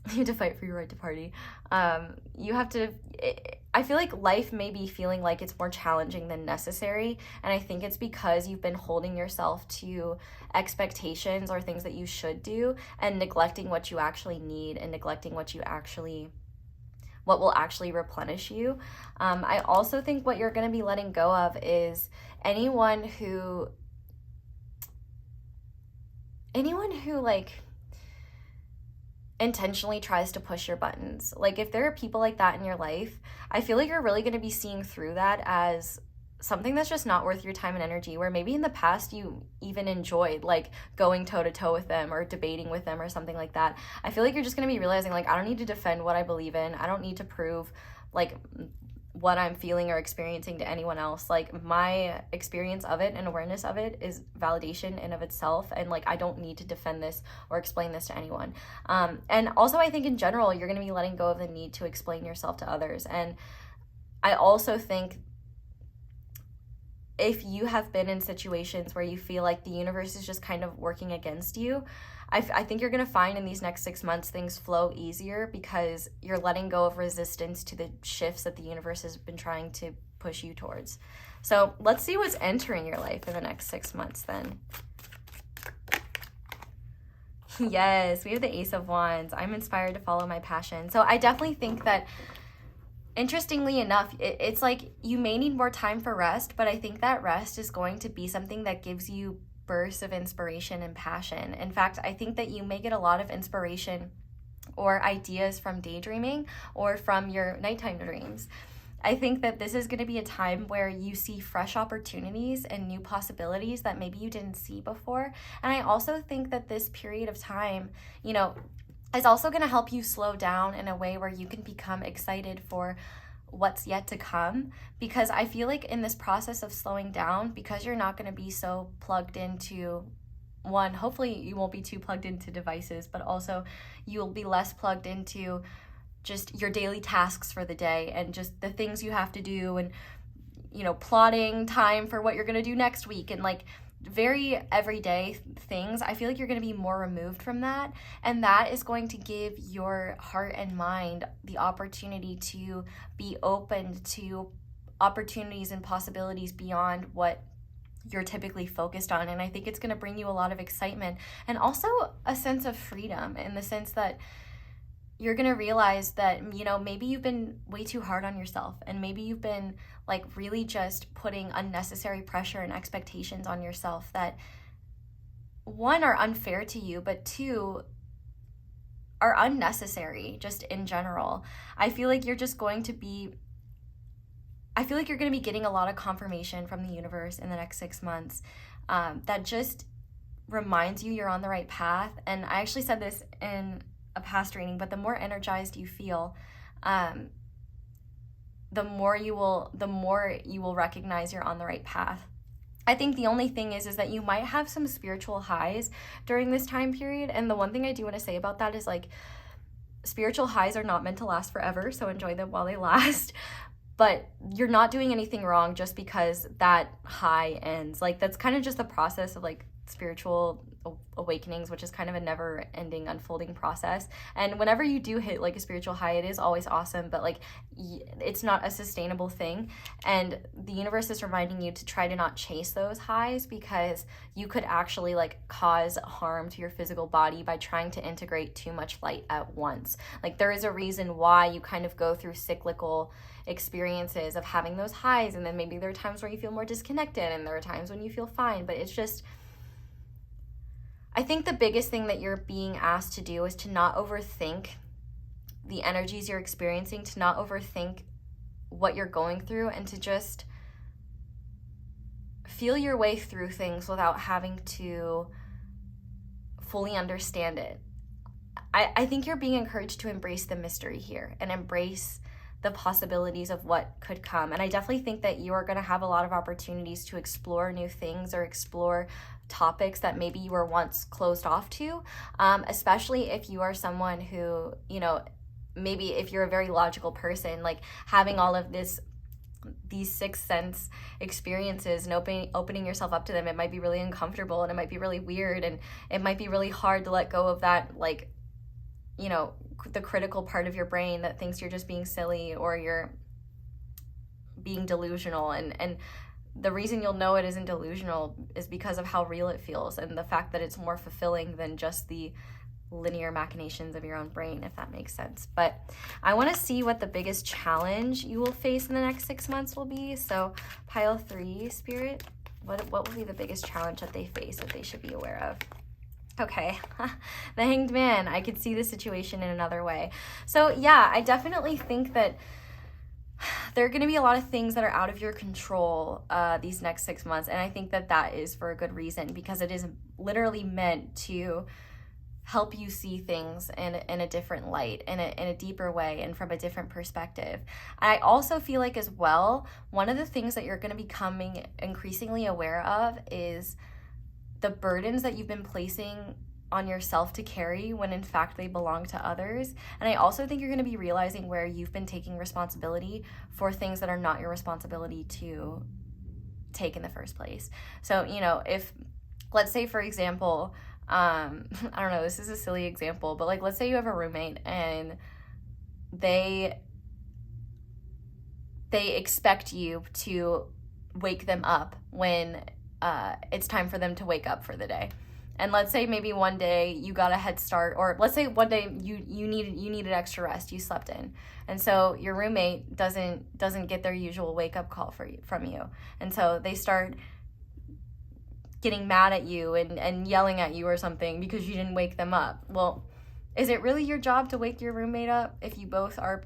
you have to fight for your right to party. You have to, I feel like life may be feeling like it's more challenging than necessary. And I think it's because you've been holding yourself to expectations or things that you should do, and neglecting what you actually need, and neglecting what will actually replenish you. I also think what you're going to be letting go of is anyone who like intentionally tries to push your buttons. Like, if there are people like that in your life, I feel like you're really going to be seeing through that as something that's just not worth your time and energy, where maybe in the past you even enjoyed like going toe to toe with them or debating with them or something like that. I feel like you're just going to be realizing like, I don't need to defend what I believe in. I don't need to prove like what I'm feeling or experiencing to anyone else. Like, my experience of it and awareness of it is validation in of itself, and like, I don't need to defend this or explain this to anyone. And also, I think in general, you're going to be letting go of the need to explain yourself to others. And I also think if you have been in situations where you feel like the universe is just kind of working against you, I think you're going to find in these next 6 months things flow easier, because you're letting go of resistance to the shifts that the universe has been trying to push you towards. So let's see what's entering your life in the next 6 months then. Yes, we have the Ace of Wands. I'm inspired to follow my passion. So I definitely think that, interestingly enough, it's like you may need more time for rest, but I think that rest is going to be something that gives you bursts of inspiration and passion. In fact, I think that you may get a lot of inspiration or ideas from daydreaming or from your nighttime dreams. I think that this is going to be a time where you see fresh opportunities and new possibilities that maybe you didn't see before. And I also think that this period of time, you know, is also going to help you slow down in a way where you can become excited for what's yet to come, because I feel like in this process of slowing down, because you're not going to be so plugged into one, hopefully you won't be too plugged into devices, but also you'll be less plugged into just your daily tasks for the day and just the things you have to do, and, you know, plotting time for what you're going to do next week, and like very everyday things. I feel like you're going to be more removed from that, and that is going to give your heart and mind the opportunity to be open to opportunities and possibilities beyond what you're typically focused on. And I think it's going to bring you a lot of excitement and also a sense of freedom, in the sense that you're going to realize that, you know, maybe you've been way too hard on yourself, and maybe you've been like really just putting unnecessary pressure and expectations on yourself that, one, are unfair to you, but two, are unnecessary just in general. I feel like you're going to be getting a lot of confirmation from the universe in the next 6 months that just reminds you you're on the right path. And I actually said this in a past reading, but the more energized you feel, the more you will recognize you're on the right path. I think the only thing is that you might have some spiritual highs during this time period. And the one thing I do want to say about that is like, spiritual highs are not meant to last forever, so enjoy them while they last. But you're not doing anything wrong just because that high ends. Like, that's kind of just the process of like spiritual awakenings, which is kind of a never ending unfolding process. And whenever you do hit like a spiritual high, it is always awesome, but like it's not a sustainable thing. And the universe is reminding you to try to not chase those highs, because you could actually like cause harm to your physical body by trying to integrate too much light at once. Like, there is a reason why you kind of go through cyclical experiences of having those highs, and then maybe there are times where you feel more disconnected and there are times when you feel fine. But it's just, I think the biggest thing that you're being asked to do is to not overthink the energies you're experiencing, to not overthink what you're going through, and to just feel your way through things without having to fully understand it. I think you're being encouraged to embrace the mystery here and embrace the possibilities of what could come. And I definitely think that you are going to have a lot of opportunities to explore new things or explore topics that maybe you were once closed off to, especially if you are someone who, you know, maybe if you're a very logical person, like having all of these sixth sense experiences and opening yourself up to them, it might be really uncomfortable and it might be really weird, and it might be really hard to let go of that, like, you know, the critical part of your brain that thinks you're just being silly or you're being delusional. And the reason you'll know it isn't delusional is because of how real it feels, and the fact that it's more fulfilling than just the linear machinations of your own brain, if that makes sense. But I want to see what the biggest challenge you will face in the next 6 months will be. So pile 3, Spirit, what will be the biggest challenge that they face that they should be aware of? Okay, the Hanged Man. I could see the situation in another way. So yeah, I definitely think that there are going to be a lot of things that are out of your control these next 6 months. And I think that that is for a good reason, because it is literally meant to help you see things in a different light, in a deeper way, and from a different perspective. I also feel like as well, one of the things that you're going to be becoming increasingly aware of is the burdens that you've been placing on yourself to carry when in fact they belong to others. And I also think you're going to be realizing where you've been taking responsibility for things that are not your responsibility to take in the first place. So, you know, if, let's say for example, I don't know, this is a silly example, but like, let's say you have a roommate and they expect you to wake them up when it's time for them to wake up for the day. And let's say maybe one day you got a head start, or let's say one day you needed extra rest, you slept in. And so your roommate doesn't get their usual wake up call from you. And so they start getting mad at you and yelling at you or something because you didn't wake them up. Well, is it really your job to wake your roommate up if you both are,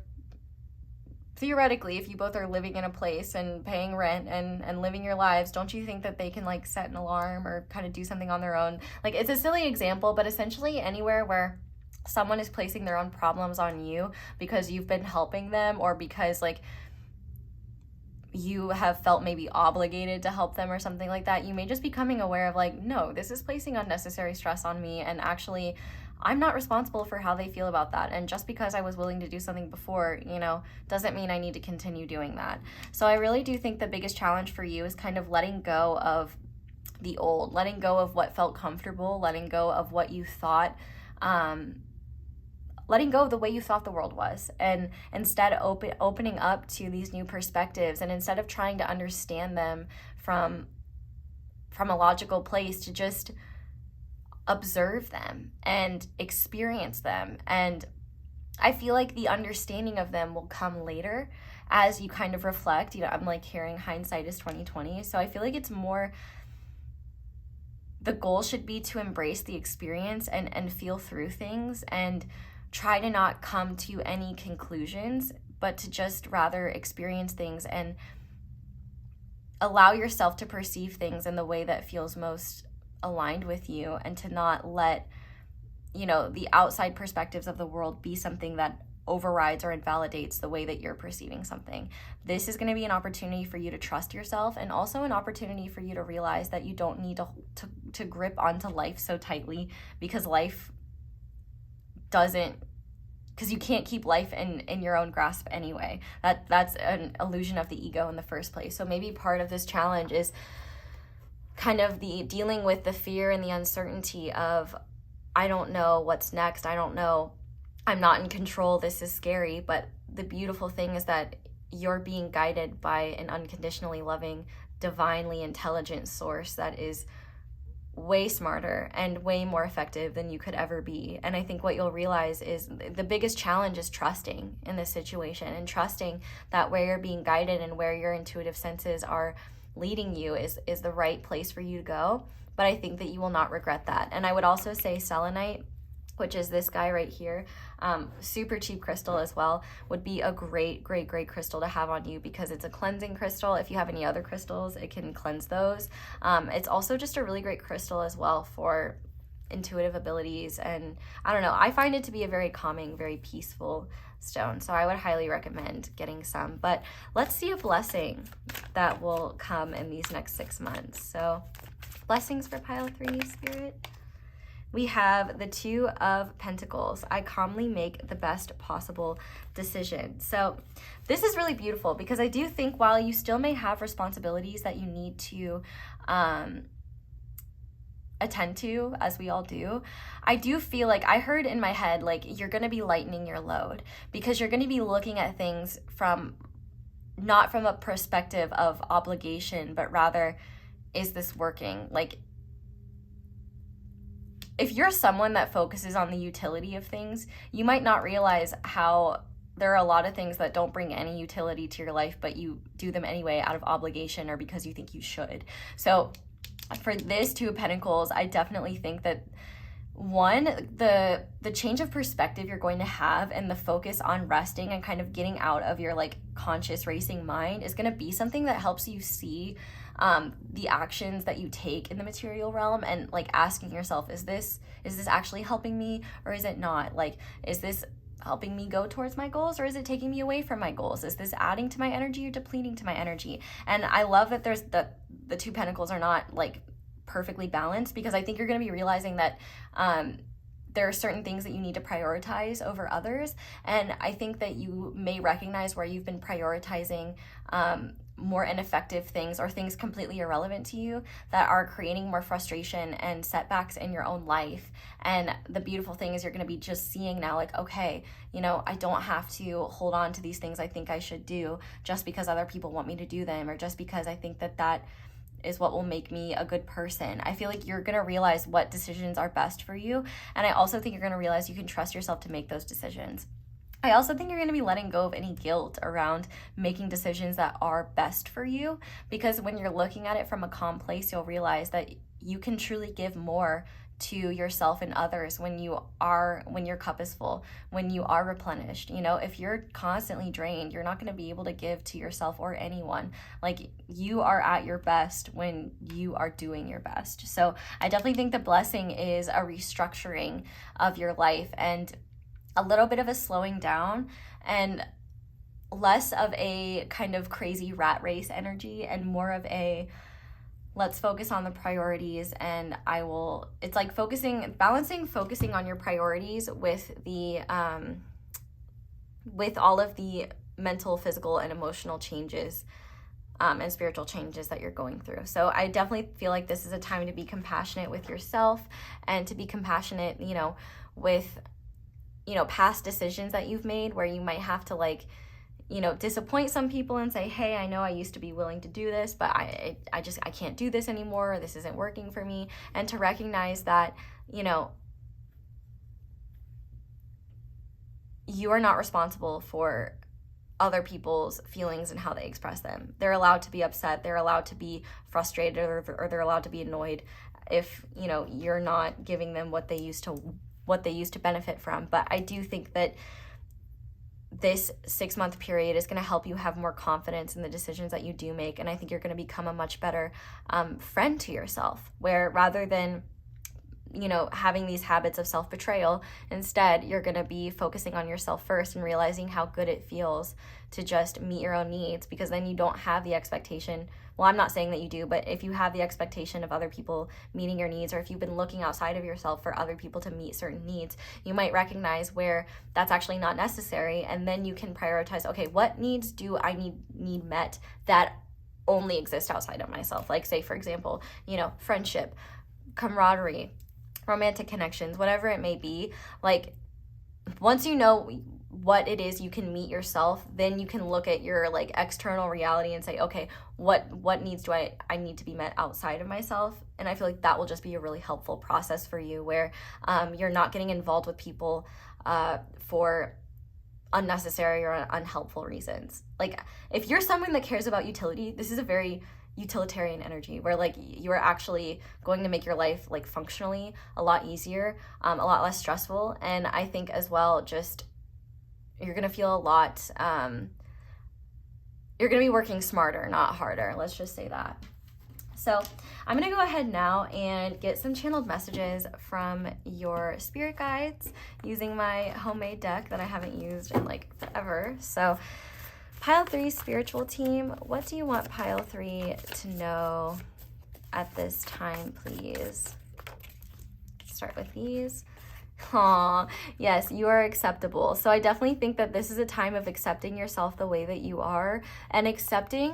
theoretically, if you both are living in a place and paying rent and living your lives? Don't you think that they can like set an alarm or kind of do something on their own? Like, it's a silly example, but essentially anywhere where someone is placing their own problems on you because you've been helping them, or because like you have felt maybe obligated to help them or something like that, you may just be becoming aware of like, no, this is placing unnecessary stress on me, and actually I'm not responsible for how they feel about that. And just because I was willing to do something before, you know, doesn't mean I need to continue doing that. So I really do think the biggest challenge for you is kind of letting go of the old, letting go of what felt comfortable, letting go of what you thought, letting go of the way you thought the world was, and instead opening up to these new perspectives. And instead of trying to understand them from a logical place, to just observe them and experience them. And I feel like the understanding of them will come later as you kind of reflect. You know, I'm like hearing hindsight is 2020. So I feel like it's more, the goal should be to embrace the experience and feel through things, and try to not come to any conclusions, but to just rather experience things and allow yourself to perceive things in the way that feels most aligned with you, and to not let, you know, the outside perspectives of the world be something that overrides or invalidates the way that you're perceiving something. This is going to be an opportunity for you to trust yourself, and also an opportunity for you to realize that you don't need to grip onto life so tightly, because life doesn't, because you can't keep life in your own grasp anyway. That's an illusion of the ego in the first place. So maybe part of this challenge is kind of the dealing with the fear and the uncertainty of, I don't know what's next, I don't know, I'm not in control, this is scary. But the beautiful thing is that you're being guided by an unconditionally loving, divinely intelligent source that is way smarter and way more effective than you could ever be. And I think what you'll realize is the biggest challenge is trusting in this situation, and trusting that where you're being guided and where your intuitive senses are leading you is the right place for you to go. But I think that you will not regret that. And I would also say selenite, which is this guy right here, super cheap crystal as well, would be a great crystal to have on you, because it's a cleansing crystal. If you have any other crystals, it can cleanse those. It's also just a really great crystal as well for intuitive abilities, and I don't know, I find it to be a very calming, very peaceful stone, so I would highly recommend getting some. But let's see a blessing that will come in these next 6 months. So blessings for pile 3, Spirit. We have the 2 of Pentacles. I calmly make the best possible decision. So this is really beautiful, because I do think while you still may have responsibilities that you need to attend to, as we all do, I do feel like I heard in my head, like, you're going to be lightening your load, because you're going to be looking at things from, not from a perspective of obligation, but rather, is this working? Like, if you're someone that focuses on the utility of things, you might not realize how there are a lot of things that don't bring any utility to your life, but you do them anyway out of obligation or because you think you should. So for this 2 of Pentacles, I definitely think that, one, the change of perspective you're going to have, and the focus on resting and kind of getting out of your like conscious racing mind, is going to be something that helps you see the actions that you take in the material realm, and like asking yourself, is this actually helping me, or is it not? Like, is this helping me go towards my goals, or is it taking me away from my goals? Is this adding to my energy or depleting to my energy? And I love that there's the 2 Pentacles are not like perfectly balanced, because I think you're going to be realizing that there are certain things that you need to prioritize over others. And I think that you may recognize where you've been prioritizing more ineffective things, or things completely irrelevant to you, that are creating more frustration and setbacks in your own life. And the beautiful thing is you're going to be just seeing now, like, okay, you know, I don't have to hold on to these things I think I should do just because other people want me to do them, or just because I think that is what will make me a good person. I feel like you're going to realize what decisions are best for you. And I also think you're going to realize you can trust yourself to make those decisions. I also think you're going to be letting go of any guilt around making decisions that are best for you, because when you're looking at it from a calm place, you'll realize that you can truly give more to yourself and others when your cup is full, when you are replenished. You know, if you're constantly drained, you're not going to be able to give to yourself or anyone. Like, you are at your best when you are doing your best. So I definitely think the blessing is a restructuring of your life, and a little bit of a slowing down, and less of a kind of crazy rat race energy, and more of a, let's focus on the priorities. And it's like balancing focusing on your priorities with all of the mental, physical, and emotional changes and spiritual changes that you're going through. So I definitely feel like this is a time to be compassionate with yourself, and to be compassionate, you know, with, you know, past decisions that you've made, where you might have to, like, you know, disappoint some people and say, hey, I know I used to be willing to do this, but I can't do this anymore, or this isn't working for me. And to recognize that, you know, you are not responsible for other people's feelings and how they express them. They're allowed to be upset, they're allowed to be frustrated, or they're allowed to be annoyed if, you know, you're not giving them what they used to benefit from. But I do think that this 6-month period is going to help you have more confidence in the decisions that you do make. And I think you're going to become a much better friend to yourself, where rather than you know, having these habits of self-betrayal. Instead, you're going to be focusing on yourself first and realizing how good it feels to just meet your own needs, because then you don't have the expectation. Well, I'm not saying that you do, but if you have the expectation of other people meeting your needs, or if you've been looking outside of yourself for other people to meet certain needs, you might recognize where that's actually not necessary. And then you can prioritize, okay, what needs do I need met that only exist outside of myself? Like, say, for example, you know, friendship, camaraderie, romantic connections, whatever it may be. Like, once you know what it is you can meet yourself, then you can look at your like external reality and say, okay, what needs do I need to be met outside of myself? And I feel like that will just be a really helpful process for you, where you're not getting involved with people for unnecessary or unhelpful reasons. Like, if you're someone that cares about utility, this is a very utilitarian energy, where like you are actually going to make your life like functionally a lot easier, a lot less stressful. And I think as well, just you're going to feel a lot, you're going to be working smarter, not harder. Let's just say that. So I'm going to go ahead now and get some channeled messages from your spirit guides using my homemade deck that I haven't used in like forever. So Pile 3 spiritual team, what do you want Pile 3 to know at this time, please? Start with these. Aw, yes, you are acceptable. So I definitely think that this is a time of accepting yourself the way that you are, and accepting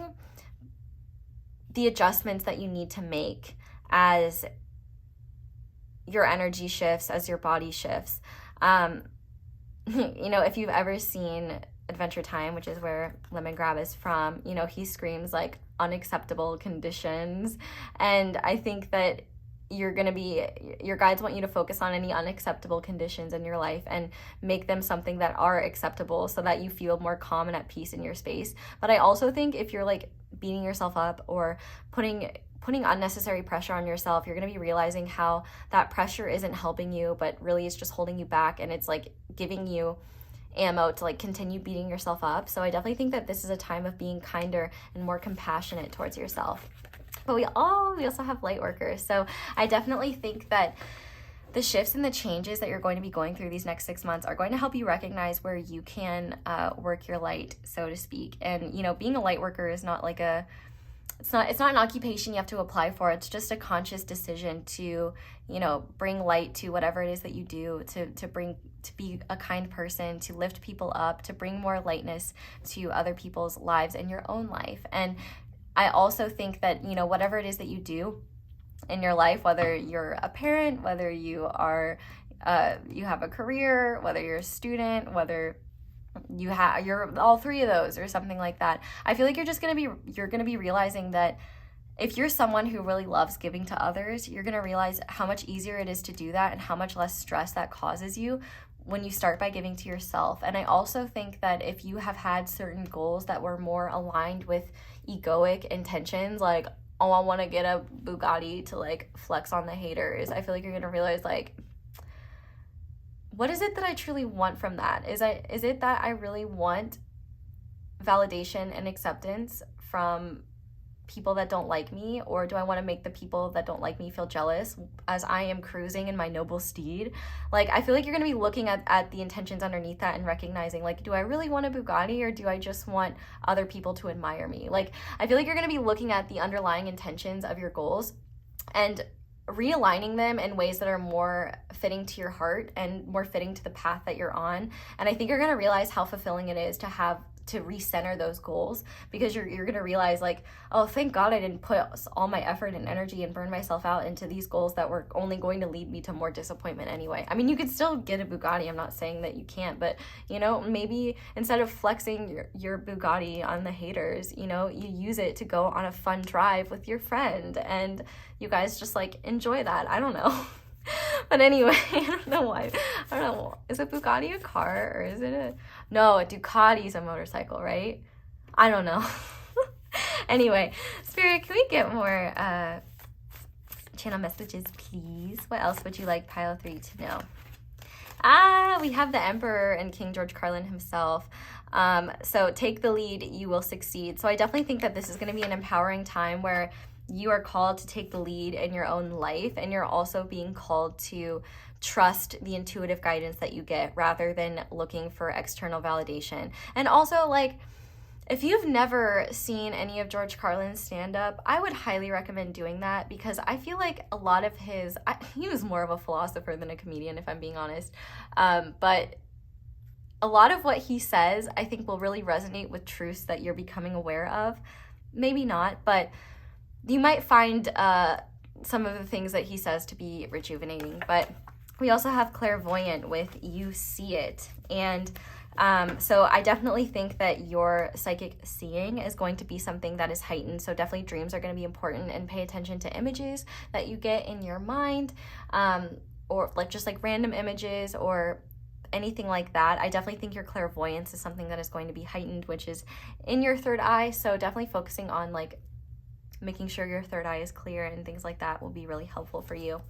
the adjustments that you need to make as your energy shifts, as your body shifts. You know, if you've ever seen Adventure Time, which is where Lemon Grab is from, you know, he screams like unacceptable conditions. And I think that your guides want you to focus on any unacceptable conditions in your life and make them something that are acceptable, so that you feel more calm and at peace in your space. But I also think if you're like beating yourself up or putting unnecessary pressure on yourself, you're going to be realizing how that pressure isn't helping you, but really it's just holding you back, and it's like giving you ammo to like continue beating yourself up. So I definitely think that this is a time of being kinder and more compassionate towards yourself. But we also have light workers. So I definitely think that the shifts and the changes that you're going to be going through these next 6 months are going to help you recognize where you can work your light, so to speak. And, you know, being a light worker is not like it's not an occupation you have to apply for. It's just a conscious decision to, you know, bring light to whatever it is that you do, to be a kind person, to lift people up, to bring more lightness to other people's lives and your own life. And I also think that, you know, whatever it is that you do in your life, whether you're a parent, whether you are, you have a career, whether you're a student, whether you're all three of those or something like that, I feel like you're gonna be realizing that if you're someone who really loves giving to others, you're gonna realize how much easier it is to do that and how much less stress that causes you when you start by giving to yourself. And I also think that if you have had certain goals that were more aligned with egoic intentions, like, oh, I want to get a Bugatti to like flex on the haters, I feel like you're gonna realize, like, what is it that I truly want from that? Is it that I really want validation and acceptance from people that don't like me, or do I want to make the people that don't like me feel jealous as I am cruising in my noble steed? Like, I feel like you're going to be looking at the intentions underneath that and recognizing, like, do I really want a Bugatti, or do I just want other people to admire me? Like, I feel like you're going to be looking at the underlying intentions of your goals and realigning them in ways that are more fitting to your heart and more fitting to the path that you're on. And I think you're going to realize how fulfilling it is to recenter those goals, because you're going to realize, like, oh, thank God I didn't put all my effort and energy and burn myself out into these goals that were only going to lead me to more disappointment anyway. I mean, you could still get a Bugatti. I'm not saying that you can't, but, you know, maybe instead of flexing your Bugatti on the haters, you know, you use it to go on a fun drive with your friend and you guys just like enjoy that. I don't know. But anyway, I don't know why. I don't know. Is a Bugatti a car, or is it no, a Ducati's a motorcycle, right? I don't know. Anyway, Spirit, can we get more channel messages, please? What else would you like Pile 3 to know? We have the Emperor and King George Carlin himself. So take the lead, you will succeed. So I definitely think that this is going to be an empowering time where you are called to take the lead in your own life, and you're also being called to trust the intuitive guidance that you get rather than looking for external validation. And also, like, if you've never seen any of George Carlin's stand-up, I would highly recommend doing that, because I feel like a lot of he was more of a philosopher than a comedian, if I'm being honest. But a lot of what he says, I think, will really resonate with truths that you're becoming aware of. Maybe not, but you might find some of the things that he says to be rejuvenating. But we also have clairvoyant with you see it. And so I definitely think that your psychic seeing is going to be something that is heightened. So definitely dreams are going to be important, and pay attention to images that you get in your mind, or like just like random images or anything like that. I definitely think your clairvoyance is something that is going to be heightened, which is in your third eye. So definitely focusing on like making sure your third eye is clear and things like that will be really helpful for you.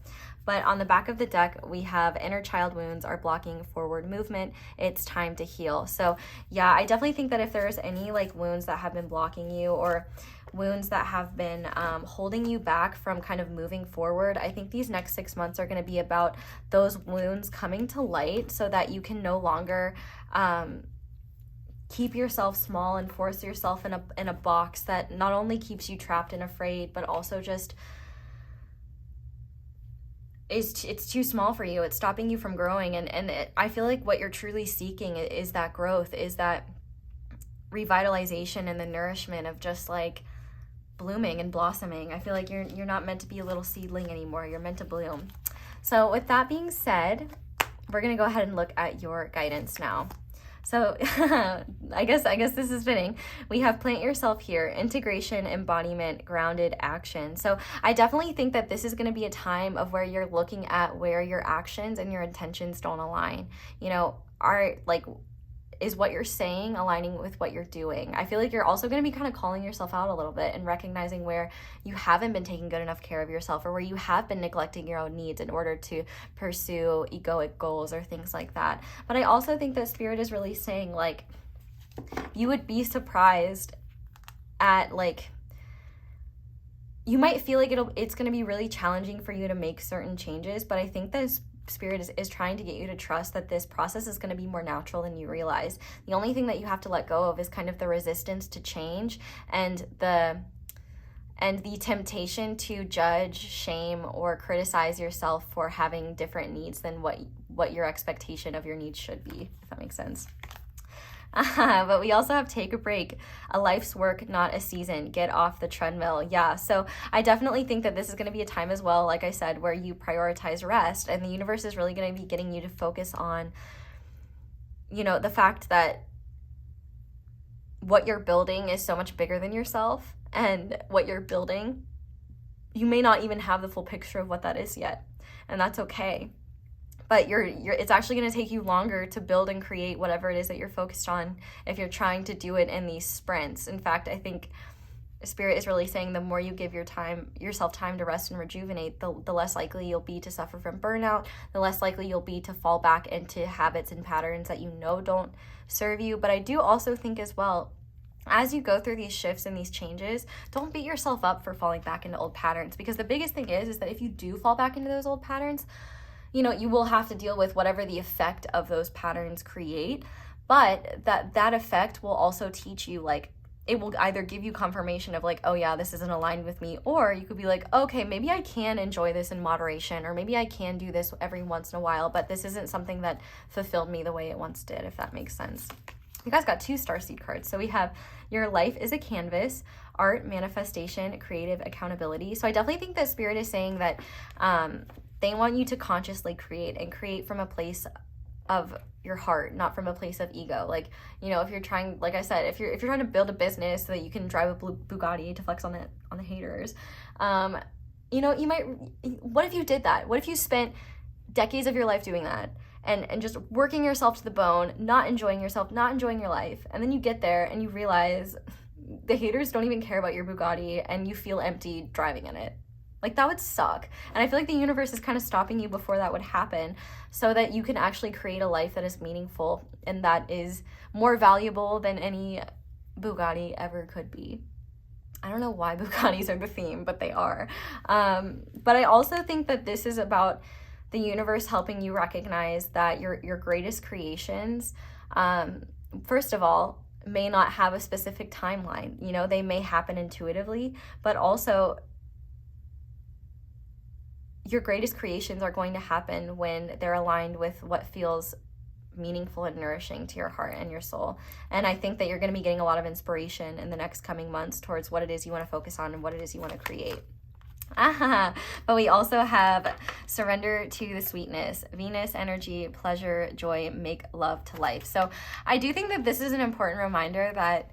But on the back of the deck, we have inner child wounds are blocking forward movement. It's time to heal. So yeah, I definitely think that if there's any like wounds that have been blocking you, or wounds that have been holding you back from kind of moving forward, I think these next 6 months are going to be about those wounds coming to light, so that you can no longer keep yourself small and force yourself in a box that not only keeps you trapped and afraid, but also just it's too small for you. It's stopping you from growing. And I feel like what you're truly seeking is that growth, is that revitalization and the nourishment of just like blooming and blossoming. I feel like you're not meant to be a little seedling anymore. You're meant to bloom. So with that being said, we're going to go ahead and look at your guidance now. So I guess this is fitting. We have plant yourself here, integration, embodiment, grounded action. So I definitely think that this is going to be a time of where you're looking at where your actions and your intentions don't align. You know, is what you're saying aligning with what you're doing? I feel like you're also going to be kind of calling yourself out a little bit and recognizing where you haven't been taking good enough care of yourself, or where you have been neglecting your own needs in order to pursue egoic goals or things like that. But I also think that Spirit is really saying, like, you would be surprised at, like, you might feel like it's going to be really challenging for you to make certain changes, but I think that Spirit is trying to get you to trust that this process is going to be more natural than you realize. The only thing that you have to let go of is kind of the resistance to change, and the temptation to judge, shame, or criticize yourself for having different needs than what your expectation of your needs should be, if that makes sense. But we also have take a break, a life's work, not a season, get off the treadmill. Yeah, so I definitely think that this is going to be a time as well, like I said, where you prioritize rest, and the universe is really going to be getting you to focus on, you know, the fact that what you're building is so much bigger than yourself, and what you're building, you may not even have the full picture of what that is yet, and that's okay. But it's actually going to take you longer to build and create whatever it is that you're focused on if you're trying to do it in these sprints. In fact, I think Spirit is really saying the more you give yourself time to rest and rejuvenate, the less likely you'll be to suffer from burnout, the less likely you'll be to fall back into habits and patterns that you know don't serve you. But I do also think as well, as you go through these shifts and these changes, don't beat yourself up for falling back into old patterns, because the biggest thing is that if you do fall back into those old patterns, you know, you will have to deal with whatever the effect of those patterns create. But that effect will also teach you, like, it will either give you confirmation of like, oh yeah, this isn't aligned with me, or you could be like, okay, maybe I can enjoy this in moderation, or maybe I can do this every once in a while, but this isn't something that fulfilled me the way it once did, if that makes sense. You guys got 2 Starseed cards. So we have your life is a canvas, art, manifestation, creative accountability. So I definitely think that Spirit is saying that they want you to consciously create from a place of your heart, not from a place of ego. Like, you know, if you're trying, like I said, if you're trying to build a business so that you can drive a Bugatti to flex on the haters, you know, what if you did that? What if you spent decades of your life doing that and just working yourself to the bone, not enjoying yourself, not enjoying your life, and then you get there and you realize the haters don't even care about your Bugatti and you feel empty driving in it? Like, that would suck. And I feel like the universe is kind of stopping you before that would happen, so that you can actually create a life that is meaningful and that is more valuable than any Bugatti ever could be. I don't know why Bugattis are the theme, but they are. But I also think that this is about the universe helping you recognize that your greatest creations, first of all, may not have a specific timeline. You know, they may happen intuitively, but also your greatest creations are going to happen when they're aligned with what feels meaningful and nourishing to your heart and your soul. And I think that you're going to be getting a lot of inspiration in the next coming months towards what it is you want to focus on and what it is you want to create. But we also have surrender to the sweetness, Venus energy, pleasure, joy, make love to life. So I do think that this is an important reminder that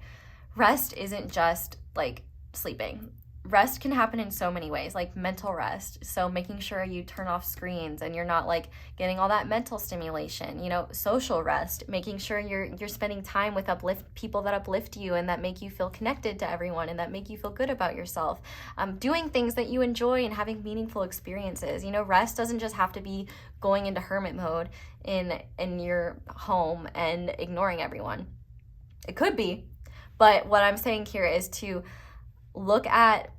rest isn't just like sleeping. Rest can happen in so many ways, like mental rest. So making sure you turn off screens and you're not like getting all that mental stimulation. You know, social rest, making sure you're spending time with people that uplift you and that make you feel connected to everyone and that make you feel good about yourself. Doing things that you enjoy and having meaningful experiences. You know, rest doesn't just have to be going into hermit mode in your home and ignoring everyone. It could be, but what I'm saying here is to look at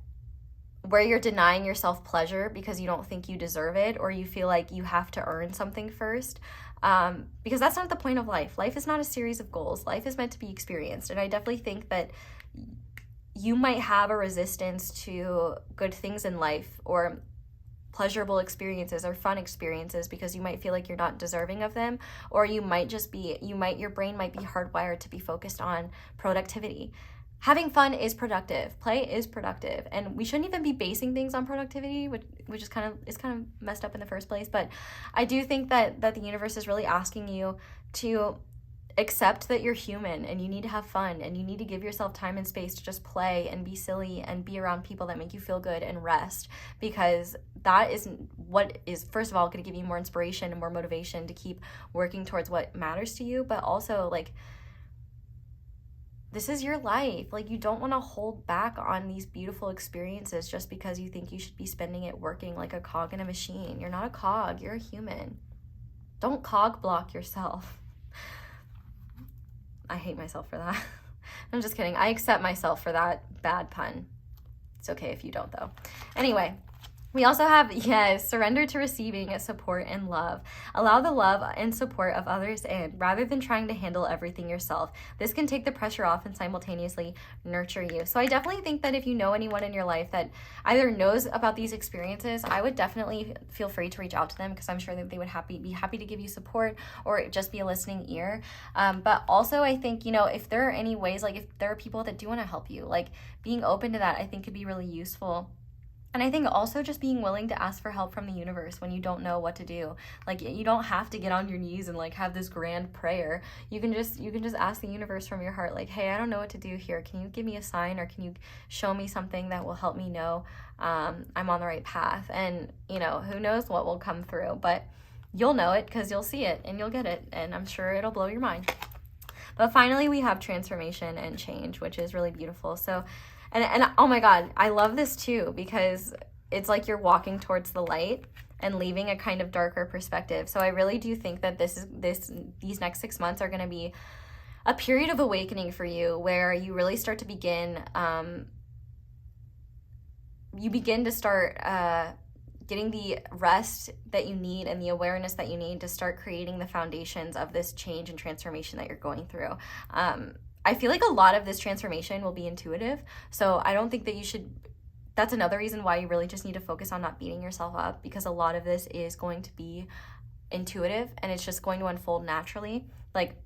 where you're denying yourself pleasure because you don't think you deserve it, or you feel like you have to earn something first, because that's not the point of life. Life is not a series of goals. Life is meant to be experienced. And I definitely think that you might have a resistance to good things in life or pleasurable experiences or fun experiences because you might feel like you're not deserving of them, or your brain might be hardwired to be focused on productivity. Having fun is productive. Play is productive. And we shouldn't even be basing things on productivity, which is kind of messed up in the first place. But I do think that the universe is really asking you to accept that you're human and you need to have fun and you need to give yourself time and space to just play and be silly and be around people that make you feel good and rest, because that is what is, first of all, going to give you more inspiration and more motivation to keep working towards what matters to you, but also like, this is your life. Like, you don't want to hold back on these beautiful experiences just because you think you should be spending it working like a cog in a machine. You're not a cog, you're a human. Don't cog block yourself. I hate myself for that. I'm just kidding. I accept myself for that bad pun. It's okay if you don't, though. Anyway, we also have, surrender to receiving support and love. Allow the love and support of others in, rather than trying to handle everything yourself. This can take the pressure off and simultaneously nurture you. So I definitely think that if you know anyone in your life that either knows about these experiences, I would definitely feel free to reach out to them, because I'm sure that they would be happy to give you support or just be a listening ear. But also I think, if there are any ways, like if there are people that do want to help you, like being open to that, I think could be really useful. And I think also just being willing to ask for help from the universe when you don't know what to do. Like, you don't have to get on your knees and like have this grand prayer. You can just ask the universe from your heart, like, hey, I don't know what to do here. Can you give me a sign, or can you show me something that will help me know I'm on the right path? And, who knows what will come through, but you'll know it because you'll see it and you'll get it. And I'm sure it'll blow your mind. But finally, we have transformation and change, which is really beautiful. So, and oh my God, I love this too, because it's like you're walking towards the light and leaving a kind of darker perspective. So I really do think that these next 6 months are going to be a period of awakening for you, where you really start to begin getting the rest that you need and the awareness that you need to start creating the foundations of this change and transformation that you're going through. I feel like a lot of this transformation will be intuitive, so I don't think that that's another reason why you really just need to focus on not beating yourself up, because a lot of this is going to be intuitive and it's just going to unfold naturally. Like,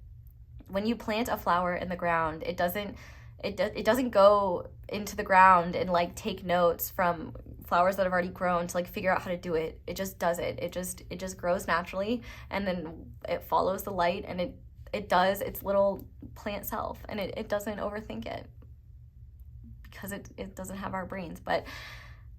when you plant a flower in the ground, it doesn't go into the ground and like take notes from flowers that have already grown to like figure out how to do it. It just does it. It just grows naturally, and then it follows the light, and it does its little plant self, and it doesn't overthink it because it doesn't have our brains. But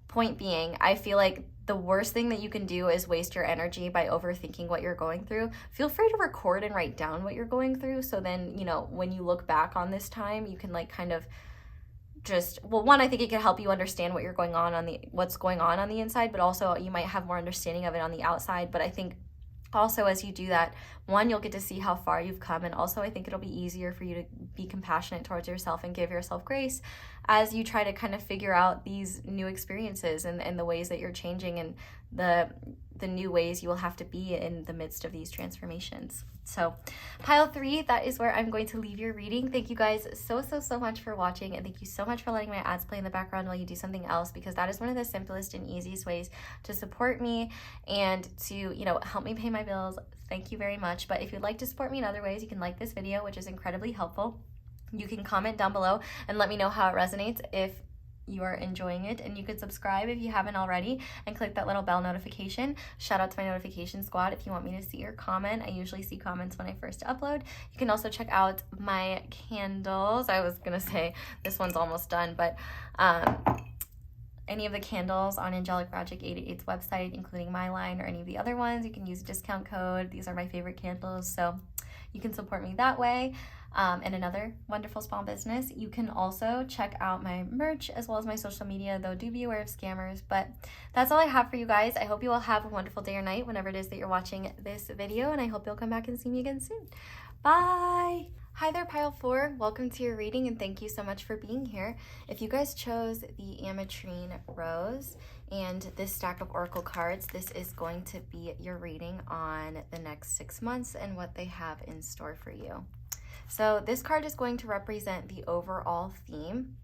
point being, I feel like the worst thing that you can do is waste your energy by overthinking what you're going through. Feel free to record and write down what you're going through, so then, when you look back on this time, you can like kind of one, I think it can help you understand what's going on on the inside, but also you might have more understanding of it on the outside. But I think Also, as you do that, one, you'll get to see how far you've come, and also I think it'll be easier for you to be compassionate towards yourself and give yourself grace as you try to kind of figure out these new experiences and the ways that you're changing and the new ways you will have to be in the midst of these transformations. So pile 3, that is where I'm going to leave your reading. Thank you guys so much for watching, and thank you so much for letting my ads play in the background while you do something else, because that is one of the simplest and easiest ways to support me and to, you know, help me pay my bills. Thank you very much. But if you'd like to support me in other ways, you can like this video, which is incredibly helpful. You can comment down below and let me know how it resonates if you are enjoying it, and you could subscribe if you haven't already and click that little bell notification. Shout out to my notification squad if you want me to see your comment. I usually see comments when I first upload. You can also check out my candles. I was gonna say this one's almost done, but any of the candles on Angelic Magic 888's website, including my line or any of the other ones, you can use a discount code. These are my favorite candles, so you can support me that way. And another wonderful small business. You can also check out my merch as well as my social media, though do be aware of scammers. But that's all I have for you guys. I hope you all have a wonderful day or night whenever it is that you're watching this video, and I hope you'll come back and see me again soon. Bye! Hi there, pile 4. Welcome to your reading, and thank you so much for being here. If you guys chose the Ametrine Rose and this stack of Oracle cards, this is going to be your reading on the next 6 months and what they have in store for you. So this card is going to represent the overall theme.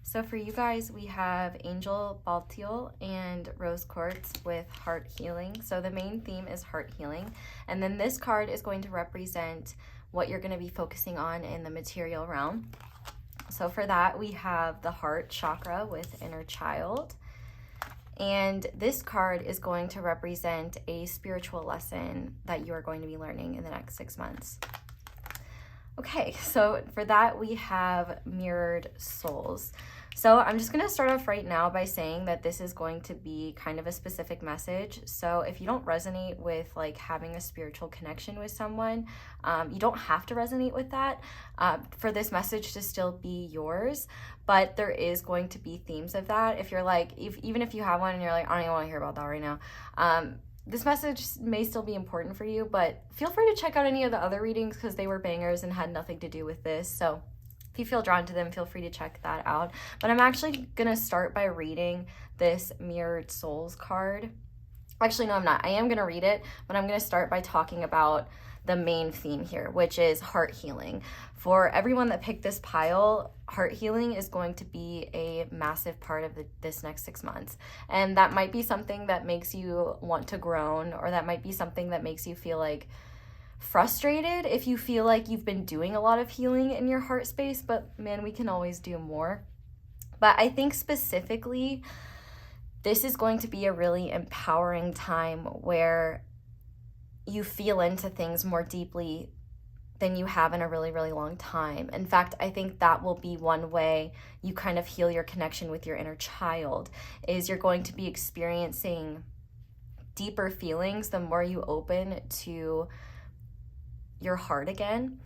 So for you guys, we have Angel Baltial and Rose Quartz with heart healing. So the main theme is heart healing. And then this card is going to represent what you're going to be focusing on in the material realm. So for that, we have the heart chakra with inner child. And this card is going to represent a spiritual lesson that you are going to be learning in the next 6 months. Okay, so for that we have mirrored souls. So I'm just going to start off right now by saying that this is going to be kind of a specific message. So if you don't resonate with like having a spiritual connection with someone, you don't have to resonate with that for this message to still be yours. But there is going to be themes of that. If you're like, even if you have one and you're like, I don't even want to hear about that right now, this message may still be important for you, but feel free to check out any of the other readings because they were bangers and had nothing to do with this. So if you feel drawn to them, feel free to check that out. But I'm actually going to start by reading this Mirrored Souls card. Actually, no, I'm not. I am going to read it, but I'm going to start by talking about the main theme here, which is heart healing. For everyone that picked this pile, heart healing is going to be a massive part of this next 6 months. And that might be something that makes you want to groan, or that might be something that makes you feel like frustrated if you feel like you've been doing a lot of healing in your heart space, but man, we can always do more. But I think specifically, this is going to be a really empowering time where you feel into things more deeply than you have in a really, really long time. In fact, I think that will be one way you kind of heal your connection with your inner child, is you're going to be experiencing deeper feelings the more you open to your heart again.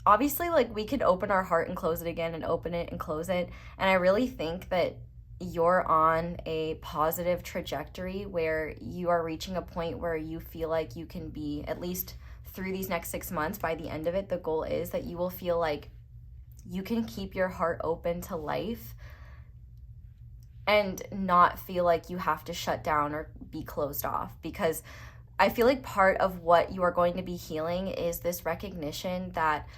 Obviously, like, we could open our heart and close it again and open it and close it. And I really think that you're on a positive trajectory where you are reaching a point where you feel like you can be, at least through these next 6 months, by the end of it, the goal is that you will feel like you can keep your heart open to life and not feel like you have to shut down or be closed off. Because I feel like part of what you are going to be healing is this recognition that,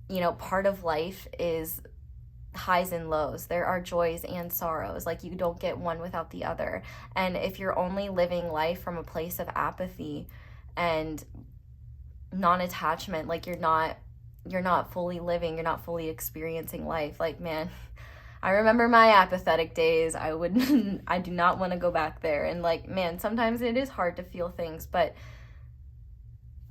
you know, part of life is highs and lows. There are joys and sorrows. Like, you don't get one without the other. And if you're only living life from a place of apathy and non-attachment, like, you're not fully living, you're not fully experiencing life. Like, man, I remember my apathetic days. I do not want to go back there. And like, man, sometimes it is hard to feel things, but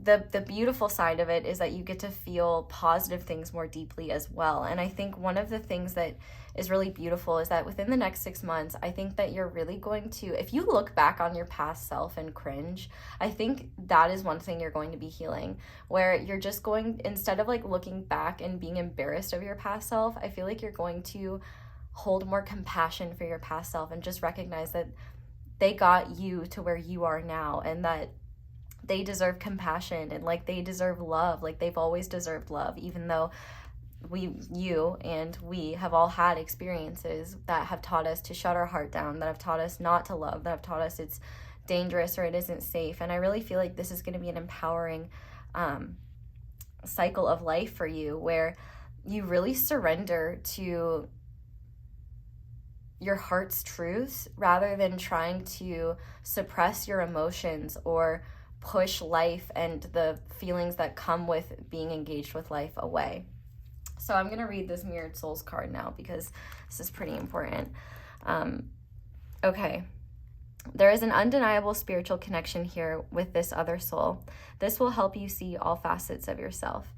the beautiful side of it is that you get to feel positive things more deeply as well. And I think one of the things that is really beautiful is that within the next 6 months, I think that you're really going to, if you look back on your past self and cringe, I think that is one thing you're going to be healing, where you're just going, instead of like looking back and being embarrassed of your past self, I feel like you're going to hold more compassion for your past self and just recognize that they got you to where you are now, and that they deserve compassion, and like they deserve love. Like they've always deserved love, even though you and we have all had experiences that have taught us to shut our heart down, that have taught us not to love, that have taught us it's dangerous or it isn't safe. And I really feel like this is going to be an empowering cycle of life for you, where you really surrender to your heart's truths rather than trying to suppress your emotions or push life and the feelings that come with being engaged with life away. So I'm going to read this Mirrored Souls card now because this is pretty important. Okay. There is an undeniable spiritual connection here with this other soul. This will help you see all facets of yourself.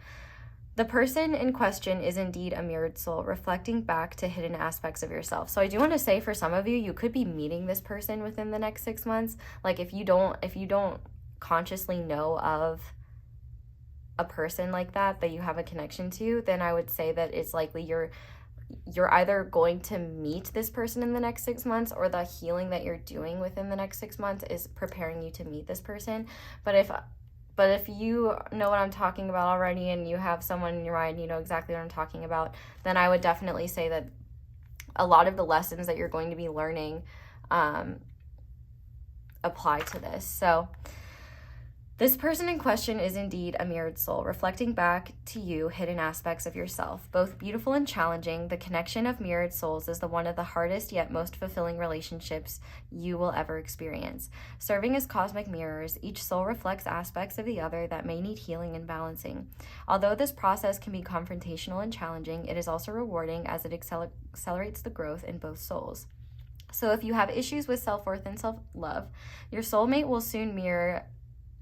The person in question is indeed a mirrored soul, reflecting back to hidden aspects of yourself. So I do want to say, for some of you, you could be meeting this person within the next 6 months. Like if you don't consciously know of a person like that you have a connection to, then I would say that it's likely you're either going to meet this person in the next 6 months, or the healing that you're doing within the next 6 months is preparing you to meet this person. But if you know what I'm talking about already, and you have someone in your mind, you know exactly what I'm talking about, then I would definitely say that a lot of the lessons that you're going to be learning apply to this. So this person in question is indeed a mirrored soul, reflecting back to you hidden aspects of yourself. Both beautiful and challenging, the connection of mirrored souls is one of the hardest yet most fulfilling relationships you will ever experience. Serving as cosmic mirrors, each soul reflects aspects of the other that may need healing and balancing. Although this process can be confrontational and challenging, it is also rewarding as it accelerates the growth in both souls. So if you have issues with self-worth and self-love, your soulmate will soon mirror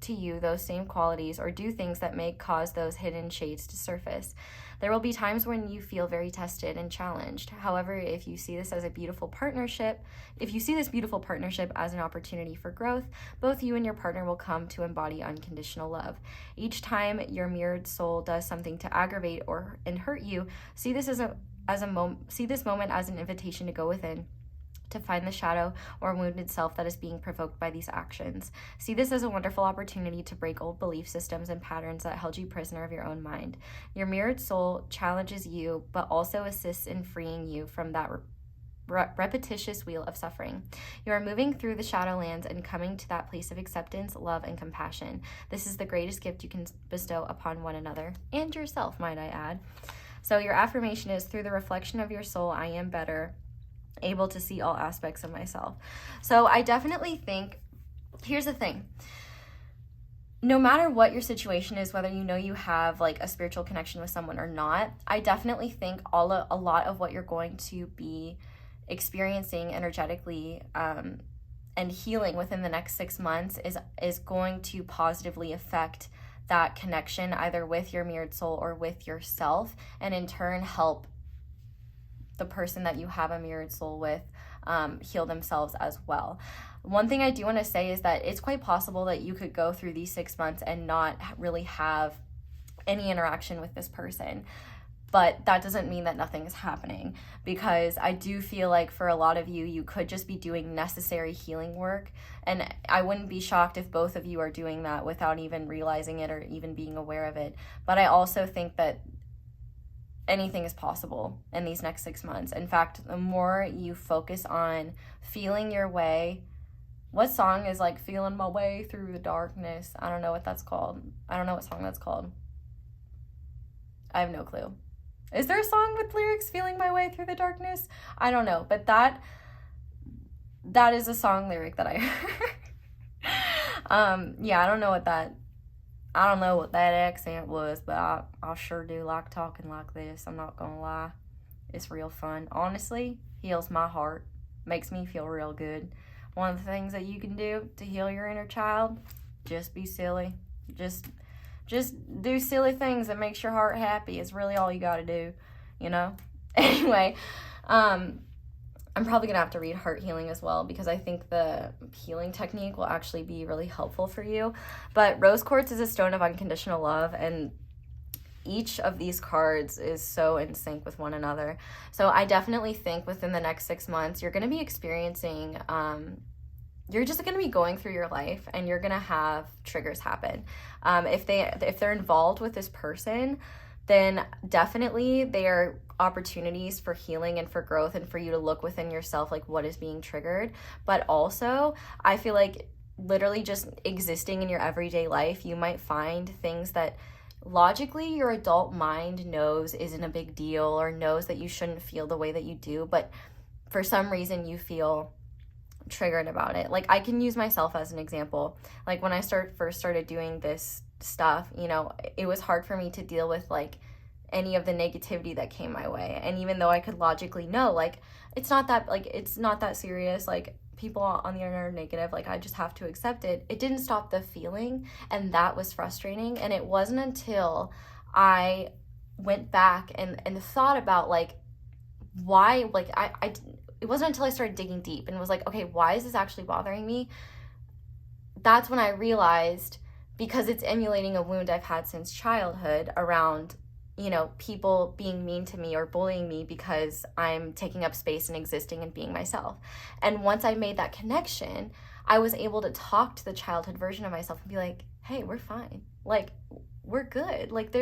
to you those same qualities, or do things that may cause those hidden shades to surface. There will be times when you feel very tested and challenged. However, if you see this beautiful partnership as an opportunity for growth, both you and your partner will come to embody unconditional love. Each time your mirrored soul does something to aggravate and hurt you, see this moment as an invitation to go within, to find the shadow or wounded self that is being provoked by these actions. See this as a wonderful opportunity to break old belief systems and patterns that held you prisoner of your own mind. Your mirrored soul challenges you, but also assists in freeing you from that repetitious wheel of suffering. You are moving through the shadowlands and coming to that place of acceptance, love, and compassion. This is the greatest gift you can bestow upon one another, and yourself, might I add. So your affirmation is, through the reflection of your soul, I am better able to see all aspects of myself. So I definitely think, here's the thing, no matter what your situation is, whether you know you have like a spiritual connection with someone or not, I definitely think a lot of what you're going to be experiencing energetically and healing within the next 6 months is going to positively affect that connection, either with your mirrored soul or with yourself, and in turn help the person that you have a mirrored soul with heal themselves as well. One thing I do want to say is that it's quite possible that you could go through these 6 months and not really have any interaction with this person. But that doesn't mean that nothing is happening, because I do feel like for a lot of you, you could just be doing necessary healing work. And I wouldn't be shocked if both of you are doing that without even realizing it or even being aware of it. But I also think that anything is possible in these next 6 months. In fact, the more you focus on feeling your way, what song is like feeling my way through the darkness? I don't know what that's called. I don't know what song that's called. I have no clue. Is there a song with lyrics, feeling my way through the darkness? I don't know, but that is a song lyric that I heard. Yeah, I don't know what that accent was, but I sure do like talking like this. I'm not gonna lie. It's real fun. Honestly, heals my heart. Makes me feel real good. One of the things that you can do to heal your inner child, just be silly. Just do silly things that makes your heart happy. It's really all you gotta do, you know? Anyway, I'm probably gonna have to read Heart Healing as well, because I think the healing technique will actually be really helpful for you. But rose quartz is a stone of unconditional love, and each of these cards is so in sync with one another. So I definitely think within the next 6 months, you're gonna be experiencing you're just going to be going through your life and you're going to have triggers happen. If they're involved with this person, then definitely they are opportunities for healing and for growth and for you to look within yourself, like what is being triggered. But also, I feel like literally just existing in your everyday life, you might find things that logically your adult mind knows isn't a big deal or knows that you shouldn't feel the way that you do, but for some reason you feel triggered about it. Like, I can use myself as an example. Like, when I first started doing this stuff, you know, it was hard for me to deal with like any of the negativity that came my way. And even though I could logically know, like, it's not that serious, like, people on the internet are negative, like, I just have to accept it. It didn't stop the feeling, and that was frustrating. And it wasn't until I went back and thought about like why, like, it wasn't until I started digging deep and was like, okay, why is this actually bothering me? That's when I realized, because it's emulating a wound I've had since childhood around, you know, people being mean to me or bullying me because I'm taking up space and existing and being myself. And once I made that connection, I was able to talk to the childhood version of myself and be like, hey, we're fine. Like, we're good. Like,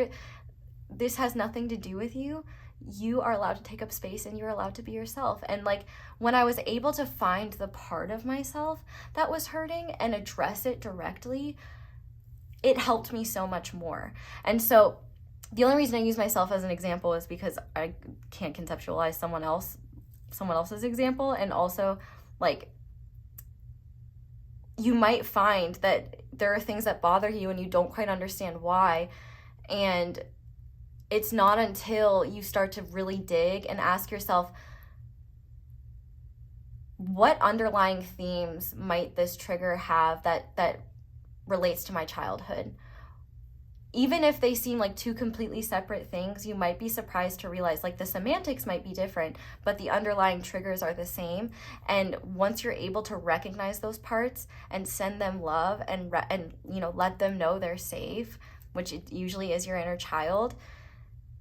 this has nothing to do with you. You are allowed to take up space and you're allowed to be yourself. And like, when I was able to find the part of myself that was hurting and address it directly, it helped me so much more. And so the only reason I use myself as an example is because I can't conceptualize someone else's example. And also, like, you might find that there are things that bother you and you don't quite understand why. And it's not until you start to really dig and ask yourself, what underlying themes might this trigger have that relates to my childhood? Even if they seem like two completely separate things, you might be surprised to realize, like, the semantics might be different, but the underlying triggers are the same. And once you're able to recognize those parts and send them love and you know, let them know they're safe, which it usually is your inner child,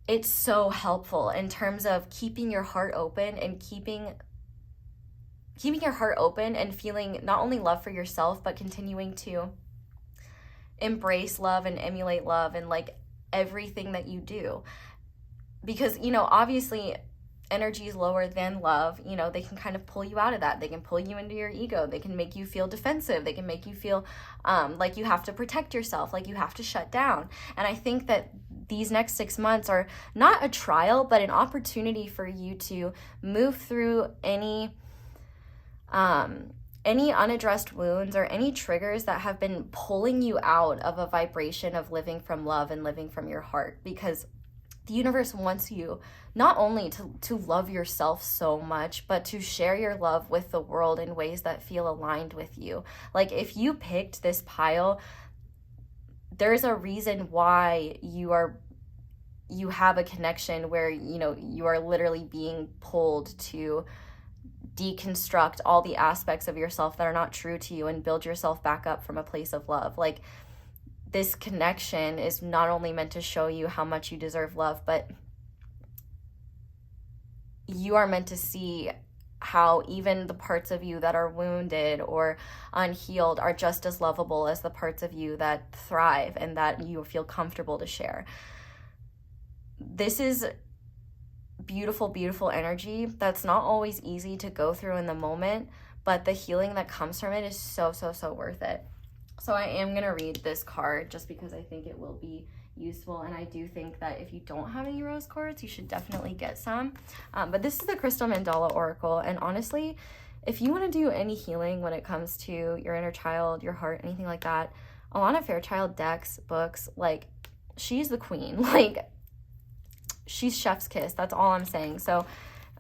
it's so helpful in terms of keeping your heart open and keeping your heart open and feeling not only love for yourself, but continuing to embrace love and emulate love and like everything that you do. Because, you know, obviously energy is lower than love. You know, they can kind of pull you out of that. They can pull you into your ego. They can make you feel defensive. They can make you feel like you have to protect yourself, like you have to shut down. And I think that these next 6 months are not a trial, but an opportunity for you to move through any unaddressed wounds or any triggers that have been pulling you out of a vibration of living from love and living from your heart. Because the universe wants you not only to love yourself so much, but to share your love with the world in ways that feel aligned with you. Like, if you picked this pile, there's a reason why you have a connection where, you know, you are literally being pulled to deconstruct all the aspects of yourself that are not true to you and build yourself back up from a place of love. Like, this connection is not only meant to show you how much you deserve love, but you are meant to see how even the parts of you that are wounded or unhealed are just as lovable as the parts of you that thrive and that you feel comfortable to share. This is beautiful, beautiful energy that's not always easy to go through in the moment, but the healing that comes from it is so, so, so worth it. So I am going to read this card just because I think it will be useful, and I do think that if you don't have any rose quartz, you should definitely get some. But this is the Crystal Mandala Oracle, and honestly, if you want to do any healing when it comes to your inner child, your heart, anything like that, Alana Fairchild decks, books, like, she's the queen. Like, she's chef's kiss. That's all I'm saying. So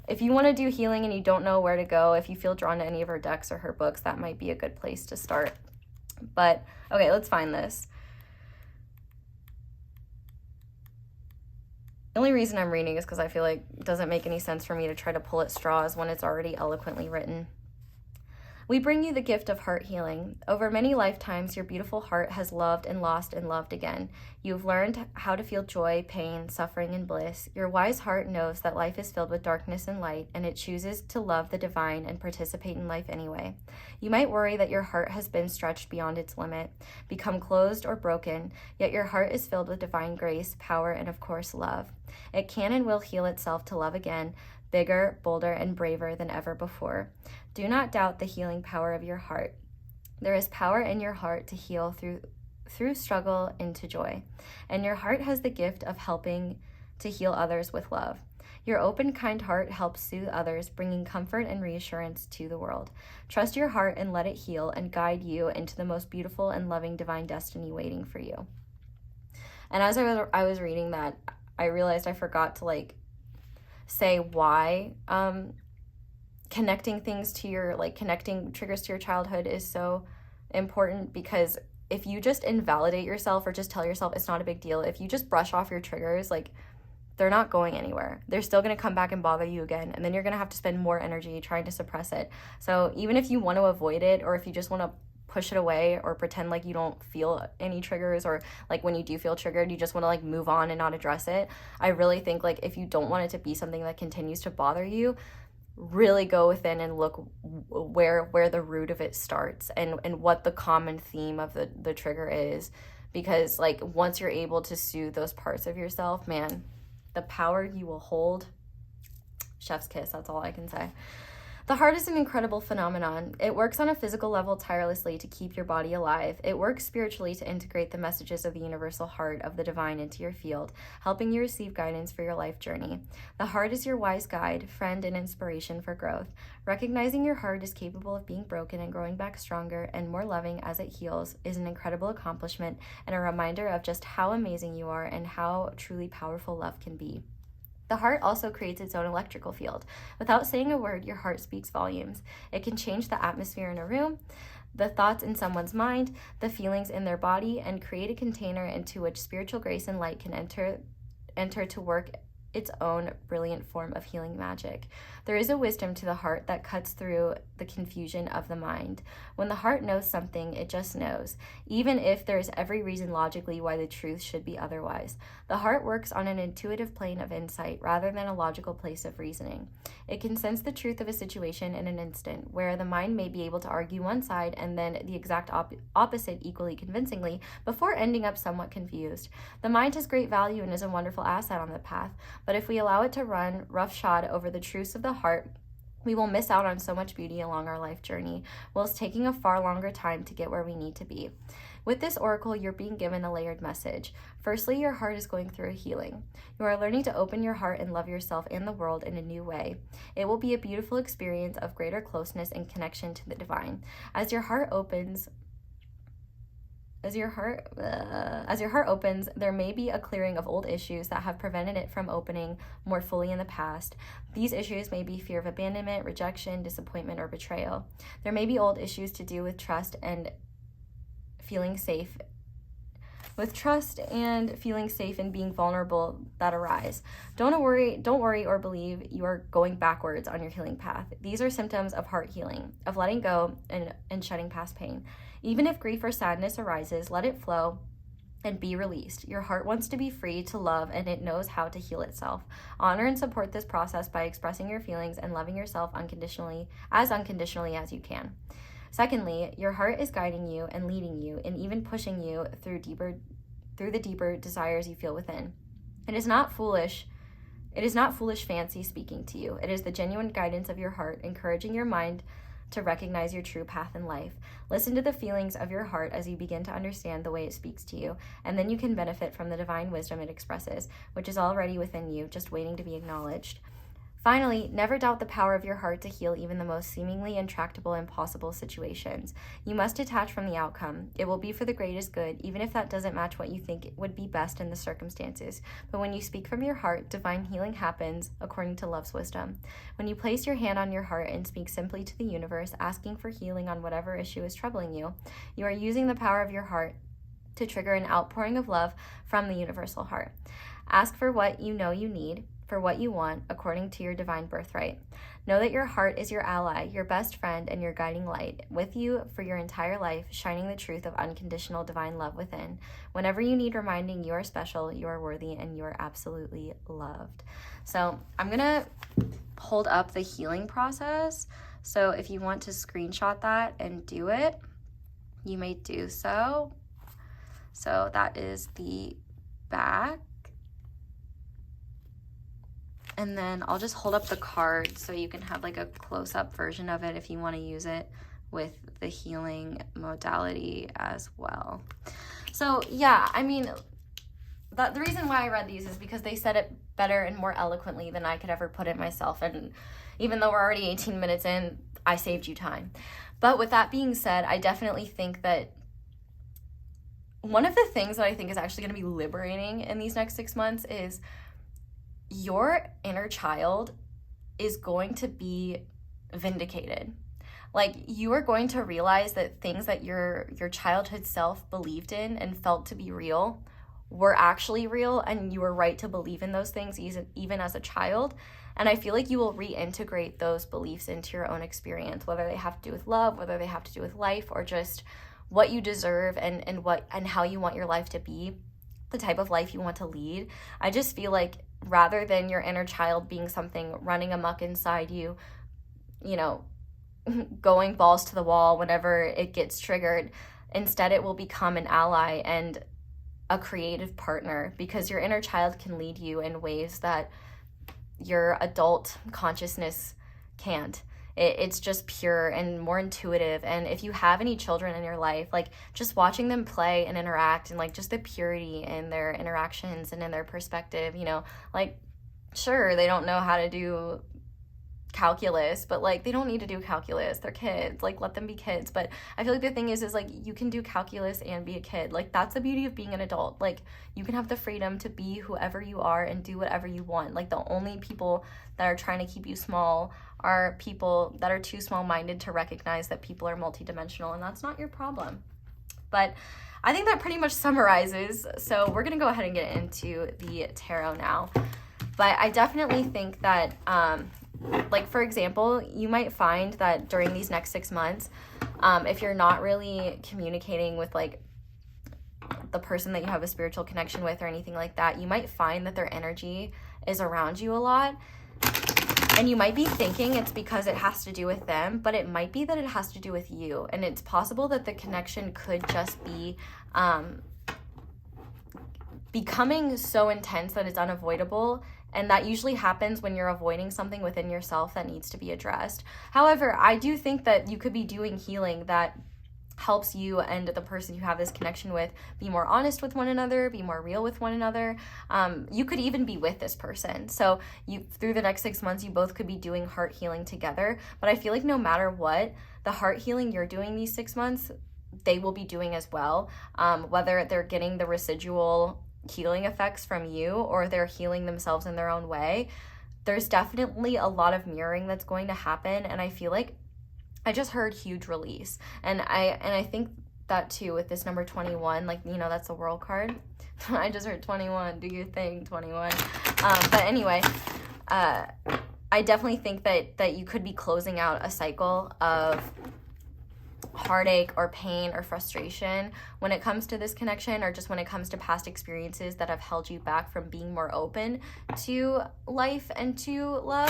if you want to do healing and you don't know where to go, if you feel drawn to any of her decks or her books, that might be a good place to start. But okay, let's find this. The only reason I'm reading is because I feel like it doesn't make any sense for me to try to pull at straws when it's already eloquently written. We bring you the gift of heart healing. Over many lifetimes, your beautiful heart has loved and lost and loved again. You've learned how to feel joy, pain, suffering, and bliss. Your wise heart knows that life is filled with darkness and light, and it chooses to love the divine and participate in life anyway. You might worry that your heart has been stretched beyond its limit, become closed or broken, yet your heart is filled with divine grace, power, and of course, love. It can and will heal itself to love again, bigger, bolder, and braver than ever before. Do not doubt the healing power of your heart. There is power in your heart to heal through struggle into joy. And your heart has the gift of helping to heal others with love. Your open, kind heart helps soothe others, bringing comfort and reassurance to the world. Trust your heart and let it heal and guide you into the most beautiful and loving divine destiny waiting for you. And as I was reading that, I realized I forgot to say why connecting things to your, connecting triggers to your childhood is so important, because if you just invalidate yourself or just tell yourself it's not a big deal, if you just brush off your triggers, they're not going anywhere. They're still going to come back and bother you again, and then you're going to have to spend more energy trying to suppress it. So even if you want to avoid it, or if you just want to push it away or pretend like you don't feel any triggers, or when you do feel triggered, you just want to move on and not address it, I really think if you don't want it to be something that continues to bother you, really go within and look where the root of it starts and what the common theme of the trigger is. Because once you're able to soothe those parts of yourself, man, the power you will hold, chef's kiss, that's all I can say. The heart is an incredible phenomenon. It works on a physical level tirelessly to keep your body alive. It works spiritually to integrate the messages of the universal heart of the divine into your field, helping you receive guidance for your life journey. The heart is your wise guide, friend, and inspiration for growth. Recognizing your heart is capable of being broken and growing back stronger and more loving as it heals is an incredible accomplishment and a reminder of just how amazing you are and how truly powerful love can be. The heart also creates its own electrical field. Without saying a word, your heart speaks volumes. It can change the atmosphere in a room, the thoughts in someone's mind, the feelings in their body, and create a container into which spiritual grace and light can enter to work its own brilliant form of healing magic. There is a wisdom to the heart that cuts through the confusion of the mind. When the heart knows something, it just knows, even if there's every reason logically why the truth should be otherwise. The heart works on an intuitive plane of insight rather than a logical place of reasoning. It can sense the truth of a situation in an instant, where the mind may be able to argue one side and then the exact opposite equally convincingly before ending up somewhat confused. The mind has great value and is a wonderful asset on the path, but if we allow it to run roughshod over the truths of the heart, we will miss out on so much beauty along our life journey, whilst taking a far longer time to get where we need to be. With this oracle, you're being given a layered message. Firstly, your heart is going through a healing. You are learning to open your heart and love yourself and the world in a new way. It will be a beautiful experience of greater closeness and connection to the divine. As your heart opens, there may be a clearing of old issues that have prevented it from opening more fully in the past. These issues may be fear of abandonment, rejection, disappointment, or betrayal. There may be old issues to do with trust and feeling safe and being vulnerable that arise. Don't worry or believe you are going backwards on your healing path. These are symptoms of heart healing, of letting go and shutting past pain. Even if grief or sadness arises, let it flow and be released. Your heart wants to be free to love, and it knows how to heal itself. Honor and support this process by expressing your feelings and loving yourself unconditionally as you can. Secondly, your heart is guiding you and leading you and even pushing you through the deeper desires you feel within. It is not foolish fancy speaking to you. It is the genuine guidance of your heart, encouraging your mind to recognize your true path in life. Listen to the feelings of your heart as you begin to understand the way it speaks to you, and then you can benefit from the divine wisdom it expresses, which is already within you, just waiting to be acknowledged. Finally, never doubt the power of your heart to heal even the most seemingly intractable, impossible situations. You must detach from the outcome. It will be for the greatest good, even if that doesn't match what you think would be best in the circumstances. But when you speak from your heart, divine healing happens according to love's wisdom. When you place your hand on your heart and speak simply to the universe, asking for healing on whatever issue is troubling you, you are using the power of your heart to trigger an outpouring of love from the universal heart. Ask for what you know you need. for what you want according to your divine birthright. Know that your heart is your ally, your best friend, and your guiding light, with you for your entire life, shining the truth of unconditional divine love within. Whenever you need reminding, you are special, you are worthy, and you are absolutely loved. So I'm gonna hold up the healing process. So if you want to screenshot that and do it, you may do so. So that is the back. And then I'll just hold up the card so you can have like a close-up version of it if you want to use it with the healing modality as well. So yeah, I mean, the reason why I read these is because they said it better and more eloquently than I could ever put it myself. And even though we're already 18 minutes in, I saved you time. But with that being said, I definitely think that one of the things that I think is actually going to be liberating in these next 6 months is your inner child is going to be vindicated. Like, you are going to realize that things that your childhood self believed in and felt to be real were actually real, and you were right to believe in those things even as a child. And I feel like you will reintegrate those beliefs into your own experience, whether they have to do with love, whether they have to do with life, or just what you deserve and how you want your life to be, the type of life you want to lead. I just feel like rather than your inner child being something running amok inside you, you know, going balls to the wall whenever it gets triggered, instead it will become an ally and a creative partner, because your inner child can lead you in ways that your adult consciousness can't. It's just pure and more intuitive. And if you have any children in your life, like, just watching them play and interact, and like just the purity in their interactions and in their perspective, you know, like, sure, they don't know how to do calculus, but like, they don't need to do calculus. They're kids. Like, let them be kids. But I feel like the thing is like, you can do calculus and be a kid. Like, that's the beauty of being an adult. Like, you can have the freedom to be whoever you are and do whatever you want. Like, the only people that are trying to keep you small are people that are too small-minded to recognize that people are multidimensional, and that's not your problem. But I think that pretty much summarizes. So we're gonna go ahead and get into the tarot now. But I definitely think that like, for example, you might find that during these next 6 months, if you're not really communicating with like the person that you have a spiritual connection with or anything like that, you might find that their energy is around you a lot. And you might be thinking it's because it has to do with them, but it might be that it has to do with you. And it's possible that the connection could just be becoming so intense that it's unavoidable. And that usually happens when you're avoiding something within yourself that needs to be addressed. However, I do think that you could be doing healing that helps you and the person you have this connection with be more honest with one another, be more real with one another. You could even be with this person. So through the next 6 months, you both could be doing heart healing together. But I feel like no matter what, the heart healing you're doing these 6 months, they will be doing as well. Whether they're getting the residual healing effects from you or they're healing themselves in their own way, there's definitely a lot of mirroring that's going to happen. And I feel like I just heard huge release. And I think that too with this number 21, like, you know, that's the world card. I just heard 21, do your thing, 21. But anyway, I definitely think that you could be closing out a cycle of heartache or pain or frustration when it comes to this connection, or just when it comes to past experiences that have held you back from being more open to life and to love.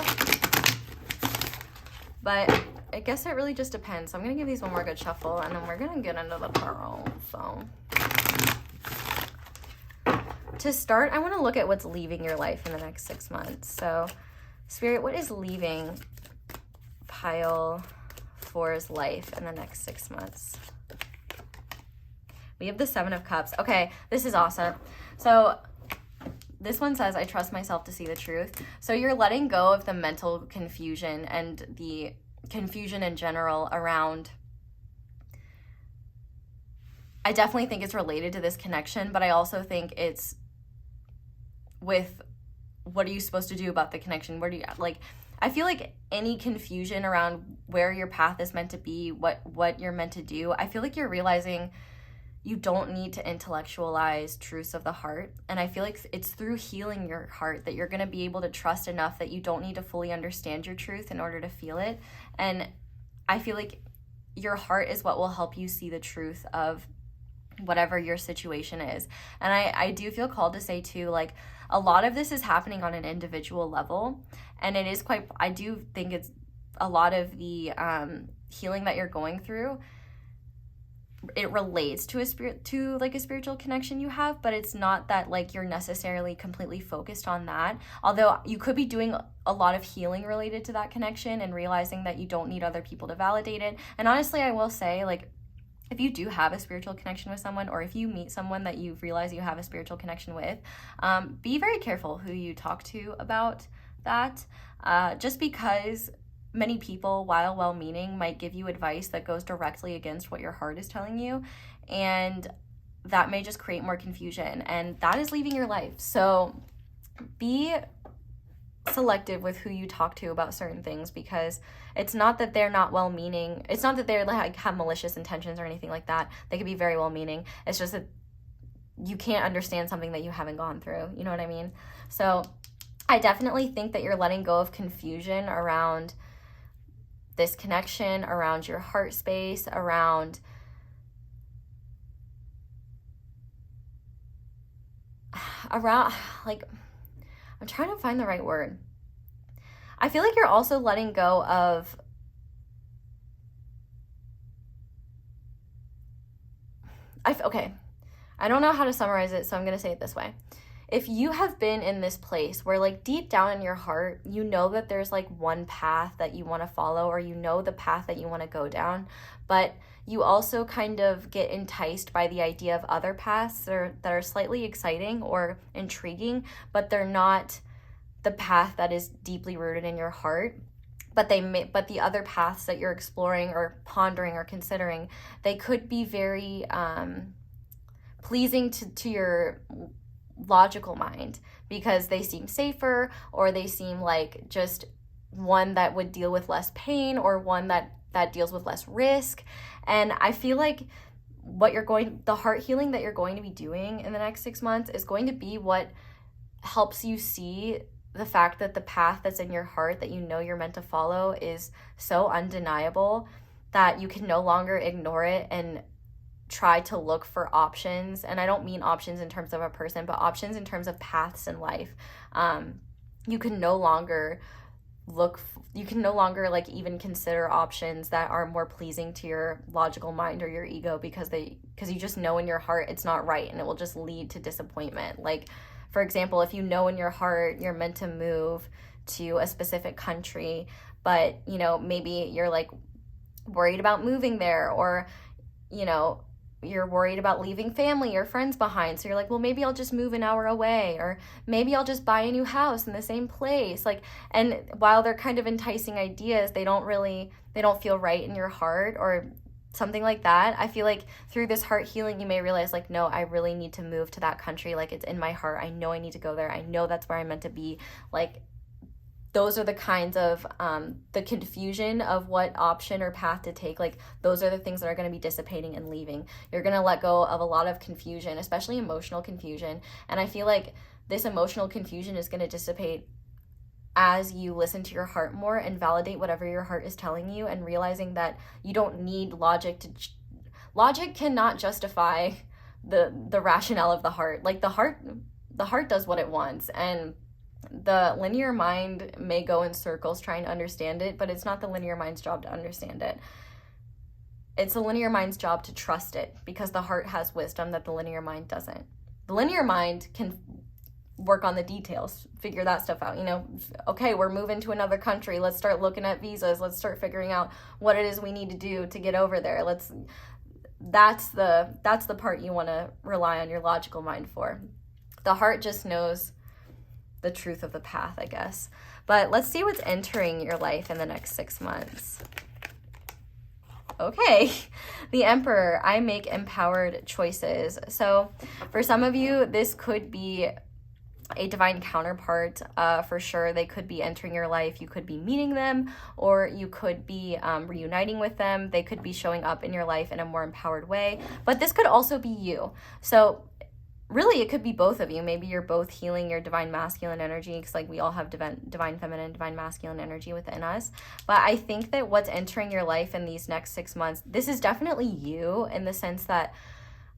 But I guess it really just depends. So I'm going to give these one more good shuffle, and then we're going to get into the tarot. So to start, I want to look at what's leaving your life in the next 6 months. So Spirit, what is leaving pile 4's life in the next 6 months? We have the 7 of Cups. Okay, this is awesome. So this one says, I trust myself to see the truth. So you're letting go of the mental confusion and the confusion in general around, I definitely think it's related to this connection, but I also think it's with, what are you supposed to do about the connection? Where do you, like, I feel like any confusion around where your path is meant to be, what you're meant to do, I feel like you're realizing you don't need to intellectualize truths of the heart. And I feel like it's through healing your heart that you're going to be able to trust enough that you don't need to fully understand your truth in order to feel it. And I feel like your heart is what will help you see the truth of whatever your situation is. And I do feel called to say too, like, a lot of this is happening on an individual level. And it is quite, I do think it's a lot of the healing that you're going through, it relates to a spiritual connection you have, but it's not that like you're necessarily completely focused on that. Although you could be doing a lot of healing related to that connection and realizing that you don't need other people to validate it. And honestly, I will say, like, if you do have a spiritual connection with someone, or if you meet someone that you realize you have a spiritual connection with, be very careful who you talk to about that. Just because many people, while well-meaning, might give you advice that goes directly against what your heart is telling you, and that may just create more confusion, and that is leaving your life. So be selective with who you talk to about certain things, because it's not that they're not well-meaning. It's not that they're like have malicious intentions or anything like that. They could be very well-meaning. It's just that you can't understand something that you haven't gone through. You know what I mean? So I definitely think that you're letting go of confusion around this connection, around your heart space, around like, I'm trying to find the right word. I feel like you're also letting go of okay, I don't know how to summarize it, so I'm gonna say it this way. If you have been in this place where, like, deep down in your heart, you know that there's like one path that you want to follow, or you know the path that you want to go down, but you also kind of get enticed by the idea of other paths that are slightly exciting or intriguing, but they're not the path that is deeply rooted in your heart. But the other paths that you're exploring or pondering or considering, they could be very pleasing to your logical mind, because they seem safer, or they seem like just one that would deal with less pain, or one that deals with less risk. And I feel like the heart healing that you're going to be doing in the next 6 months is going to be what helps you see the fact that the path that's in your heart that you know you're meant to follow is so undeniable that you can no longer ignore it and try to look for options. And I don't mean options in terms of a person, but options in terms of paths in life. You can no longer like even consider options that are more pleasing to your logical mind or your ego, because you just know in your heart it's not right, and it will just lead to disappointment. Like, for example, if you know in your heart you're meant to move to a specific country, but, you know, maybe you're like worried about moving there, or, you know, you're worried about leaving family or friends behind. So you're like, well, maybe I'll just move an hour away, or maybe I'll just buy a new house in the same place. Like, and while they're kind of enticing ideas, they don't feel right in your heart or something like that. I feel like through this heart healing, you may realize, like, no, I really need to move to that country. Like, it's in my heart. I know I need to go there. I know that's where I'm meant to be. Like, those are the kinds of the confusion of what option or path to take. Like, those are the things that are going to be dissipating and leaving. You're going to let go of a lot of confusion, especially emotional confusion. And I feel like this emotional confusion is going to dissipate as you listen to your heart more and validate whatever your heart is telling you, and realizing that you don't need logic cannot justify the rationale of the heart. Like, the heart does what it wants, and the linear mind may go in circles trying to understand it, but it's not the linear mind's job to understand it. It's the linear mind's job to trust it, because the heart has wisdom that the linear mind doesn't. The linear mind can work on the details, figure that stuff out. You know, okay, we're moving to another country. Let's start looking at visas. Let's start figuring out what it is we need to do to get over there. That's the part you want to rely on your logical mind for. The heart just knows the truth of the path, I guess. But let's see what's entering your life in the next 6 months. Okay, the Emperor. I make empowered choices. So for some of you, this could be a divine counterpart, for sure. They could be entering your life. You could be meeting them, or you could be reuniting with them. They could be showing up in your life in a more empowered way. But this could also be you. So really, it could be both of you. Maybe you're both healing your divine masculine energy, because like we all have divine feminine, divine masculine energy within us. But I think that what's entering your life in these next 6 months, this is definitely you, in the sense that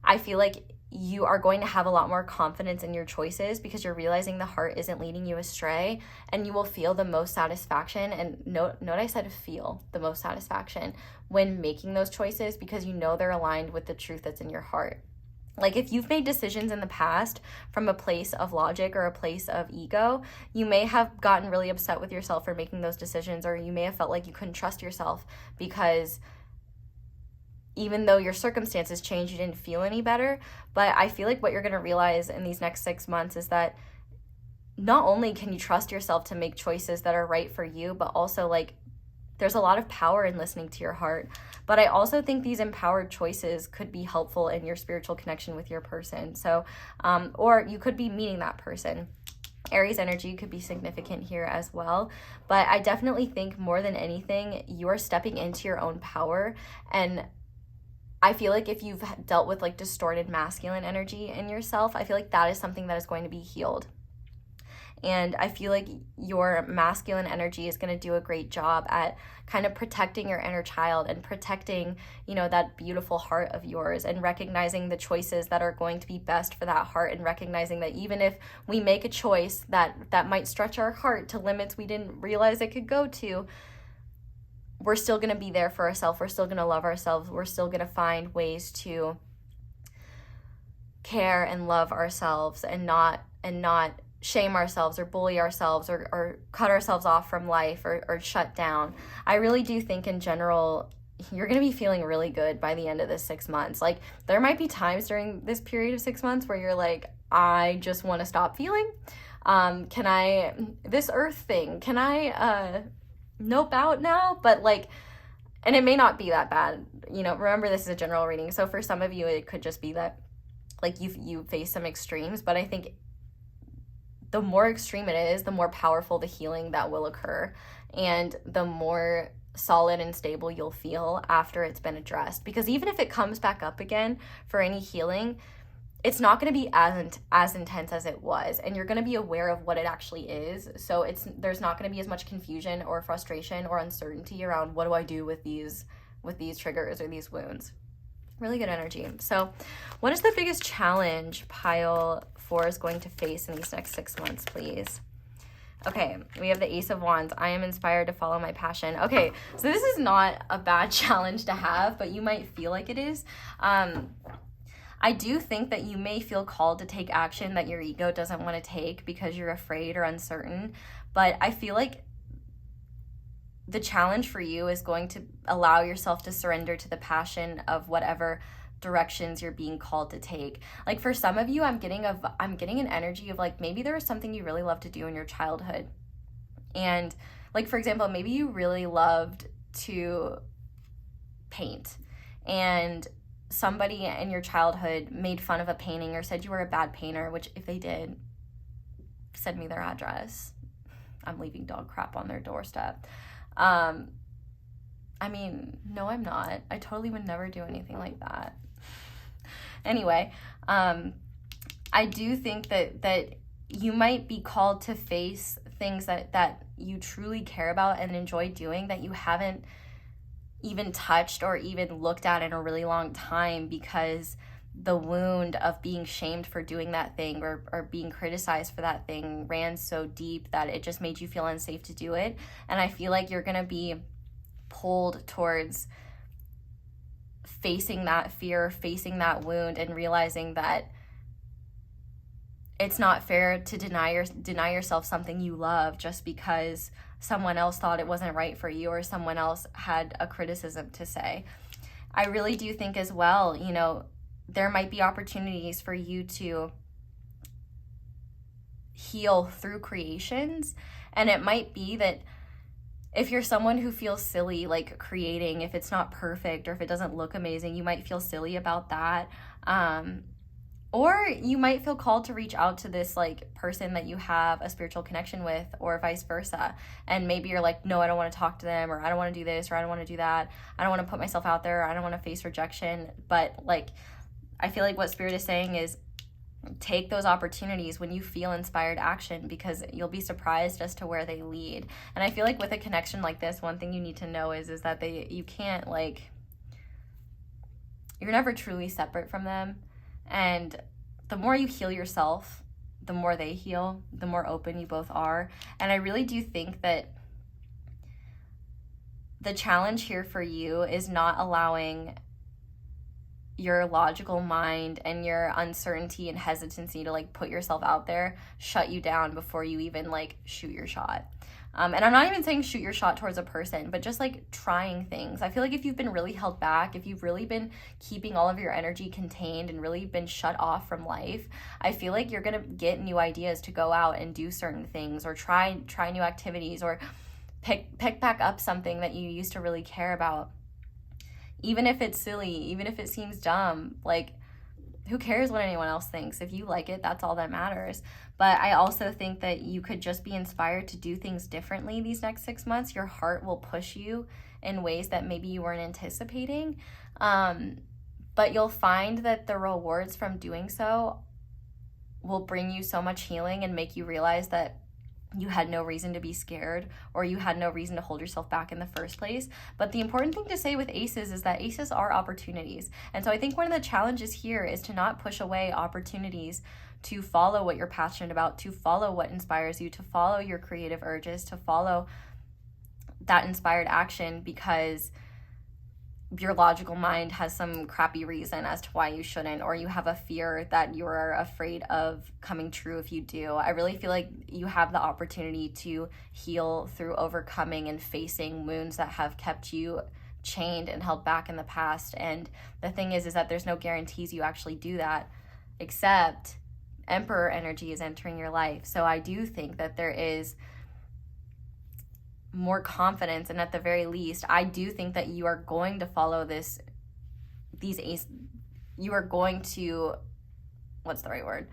I feel like you are going to have a lot more confidence in your choices, because you're realizing the heart isn't leading you astray, and you will feel the most satisfaction. And note I said feel the most satisfaction when making those choices, because you know they're aligned with the truth that's in your heart. Like if you've made decisions in the past from a place of logic or a place of ego, you may have gotten really upset with yourself for making those decisions, or you may have felt like you couldn't trust yourself because even though your circumstances changed, you didn't feel any better. But I feel like what you're going to realize in these next 6 months is that not only can you trust yourself to make choices that are right for you, but also like there's a lot of power in listening to your heart. But I also think these empowered choices could be helpful in your spiritual connection with your person. So, or you could be meeting that person. Aries energy could be significant here as well. But I definitely think more than anything, you are stepping into your own power. And I feel like if you've dealt with like distorted masculine energy in yourself, I feel like that is something that is going to be healed. And I feel like your masculine energy is going to do a great job at kind of protecting your inner child and protecting, you know, that beautiful heart of yours, and recognizing the choices that are going to be best for that heart, and recognizing that even if we make a choice that might stretch our heart to limits we didn't realize it could go to, we're still going to be there for ourselves. We're still going to love ourselves. We're still going to find ways to care and love ourselves, and not shame ourselves or bully ourselves, or cut ourselves off from life, or shut down. I really do think in general, you're going to be feeling really good by the end of this 6 months. Like there might be times during this period of 6 months where you're like, I just want to stop feeling. This earth thing, can I nope out now? But like, and it may not be that bad, you know, remember this is a general reading. So for some of you, it could just be that like you face some extremes, but I think the more extreme it is, the more powerful the healing that will occur, and the more solid and stable you'll feel after it's been addressed. Because even if it comes back up again for any healing, it's not going to be as intense as it was, and you're going to be aware of what it actually is. So there's not going to be as much confusion or frustration or uncertainty around what do I do with these triggers or these wounds. Really good energy. So what is the biggest challenge pile 4 is going to face in these next 6 months, please? Okay, we have the Ace of Wands. I am inspired to follow my passion. Okay, so this is not a bad challenge to have, but you might feel like it is. I do think that you may feel called to take action that your ego doesn't want to take because you're afraid or uncertain. But I feel like the challenge for you is going to allow yourself to surrender to the passion of whatever directions you're being called to take. Like for some of you, I'm getting an energy of like maybe there was something you really loved to do in your childhood. And like for example, maybe you really loved to paint, and somebody in your childhood made fun of a painting or said you were a bad painter, which if they did, send me their address. I'm leaving dog crap on their doorstep. I mean, no, I'm not. I totally would never do anything like that. Anyway, I do think that you might be called to face things that you truly care about and enjoy doing that you haven't even touched or even looked at in a really long time, because the wound of being shamed for doing that thing or being criticized for that thing ran so deep that it just made you feel unsafe to do it. And I feel like you're going to be pulled towards facing that fear, facing that wound, and realizing that it's not fair to deny yourself something you love just because someone else thought it wasn't right for you or someone else had a criticism to say. I really do think as well, you know, there might be opportunities for you to heal through creations. And it might be that if you're someone who feels silly, like creating, if it's not perfect or if it doesn't look amazing, you might feel silly about that. Or you might feel called to reach out to this like person that you have a spiritual connection with, or vice versa. And maybe you're like, no, I don't want to talk to them, or I don't want to do this, or I don't want to do that. I don't want to put myself out there. I don't want to face rejection. But like, I feel like what Spirit is saying is take those opportunities when you feel inspired action, because you'll be surprised as to where they lead. And I feel like with a connection like this, one thing you need to know is that you can't like, you're never truly separate from them. And the more you heal yourself, the more they heal, the more open you both are. And I really do think that the challenge here for you is not allowing your logical mind and your uncertainty and hesitancy to like put yourself out there shut you down before you even like shoot your shot. And I'm not even saying shoot your shot towards a person, but just like trying things. I feel like if you've been really held back, if you've really been keeping all of your energy contained and really been shut off from life, I feel like you're gonna get new ideas to go out and do certain things, or try new activities, or pick back up something that you used to really care about. Even if it's silly, even if it seems dumb, like, who cares what anyone else thinks? If you like it, that's all that matters. But I also think that you could just be inspired to do things differently these next 6 months. Your heart will push you in ways that maybe you weren't anticipating. But you'll find that the rewards from doing so will bring you so much healing and make you realize that you had no reason to be scared, or you had no reason to hold yourself back in the first place. But the important thing to say with aces is that aces are opportunities. And so I think one of the challenges here is to not push away opportunities to follow what you're passionate about, to follow what inspires you, to follow your creative urges, to follow that inspired action, because your logical mind has some crappy reason as to why you shouldn't, or you have a fear that you're afraid of coming true if you do. I really feel like you have the opportunity to heal through overcoming and facing wounds that have kept you chained and held back in the past. And the thing is that there's no guarantees you actually do that, except Emperor energy is entering your life. So I do think that there is more confidence, and at the very least, I do think that you are going to follow you are going to, what's the right word?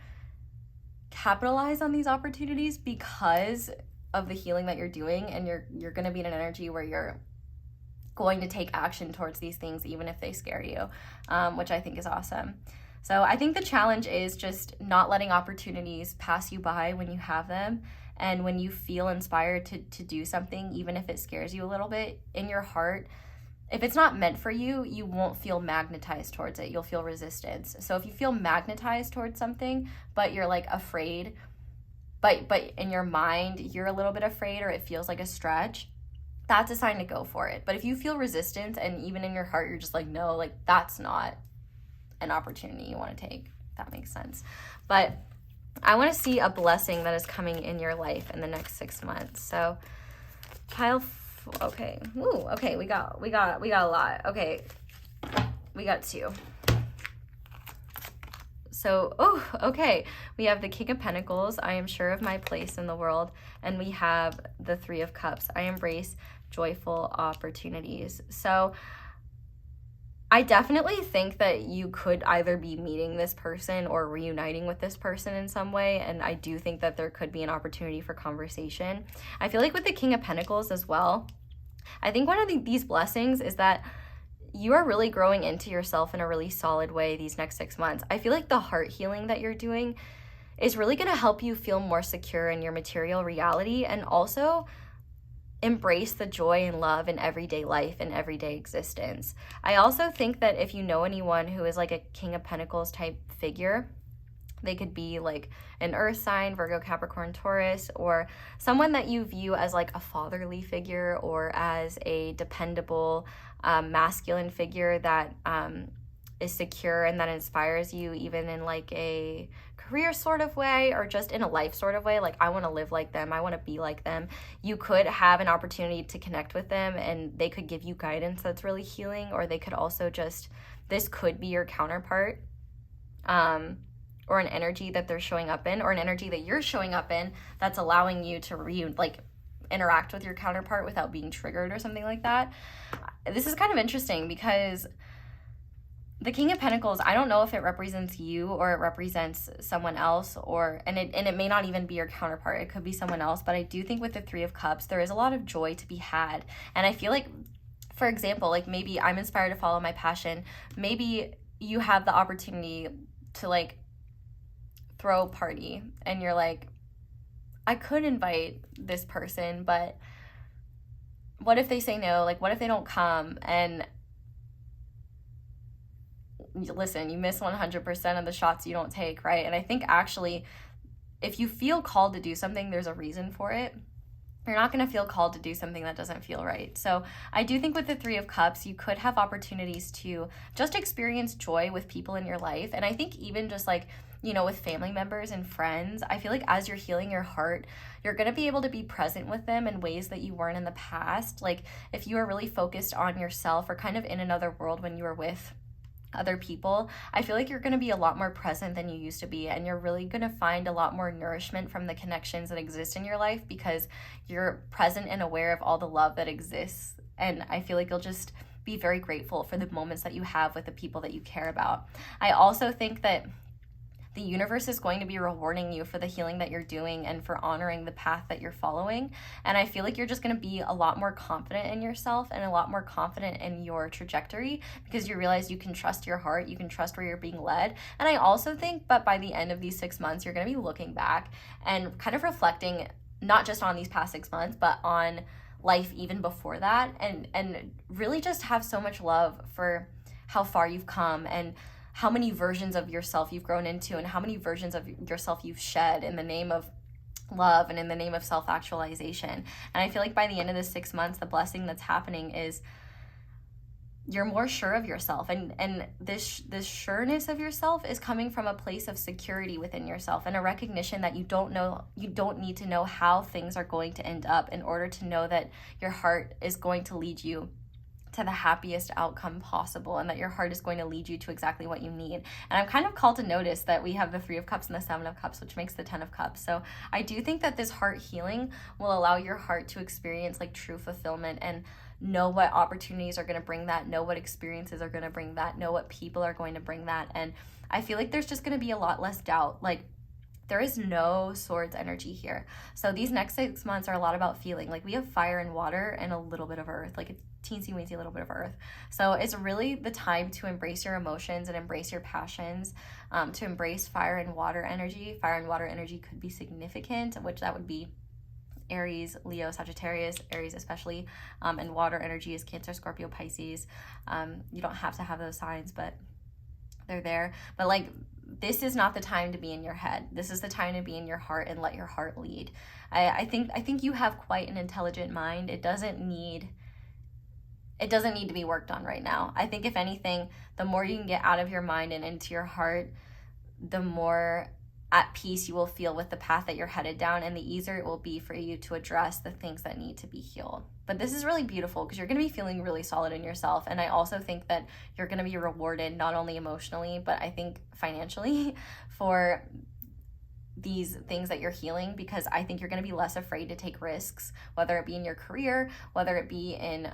Capitalize on these opportunities because of the healing that you're doing, and you're going to be in an energy where you're going to take action towards these things, even if they scare you, which I think is awesome. So I think the challenge is just not letting opportunities pass you by when you have them. And when you feel inspired to do something, even if it scares you a little bit in your heart, if it's not meant for you, you won't feel magnetized towards it. You'll feel resistance. So if you feel magnetized towards something, but you're like afraid, but in your mind, you're a little bit afraid, or it feels like a stretch, that's a sign to go for it. But if you feel resistance, and even in your heart, you're just like, no, like that's not an opportunity you want to take, if that makes sense. But I want to see a blessing that is coming in your life in the next 6 months. So okay. Ooh, okay, we got a lot. Okay. We got 2. So, okay. We have the King of Pentacles. I am sure of my place in the world. And we have the 3 of Cups. I embrace joyful opportunities. So I definitely think that you could either be meeting this person or reuniting with this person in some way, and I do think that there could be an opportunity for conversation. I feel like with the King of Pentacles as well, I think one of these blessings is that you are really growing into yourself in a really solid way these next 6 months. I feel like the heart healing that you're doing is really going to help you feel more secure in your material reality, and also embrace the joy and love in everyday life and everyday existence. I also think that if you know anyone who is like a King of Pentacles type figure, they could be like an earth sign, Virgo, Capricorn, Taurus, or someone that you view as like a fatherly figure, or as a dependable masculine figure that is secure and that inspires you, even in like a career sort of way, or just in a life sort of way. Like, I want to live like them, I want to be like them. You could have an opportunity to connect with them, and they could give you guidance that's really healing, or they could also just, this could be your counterpart, or an energy that they're showing up in, or an energy that you're showing up in that's allowing you to interact with your counterpart without being triggered or something like that. This is kind of interesting because the King of Pentacles, I don't know if it represents you or it represents someone else, and it may not even be your counterpart. It could be someone else, but I do think with the Three of Cups, there is a lot of joy to be had. And I feel like, for example, like maybe I'm inspired to follow my passion. Maybe you have the opportunity to like throw a party and you're like, I could invite this person, but what if they say no? Like, what if they don't come? And listen, you miss 100% of the shots you don't take, right? And I think actually, if you feel called to do something, there's a reason for it. You're not going to feel called to do something that doesn't feel right. So I do think with the Three of Cups, you could have opportunities to just experience joy with people in your life. And I think even just like, you know, with family members and friends, I feel like as you're healing your heart, you're going to be able to be present with them in ways that you weren't in the past. Like if you are really focused on yourself or kind of in another world when you were with other people, I feel like you're going to be a lot more present than you used to be, and you're really going to find a lot more nourishment from the connections that exist in your life because you're present and aware of all the love that exists. And I feel like you'll just be very grateful for the moments that you have with the people that you care about. I also think that the universe is going to be rewarding you for the healing that you're doing and for honoring the path that you're following. And I feel like you're just going to be a lot more confident in yourself and a lot more confident in your trajectory because you realize you can trust your heart, you can trust where you're being led. And I also think that by the end of these 6 months, you're going to be looking back and kind of reflecting not just on these past 6 months, but on life even before that, and really just have so much love for how far you've come and how many versions of yourself you've grown into and how many versions of yourself you've shed in the name of love and in the name of self-actualization. And I feel like by the end of the 6 months, the blessing that's happening is you're more sure of yourself, and this sureness of yourself is coming from a place of security within yourself and a recognition that you don't need to know how things are going to end up in order to know that your heart is going to lead you to the happiest outcome possible, and that your heart is going to lead you to exactly what you need. And I'm kind of called to notice that we have the Three of Cups and the Seven of Cups, which makes the 10 of Cups. So I do think that this heart healing will allow your heart to experience like true fulfillment and know what opportunities are going to bring that, know what experiences are going to bring that, know what people are going to bring that. And I feel like there's just going to be a lot less doubt. Like there is no swords energy here. So these next 6 months are a lot about feeling. Like we have fire and water and a little bit of earth, like a teensy weensy little bit of earth. So it's really the time to embrace your emotions and embrace your passions, to embrace fire and water energy. Fire and water energy could be significant, which that would be Aries, Leo, Sagittarius, Aries especially, and water energy is Cancer, Scorpio, Pisces. You don't have to have those signs, but they're there. But like, this is not the time to be in your head. This is the time to be in your heart and let your heart lead. I think you have quite an intelligent mind. It doesn't need to be worked on right now. I think if anything, the more you can get out of your mind and into your heart, the more at peace you will feel with the path that you're headed down, and the easier it will be for you to address the things that need to be healed. But this is really beautiful because you're going to be feeling really solid in yourself. And I also think that you're going to be rewarded not only emotionally, but I think financially for these things that you're healing, because I think you're going to be less afraid to take risks, whether it be in your career, whether it be in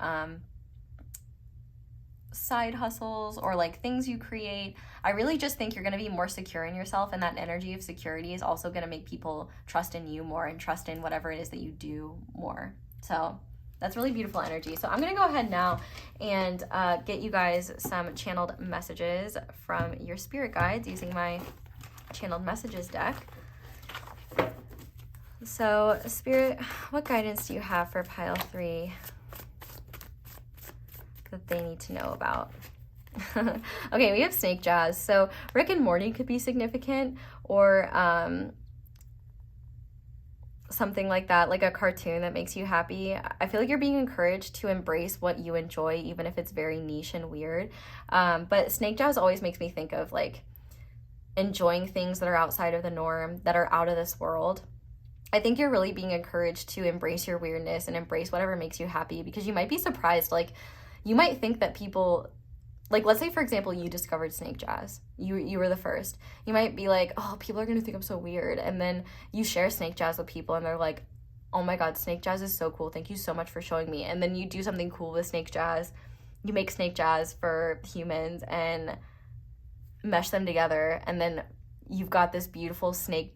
side hustles or like things you create. I really just think you're going to be more secure in yourself, and that energy of security is also going to make people trust in you more and trust in whatever it is that you do more. So that's really beautiful energy. So I'm going to go ahead now and get you guys some channeled messages from your spirit guides using my channeled messages deck. So Spirit, what guidance do you have for pile 3 that they need to know about? Okay, we have Snake Jazz. So Rick and Morty could be significant, or something like that, like a cartoon that makes you happy. I feel like you're being encouraged to embrace what you enjoy, even if it's very niche and weird. But Snake Jazz always makes me think of like enjoying things that are outside of the norm, that are out of this world. I think you're really being encouraged to embrace your weirdness and embrace whatever makes you happy, because you might be surprised. Like, you might think that people, like, let's say, for example, you discovered Snake Jazz. You were the first. You might be like, oh, people are going to think I'm so weird. And then you share Snake Jazz with people and they're like, oh my God, Snake Jazz is so cool. Thank you so much for showing me. And then you do something cool with Snake Jazz. You make Snake Jazz for humans, and mesh them together, and then you've got this beautiful snake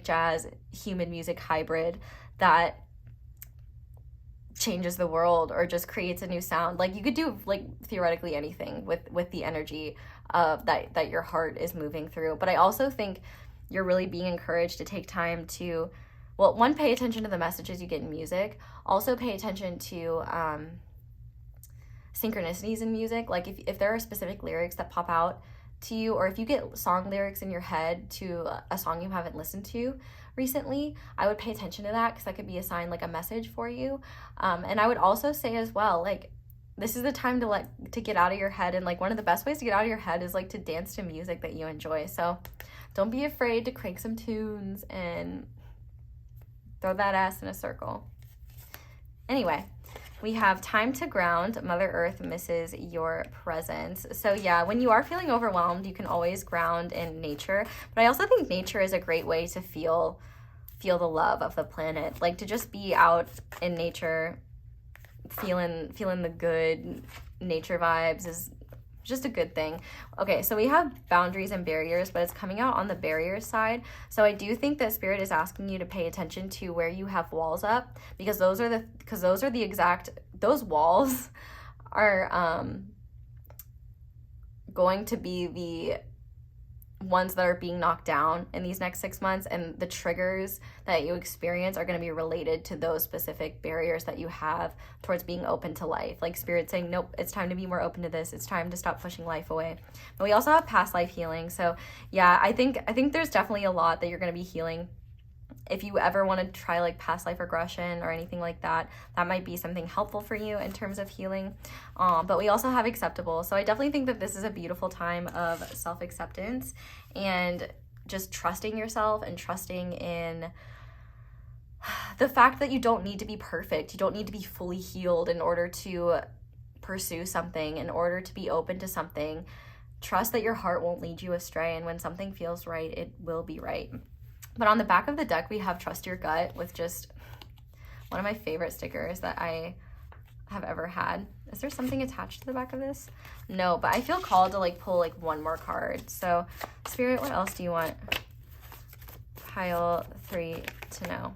jazz human music hybrid that changes the world or just creates a new sound. Like, you could do like theoretically anything with the energy of that your heart is moving through. But I also think you're really being encouraged to take time to, well, one, pay attention to the messages you get in music. Also pay attention to synchronicities in music. Like, if there are specific lyrics that pop out to you, or if you get song lyrics in your head to a song you haven't listened to recently, I would pay attention to that, because that could be a sign, like a message for you. And I would also say as well, like, this is the time to get out of your head, and like one of the best ways to get out of your head is like to dance to music that you enjoy. So don't be afraid to crank some tunes and throw that ass in a circle. Anyway, we have time to ground. Mother Earth misses your presence. So yeah, when you are feeling overwhelmed, you can always ground in nature. But I also think nature is a great way to feel the love of the planet. Like, to just be out in nature, feeling the good nature vibes is just a good thing. Okay, so we have boundaries and barriers, but it's coming out on the barriers side. So I do think that Spirit is asking you to pay attention to where you have walls up, because those walls are going to be the ones that are being knocked down in these next 6 months, and the triggers that you experience are going to be related to those specific barriers that you have towards being open to life. Like, Spirit saying, nope, it's time to be more open to this. It's time to stop pushing life away. But we also have past life healing. So yeah, I think there's definitely a lot that you're going to be healing. If you ever want to try like past life regression or anything like that, that might be something helpful for you in terms of healing. But we also have acceptable. So I definitely think that this is a beautiful time of self-acceptance and just trusting yourself and trusting in the fact that you don't need to be perfect. You don't need to be fully healed in order to pursue something, in order to be open to something. Trust that your heart won't lead you astray, and when something feels right, it will be right. But on the back of the deck, we have Trust Your Gut, with just one of my favorite stickers that I have ever had. Is there something attached to the back of this? No, but I feel called to like pull like one more card. So Spirit, what else do you want? Pile 3 to know.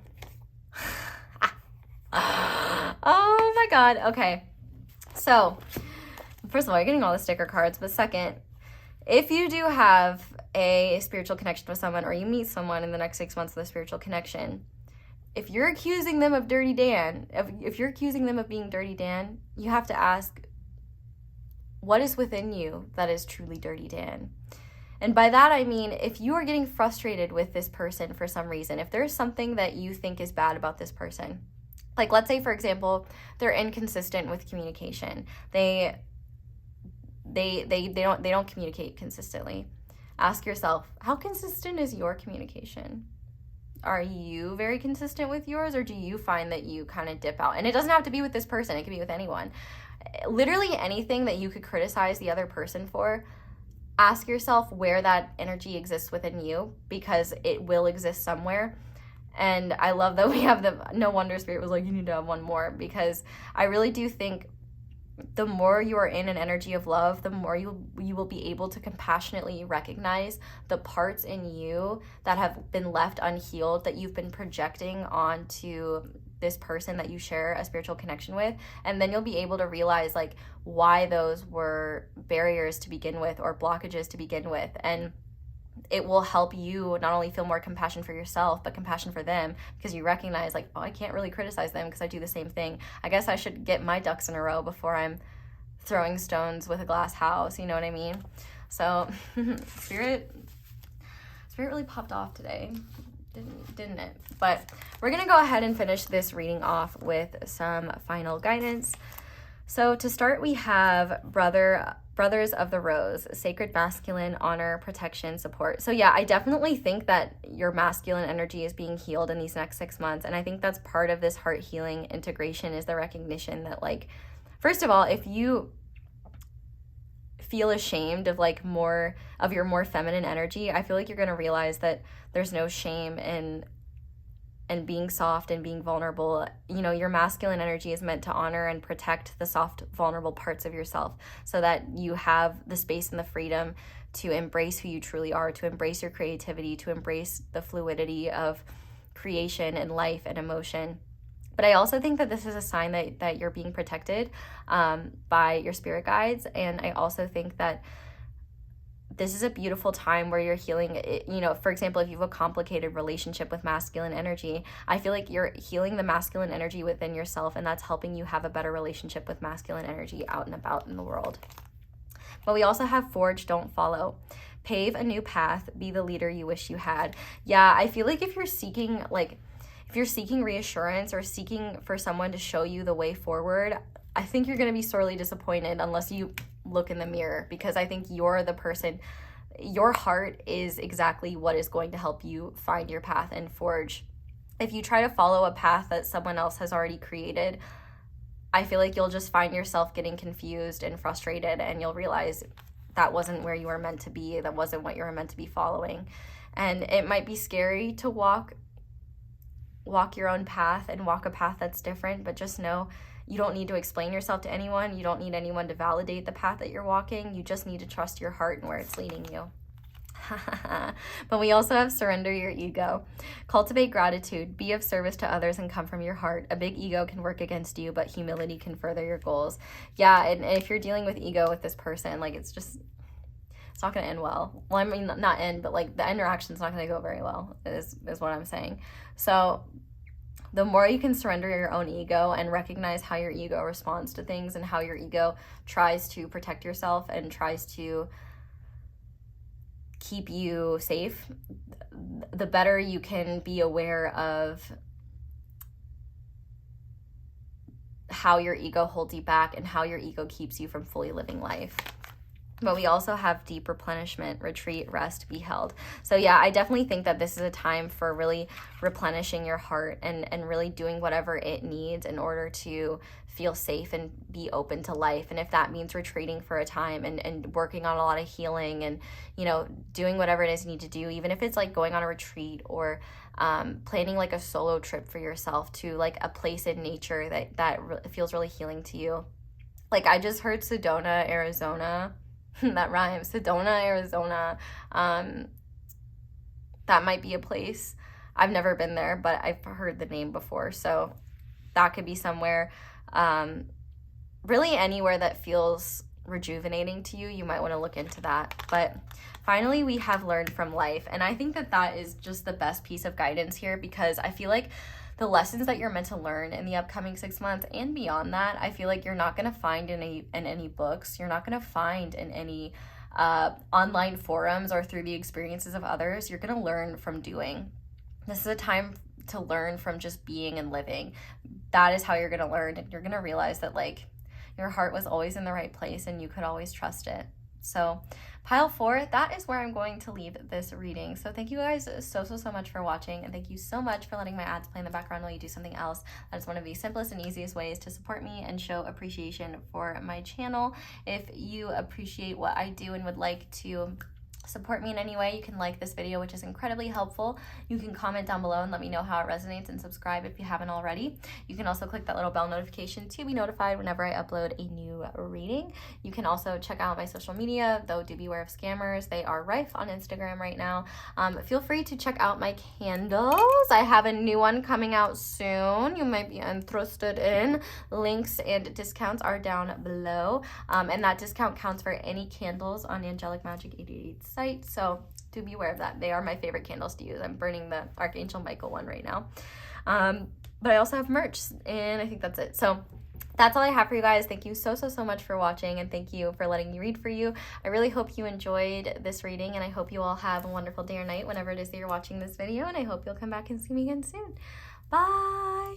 Oh my God. Okay. So first of all, you're getting all the sticker cards, but second, if you do have a spiritual connection with someone, or you meet someone in the next 6 months with a spiritual connection, if you're accusing them of Dirty Dan, if you're accusing them of being Dirty Dan, you have to ask, what is within you that is truly Dirty Dan? And by that, I mean, if you are getting frustrated with this person for some reason, if there's something that you think is bad about this person, like let's say, for example, they're inconsistent with communication. They don't communicate consistently. Ask yourself, how consistent is your communication? Are you very consistent with yours, or do you find that you kind of dip out? And it doesn't have to be with this person. It could be with anyone. Literally anything that you could criticize the other person for, ask yourself where that energy exists within you, because it will exist somewhere. And I love that we have no wonder Spirit was like, you need to have one more, because I really do think the more you are in an energy of love, the more you will be able to compassionately recognize the parts in you that have been left unhealed, that you've been projecting onto this person that you share a spiritual connection with. And then you'll be able to realize like why those were barriers to begin with, or blockages to begin with. And it will help you not only feel more compassion for yourself, but compassion for them, because you recognize like, oh, I can't really criticize them because I do the same thing. I guess I should get my ducks in a row before I'm throwing stones with a glass house. You know what I mean? So Spirit really popped off today, didn't it? But we're going to go ahead and finish this reading off with some final guidance. So to start, we have Brothers of the Rose, sacred masculine, honor, protection, support. So yeah, I definitely think that your masculine energy is being healed in these next 6 months. And I think that's part of this heart healing integration, is the recognition that, like, first of all, if you feel ashamed of like more of your more feminine energy, I feel like you're going to realize that there's no shame in and being soft and being vulnerable. You know, your masculine energy is meant to honor and protect the soft, vulnerable parts of yourself so that you have the space and the freedom to embrace who you truly are, to embrace your creativity, to embrace the fluidity of creation and life and emotion. But I also think that this is a sign that you're being protected by your spirit guides. And I also think that this is a beautiful time where you're healing. You know, for example, if you have a complicated relationship with masculine energy, I feel like you're healing the masculine energy within yourself, and that's helping you have a better relationship with masculine energy out and about in the world. But we also have forge, don't follow. Pave a new path, be the leader you wish you had. Yeah, I feel like if you're seeking reassurance or seeking for someone to show you the way forward, I think you're going to be sorely disappointed unless you look in the mirror, because I think you're the person, your heart is exactly what is going to help you find your path and forge. If you try to follow a path that someone else has already created, I feel like you'll just find yourself getting confused and frustrated, and you'll realize that wasn't where you were meant to be. That wasn't what you were meant to be following. And it might be scary to walk your own path and walk a path that's different, but just know you don't need to explain yourself to anyone. You don't need anyone to validate the path that you're walking. You just need to trust your heart and where it's leading you. But we also have surrender your ego. Cultivate gratitude. Be of service to others and come from your heart. A big ego can work against you, but humility can further your goals. Yeah, and if you're dealing with ego with this person, like it's not going to end well. Well, I mean, not end, but like the interaction's not going to go very well is what I'm saying. So the more you can surrender your own ego and recognize how your ego responds to things and how your ego tries to protect yourself and tries to keep you safe, the better you can be aware of how your ego holds you back and how your ego keeps you from fully living life. But we also have deep replenishment, retreat, rest, be held. So yeah, I definitely think that this is a time for really replenishing your heart and really doing whatever it needs in order to feel safe and be open to life. And if that means retreating for a time and working on a lot of healing and, you know, doing whatever it is you need to do, even if it's like going on a retreat or planning like a solo trip for yourself to like a place in nature that feels really healing to you. Like I just heard Sedona, Arizona. That rhymes. Sedona, Arizona. That might be a place. I've never been there, but I've heard the name before. So that could be somewhere. Really anywhere that feels rejuvenating to you, you might want to look into that. But finally, we have learned from life. And I think that is just the best piece of guidance here, because I feel like the lessons that you're meant to learn in the upcoming 6 months and beyond that, I feel like you're not going to find in any books. You're not going to find in any online forums or through the experiences of others. You're going to learn from doing. This is a time to learn from just being and living. That is how you're going to learn. And you're going to realize that like your heart was always in the right place and you could always trust it. So pile 4, that is where I'm going to leave this reading. So thank you guys so much for watching, and thank you so much for letting my ads play in the background while you do something else. That is one of the simplest and easiest ways to support me and show appreciation for my channel. If you appreciate what I do and would like to support me in any way, you can like this video, which is incredibly helpful. You can comment down below and let me know how it resonates, and subscribe if you haven't already. You can also click that little bell notification to be notified whenever I upload a new reading. You can also check out my social media, though do beware of scammers. They are rife on Instagram right now. Feel free to check out my candles. I have a new one coming out soon. You might be interested in. Links and discounts are down below. And that discount counts for any candles on Angelic Magic 88 site, so do be aware of that. They are my favorite candles to use. I'm burning the Archangel Michael one right now. But I also have merch, and I think that's it. So that's all I have for you guys. Thank you so much for watching, and thank you for letting me read for you. I really hope you enjoyed this reading, and I hope you all have a wonderful day or night whenever it is that you're watching this video, and I hope you'll come back and see me again soon. Bye!